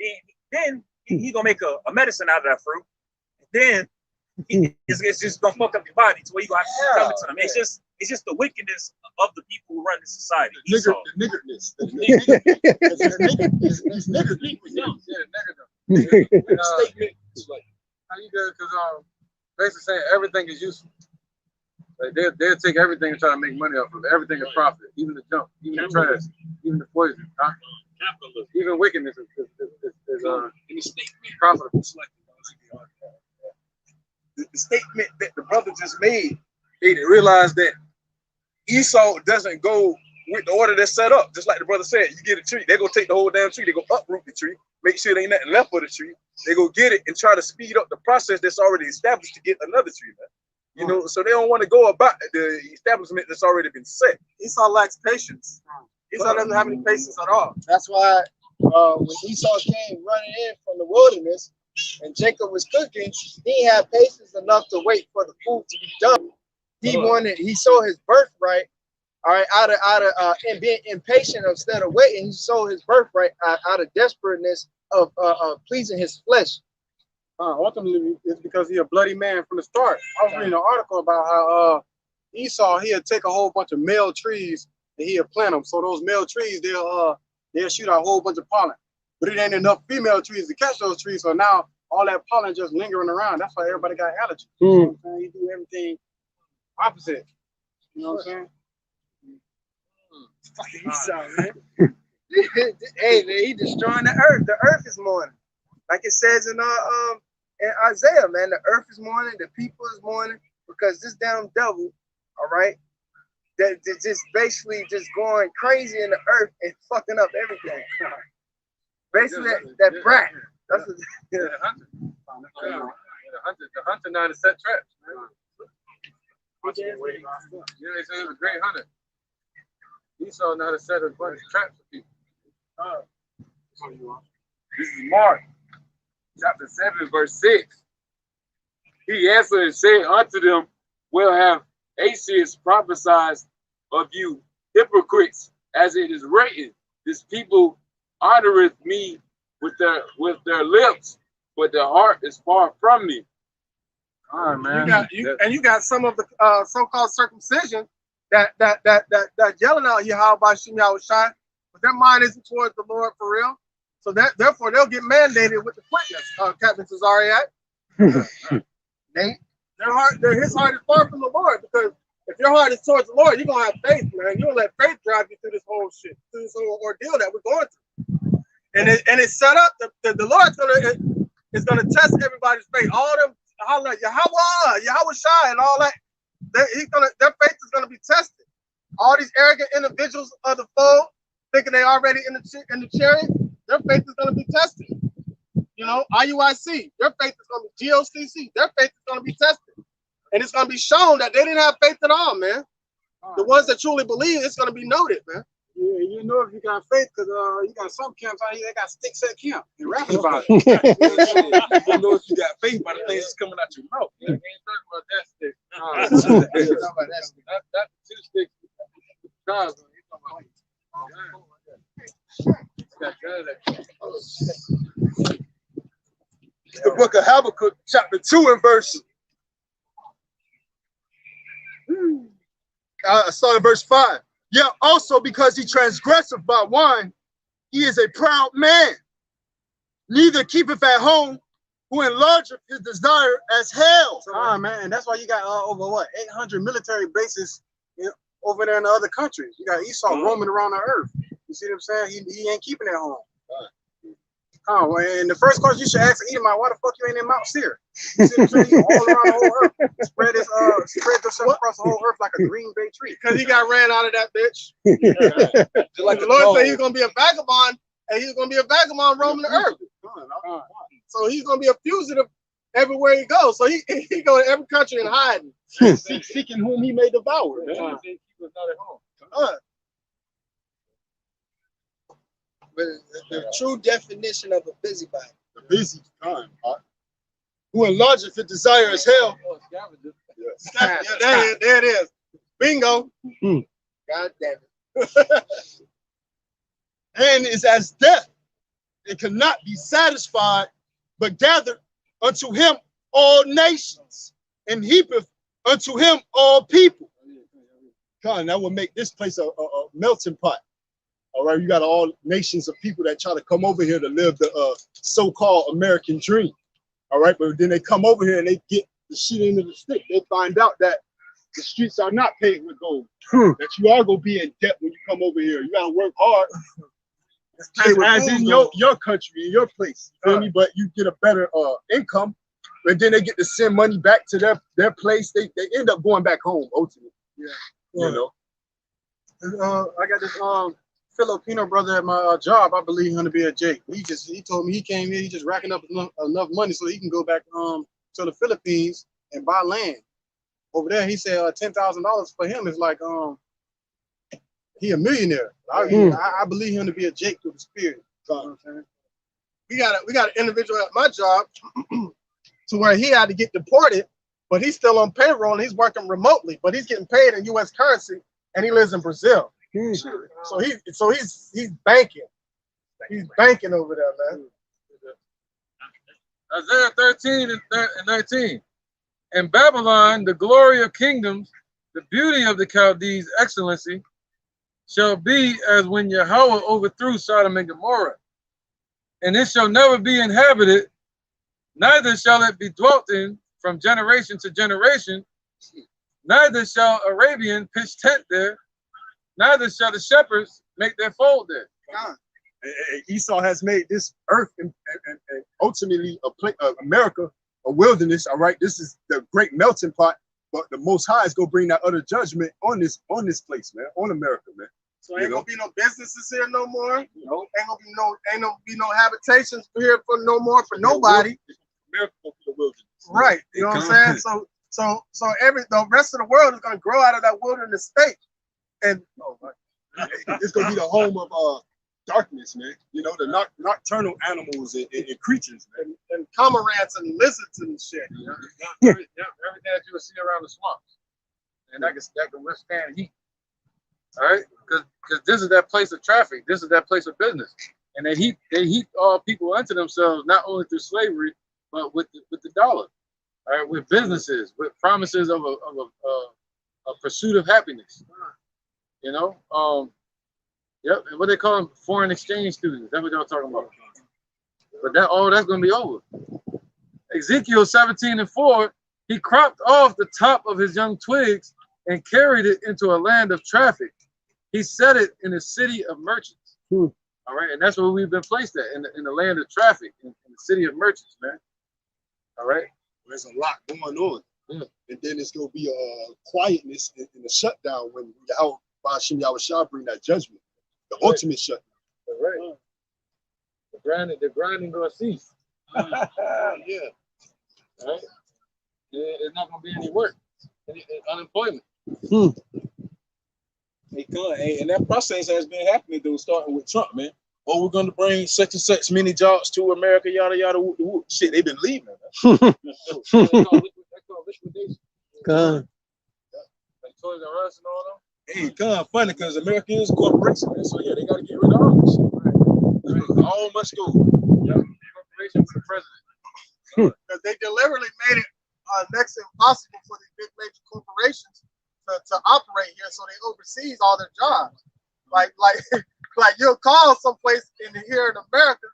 Then he gonna make a medicine out of that fruit. Then it's just gonna fuck up your body to where you gonna have to keep coming to them. It's just the wickedness of the people who run the society. The niggerness. He's nigger. Statement. How you do it? Because basically saying everything is useful. Like they'll take everything and try to make money off of it. Everything is profit, even the junk, even the trash, even the poison. Huh? Even wickedness is profitable. The statement that the brother just made, they realized that Esau doesn't go with the order that's set up. Just like the brother said, you get a tree, they go take the whole damn tree, they go uproot the tree, make sure there ain't nothing left of the tree. They go get it and try to speed up the process that's already established to get another tree, man. You know, so they don't want to go about the establishment that's already been set. Esau lacks patience. Esau doesn't have any patience at all. That's why when Esau came running in from the wilderness and Jacob was cooking, he had patience enough to wait for the food to be done. He sold his birthright, all right, out of and being impatient instead of waiting. He sold his birthright out of desperateness of pleasing his flesh. Ultimately, it's because he's a bloody man from the start. I was reading an article about how Esau, he'll take a whole bunch of male trees and he'll plant them. So those male trees, they'll shoot out a whole bunch of pollen. But it ain't enough female trees to catch those trees. So now all that pollen just lingering around. That's why everybody got allergies. You know what I'm saying? He do everything opposite. You know what I'm saying? Fucking Esau, man. Hey, man, he destroying the earth. The earth is mourning. Like it says in Isaiah, man, the earth is mourning, the people is mourning, because this damn devil, all right, that just basically just going crazy in the earth and fucking up everything. Basically, that brat. That's what, the hunter now to set traps, man. Yeah, they say he was a great hunter. Esau know how to set a bunch of traps for people. This is Mark, chapter 7, verse 6. He answered and said unto them, well have Esaias prophesied of you hypocrites, as it is written, this people honoreth me with their lips, but their heart is far from me. All right, man. You got some of the so-called circumcision that yelling out Yahweh by Shem Yahushai, but their mind isn't towards the Lord for real. So therefore they'll get mandated with the quickness, Captain Cesariak. His heart is far from the Lord, because if your heart is towards the Lord, you're gonna have faith, man. You're gonna let faith drive you through this whole shit, through this whole ordeal that we're going through. And it's set up. The Lord's gonna test everybody's faith. All them holla Yahweh Shai and all that. Their faith is gonna be tested. All these arrogant individuals of the fold, thinking they already in the chariot, their faith is gonna be tested. You know, IUIC, their faith is gonna be GOCC, their faith is gonna be tested. And it's gonna be shown that they didn't have faith at all, man. The ones that truly believe, it's gonna be noted, man. Yeah, you know if you got faith, because you got some camps out here that got sticks at camp and rapping about it. You know if you got faith by the things that's coming out your mouth. Yeah, we ain't talking about that stick. That's two sticks. The book of Habakkuk, chapter 2 and verse. I started verse 5. Yeah, also because he transgresseth by wine, he is a proud man. Neither keepeth at home, who enlargeth his desire as hell. Man, and that's why you got over 800 military bases over there in the other countries. You got Esau roaming around the earth. You see what I'm saying? He ain't keeping it at home. And the first question you should ask Edomite, why the fuck you ain't in Mount Seir? You see what I'm saying? All around the whole earth. Spread yourself across the whole earth like a green bay tree. Because he got ran out of that bitch. Like the Lord said, he's gonna be a vagabond, and he's gonna be a vagabond roaming the earth. So he's gonna be a fugitive everywhere he goes. So he go to every country and hiding, seeking whom he may devour. He was not at home. But the true definition of a busybody. The busy time, who enlargeth his desire as hell. Yeah, there it is. Bingo. God damn it. And is as death. It cannot be satisfied, but gathered unto him all nations, and heapeth unto him all people. God, that would make this place a melting pot. All right, you got all nations of people that try to come over here to live the so-called American dream. All right, but then they come over here and they get the shit into the stick. They find out that the streets are not paved with gold. That you are gonna be in debt when you come over here. You gotta work hard. As in your country, in your place. You feel me? But you get a better income, and then they get to send money back to their place. They end up going back home ultimately. Yeah. You know. I got this Filipino brother at my job. I believe him to be a Jake. He told me he came here. He just racking up enough money so he can go back to the Philippines and buy land over there. He said $10,000 for him is like he a millionaire. I believe him to be a Jake through the spirit. You know what I'm saying? We got an individual at my job to where he had to get deported, but he's still on payroll and he's working remotely, but he's getting paid in U.S. currency and he lives in Brazil. So he's banking. He's banking over there, man. Isaiah 13 and 19. In Babylon, the glory of kingdoms, the beauty of the Chaldees' excellency, shall be as when Yahweh overthrew Sodom and Gomorrah. And it shall never be inhabited, neither shall it be dwelt in from generation to generation, neither shall Arabian pitch tent there, neither shall the shepherds make their fold there. Esau has made this earth and ultimately America a wilderness. All right, this is the great melting pot, but the Most High is gonna bring that utter judgment on this place, man, on America, man. So ain't gonna be no businesses here no more. Ain't gonna be no habitations here for no more for nobody. America gonna be the wilderness. Right. You know what I'm saying? So the rest of the world is gonna grow out of that wilderness state. And it's gonna be the home of darkness, man. You know, the nocturnal animals and creatures, man. And cormorants and lizards and shit. You know? Everything that you will see around the swamps, and that can withstand heat. All right, because this is that place of traffic. This is that place of business, and they heat all people unto themselves, not only through slavery, but with the dollar. All right, with businesses, with promises of a pursuit of happiness. You know, yep. And what they call them, foreign exchange students. That's what y'all talking about. But that's gonna be over. Ezekiel 17:4, he cropped off the top of his young twigs and carried it into a land of traffic. He set it in a city of merchants. All right, and that's where we've been placed at, in the land of traffic, in the city of merchants, man. All right. There's a lot going on. And then it's gonna be a quietness and a shutdown when Yahweh bring that judgment, the ultimate shutdown. All right. The grinding gonna cease. Yeah. All right. It's not gonna be any work, any unemployment. And that process has been happening though, starting with Trump, man. Oh, we're gonna bring such and such many jobs to America, yada yada. Shit, they've been leaving. That's called liquidation. God. Like Toys R Us and all them. Hey, kind of funny because America is a corporation, man. So yeah, they gotta get rid of all this shit. Right. All must go. Yeah, corporation for the president. Because they deliberately made it next to impossible for these big major corporations to operate here, so they oversees all their jobs. Like you'll call someplace here in America,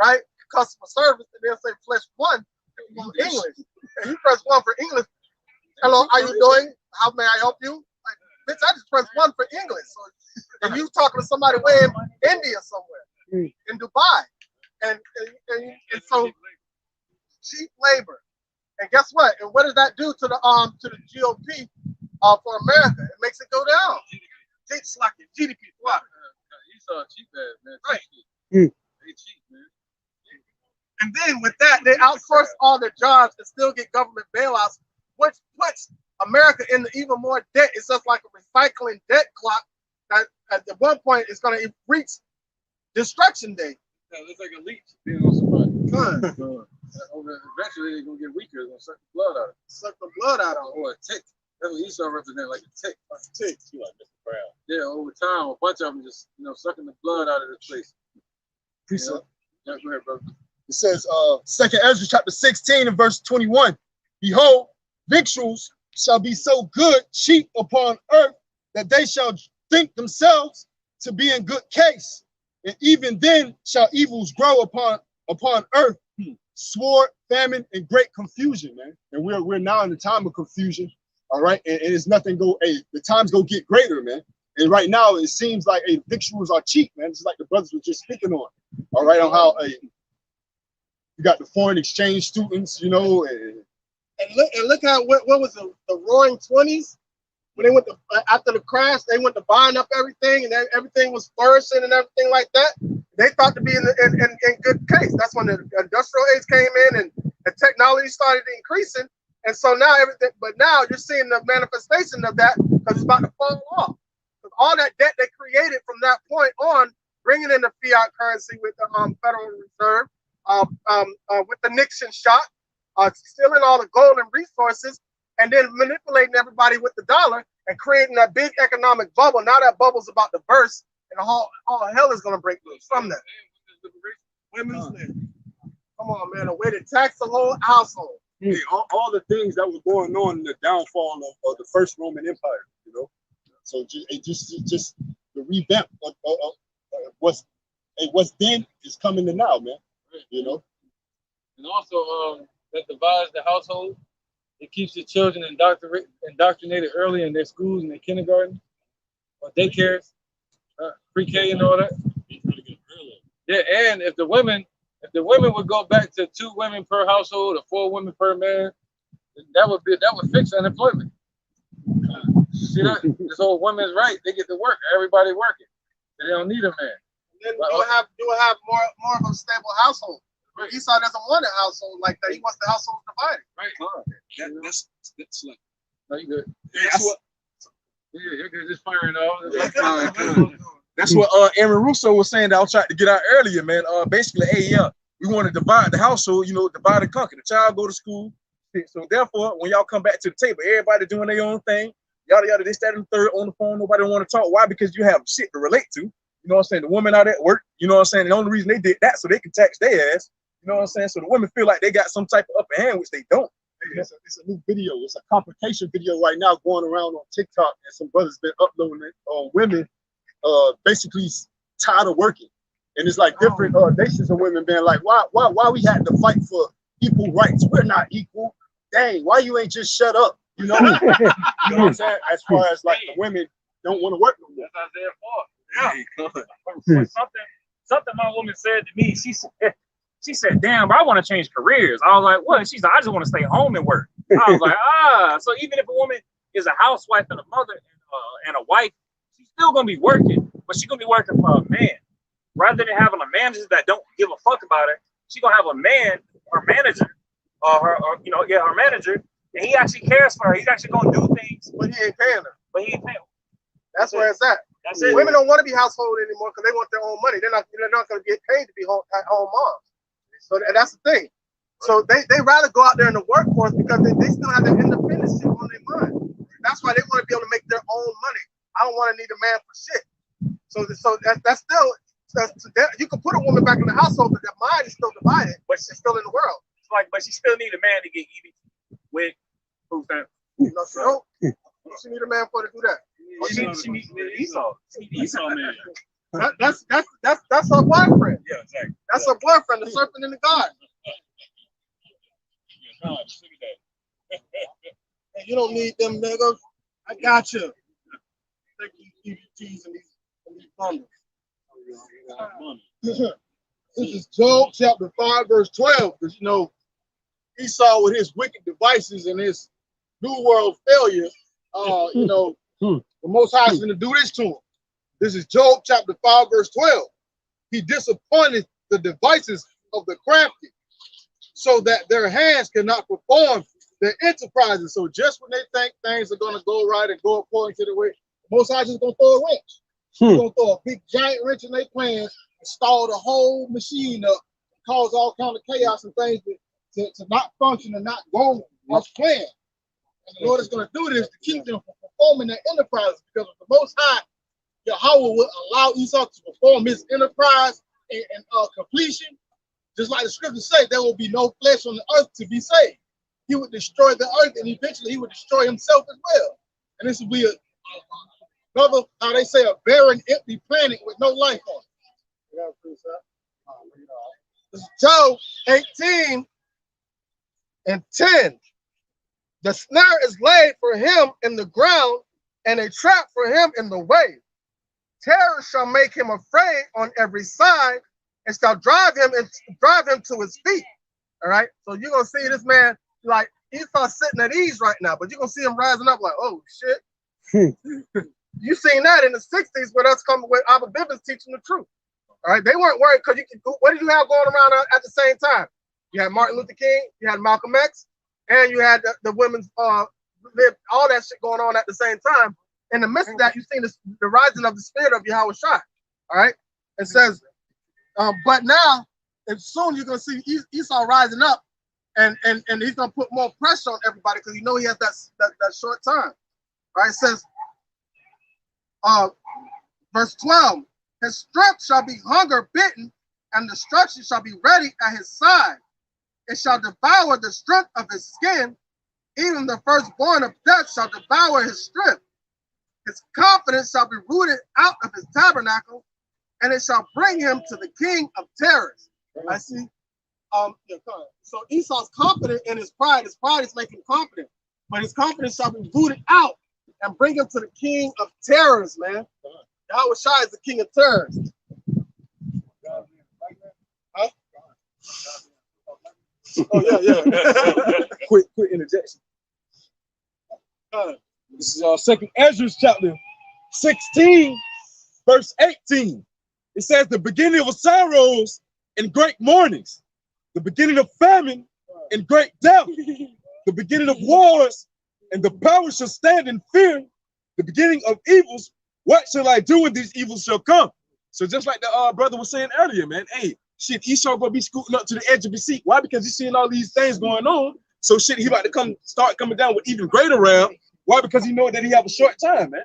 right? Customer service, and they'll say flesh one for English. And you press one for English. Hello, how you doing? How may I help you? Like, bitch, I just pressed one for English. So, and you talking to somebody way in India somewhere, in Dubai, and so cheap labor. And guess what? And what does that do to the GOP for America? It makes it go down. GDP flop. Esau cheap ass, man. Right. They cheap, man. And then with that, they outsource all their jobs and still get government bailouts, which puts America into even more debt. It's just like a recycling debt clock that at one point is going to reach destruction day. Yeah, it's like a leech being on somebody. Eventually, they're going to get weaker. They're going to suck the blood out of it. Suck the blood out of it. Or a tick. That's what Esau represents, like a tick. Like a tick. You like Mr. Brown. Yeah, over time, a bunch of them just, sucking the blood out of this place. Precept. Yeah, go ahead, brother. It says, 2nd Ezra chapter 16 and verse 21. Behold, victuals shall be so good, cheap upon earth, that they shall think themselves to be in good case. And even then shall evils grow upon earth, sword, famine, and great confusion, man. And we're now in the time of confusion. All right, and it's nothing the times go get greater, man. And right now it seems like victuals are cheap, man. It's like the brothers were just speaking on. All right, on how you got the foreign exchange students, and look at what was the Roaring 20s. when they went to after the crash, they went to buying up everything, and everything was flourishing and everything like that. They thought to be in good case. That's when the industrial age came in and the technology started increasing, and so now everything. But now you're seeing the manifestation of that because it's about to fall off. All that debt they created from that point on, bringing in the fiat currency with the Federal Reserve, with the Nixon shot, stealing all the gold and resources, and then manipulating everybody with the dollar and creating that big economic bubble. Now that bubble's about to burst, and all hell is going to break loose from that. Come on, man, a way to tax the whole household. Hey, all the things that were going on in the downfall of the first Roman Empire, you know. So just the revamp of what's then is coming to now, man. You know. And also, that divides the household. It keeps the children indoctrinated early in their schools and their kindergarten or daycares, pre-K and all that. Yeah, and if the women would go back to 2 women per household or 4 women per man, that would fix unemployment. See that? This whole women's right, they get to work. Everybody working. They don't need a man. And then you'll have more of a stable household. Right. Esau doesn't want a household like that. He wants the household divided. Right. That's like, no, you good. That's what. Yeah, you're good. Just firing off. That's what Aaron Russo was saying that I was trying to get out earlier, man. Basically, hey, yeah, we want to divide the household, you know, divide and conquer. The child go to school. So therefore, when y'all come back to the table, everybody doing their own thing, yada yada, this, that, and the third on the phone. Nobody want to talk. Why? Because you have shit to relate to. You know what I'm saying? The women out at work, you know what I'm saying? The only reason they did that so they can tax their ass. You know what I'm saying? So the women feel like they got some type of upper hand, which they don't. It's a new video. It's a complication video right now going around on TikTok, and some brothers been uploading it on women basically tired of working. And it's like different nations of women being like, why we had to fight for equal rights? We're not equal. Dang, why you ain't just shut up? You know? You know what I'm saying? As far as like the women don't want to work no more. That's Isaiah 4. Something my woman said to me. She said, damn, bro, I want to change careers. I was like, what? She's like, I just want to stay home and work. I was like, so even if a woman is a housewife and a mother and a wife, she's still going to be working, but she's going to be working for a man. Rather than having a manager that don't give a fuck about her, she's going to have a man, her manager, her manager, and he actually cares for her. He's actually going to do things. But he ain't paying her. That's where it's at. That's it. Women don't want to be household anymore because they want their own money. They're not going to get paid to be home moms. So that's the thing. So they rather go out there in the workforce because they still have that independence shit on their mind. That's why they want to be able to make their own money. I don't want to need a man for shit. So that's still you can put a woman back in the household, but that mind is still divided, but she's still in the world. It's like, but she still need a man to get EBT with food stamps. You know, she don't. She need a man for to do that. She needs Esau. Esau man. That's her boyfriend. Yeah, exactly. That's her boyfriend, the serpent in the garden. Hey, you don't need them niggas. I got you. Take these EBTs and these bundles. This is Job chapter 5, verse 12. Because you know, Esau with his wicked devices and his new world failure, the Most High is going to do this to him. This is Job chapter 5, verse 12. He disappointed the devices of the crafty so that their hands cannot perform their enterprises. So just when they think things are going to go right and go according to the way, the Most High just going to throw a wrench. He's going to throw a big giant wrench in their plans, install the whole machine up, cause all kind of chaos and things to not function and not go as planned. And the Lord is going to do this to keep them from performing their enterprises, because of the Most High, Yahweh will allow Esau to perform his enterprise and completion. Just like the scriptures say, there will be no flesh on the earth to be saved. He would destroy the earth, and eventually he would destroy himself as well. And this will be another, how they say, a barren, empty planet with no life on it. This is Job 18 and 10. The snare is laid for him in the ground, and a trap for him in the way. Terror shall make him afraid on every side, and shall drive him to his feet. All right. So you're gonna see this man, like Esau sitting at ease right now, but you're gonna see him rising up like, oh shit, You seen that in the 60s with us coming with Abba Bivens teaching the truth. All right, they weren't worried because what did you have going around at the same time? You had Martin Luther King, you had Malcolm X, and you had the women's all that shit going on at the same time. In the midst of that, you seen the rising of the spirit of Yahweh Shai. All right, it says, but now, and soon you're gonna see Esau rising up, and he's gonna put more pressure on everybody because you know he has that short time. All right, it says, verse 12. His strength shall be hunger bitten, and destruction shall be ready at his side. It shall devour the strength of his skin. Even the firstborn of death shall devour his strength. His confidence shall be rooted out of his tabernacle, and it shall bring him to the king of terrors. I see. So Esau's confident in his pride. His pride is making him confident, but his confidence shall be rooted out and bring him to the king of terrors, man. Yahweh Shai is the king of terrors. Huh? Oh, yeah. quick interjection. This is Second Ezra chapter 16, verse 18. It says, the beginning of sorrows and great mournings, the beginning of famine and great death, the beginning of wars, and the power shall stand in fear, the beginning of evils. What shall I do when these evils shall come? So just like the brother was saying earlier, man, hey, shit, Esau gonna be scooting up to the edge of his seat. Why? Because he's seeing all these things going on. So shit, he about to start coming down with even greater realm. Why? Because he know that he have a short time, man.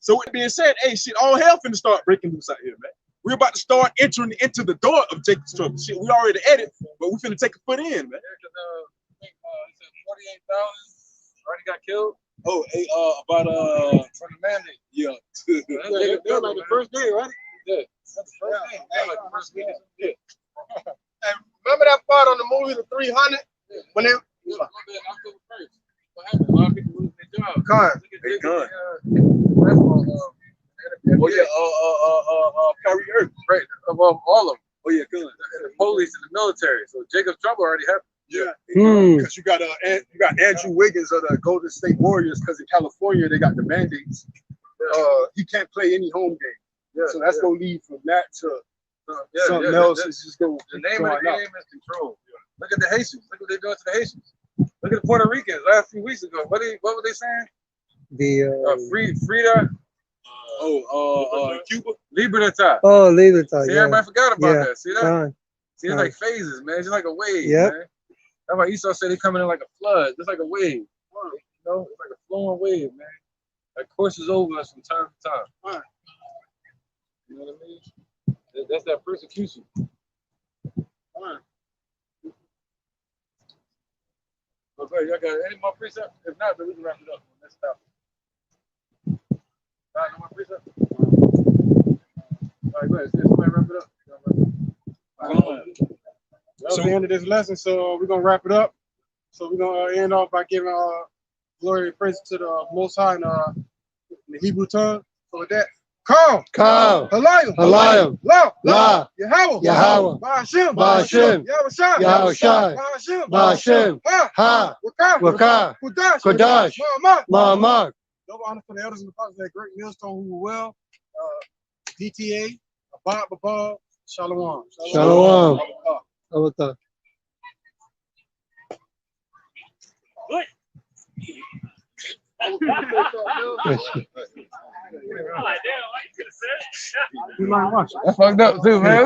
So with that being said, hey, shit, all hell finna start breaking loose out here, man. We're about to start entering into the door of Jacob's trouble. Shit, we already at it, but we finna take a foot in, man. Yeah, he said 48,000 already got killed. Oh, hey, about from the mandate. Yeah. They're like the first day, right? Yeah. That's the first day. Yeah, Like the first day. Yeah. And remember that part on the movie The 300 when they October 1st. What happened? A lot of people losing their jobs. They gone. Oh yeah, Kyrie Earth. Right, above all of them. Oh yeah, good. The police and the military. So Jacob's trouble already happened. Yeah, because you got Andrew Wiggins of the Golden State Warriors. Because in California they got the mandates. He can't play any home game. Yeah, so that's gonna lead from that to something else. It's just gonna. The name of the game is control. Look at the Haitians. Look what they're doing to the Haitians. Look at the Puerto Ricans last few weeks ago. What were they saying? Frida. Cuba. Libertad. Oh, Libertad. See, everybody forgot about that. See that? Gone. See, it's like phases, man. It's like a wave, Yep. man. That's why Esau said they coming in like a flood. It's like a wave. You know, it's like a flowing wave, man. That courses over us from time to time. Right. You know what I mean? That's that persecution. Right. Okay, y'all got any more precepts? If not, then we can wrap it up. Let's stop. All right, no more precepts? All right, go ahead. Somebody wrap it up. That's the end of this lesson, so we're gonna wrap it up. So we're gonna end off by giving glory and praise to the Most High in the Hebrew tongue. So with that, Kal, Halayim, La, Yahweh, Ba'ashem, Yahweh Shai, Ba'ashem, Ha, Waka, Kodash, Ma'amad. Double honor for the elders and the fathers of that great millstone who were well. DTA, Abad Babal, Shalom. Shalom. Good. That's fucked up too, man.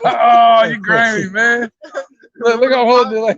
Oh, you grimy, man. Look, I'm holding it like.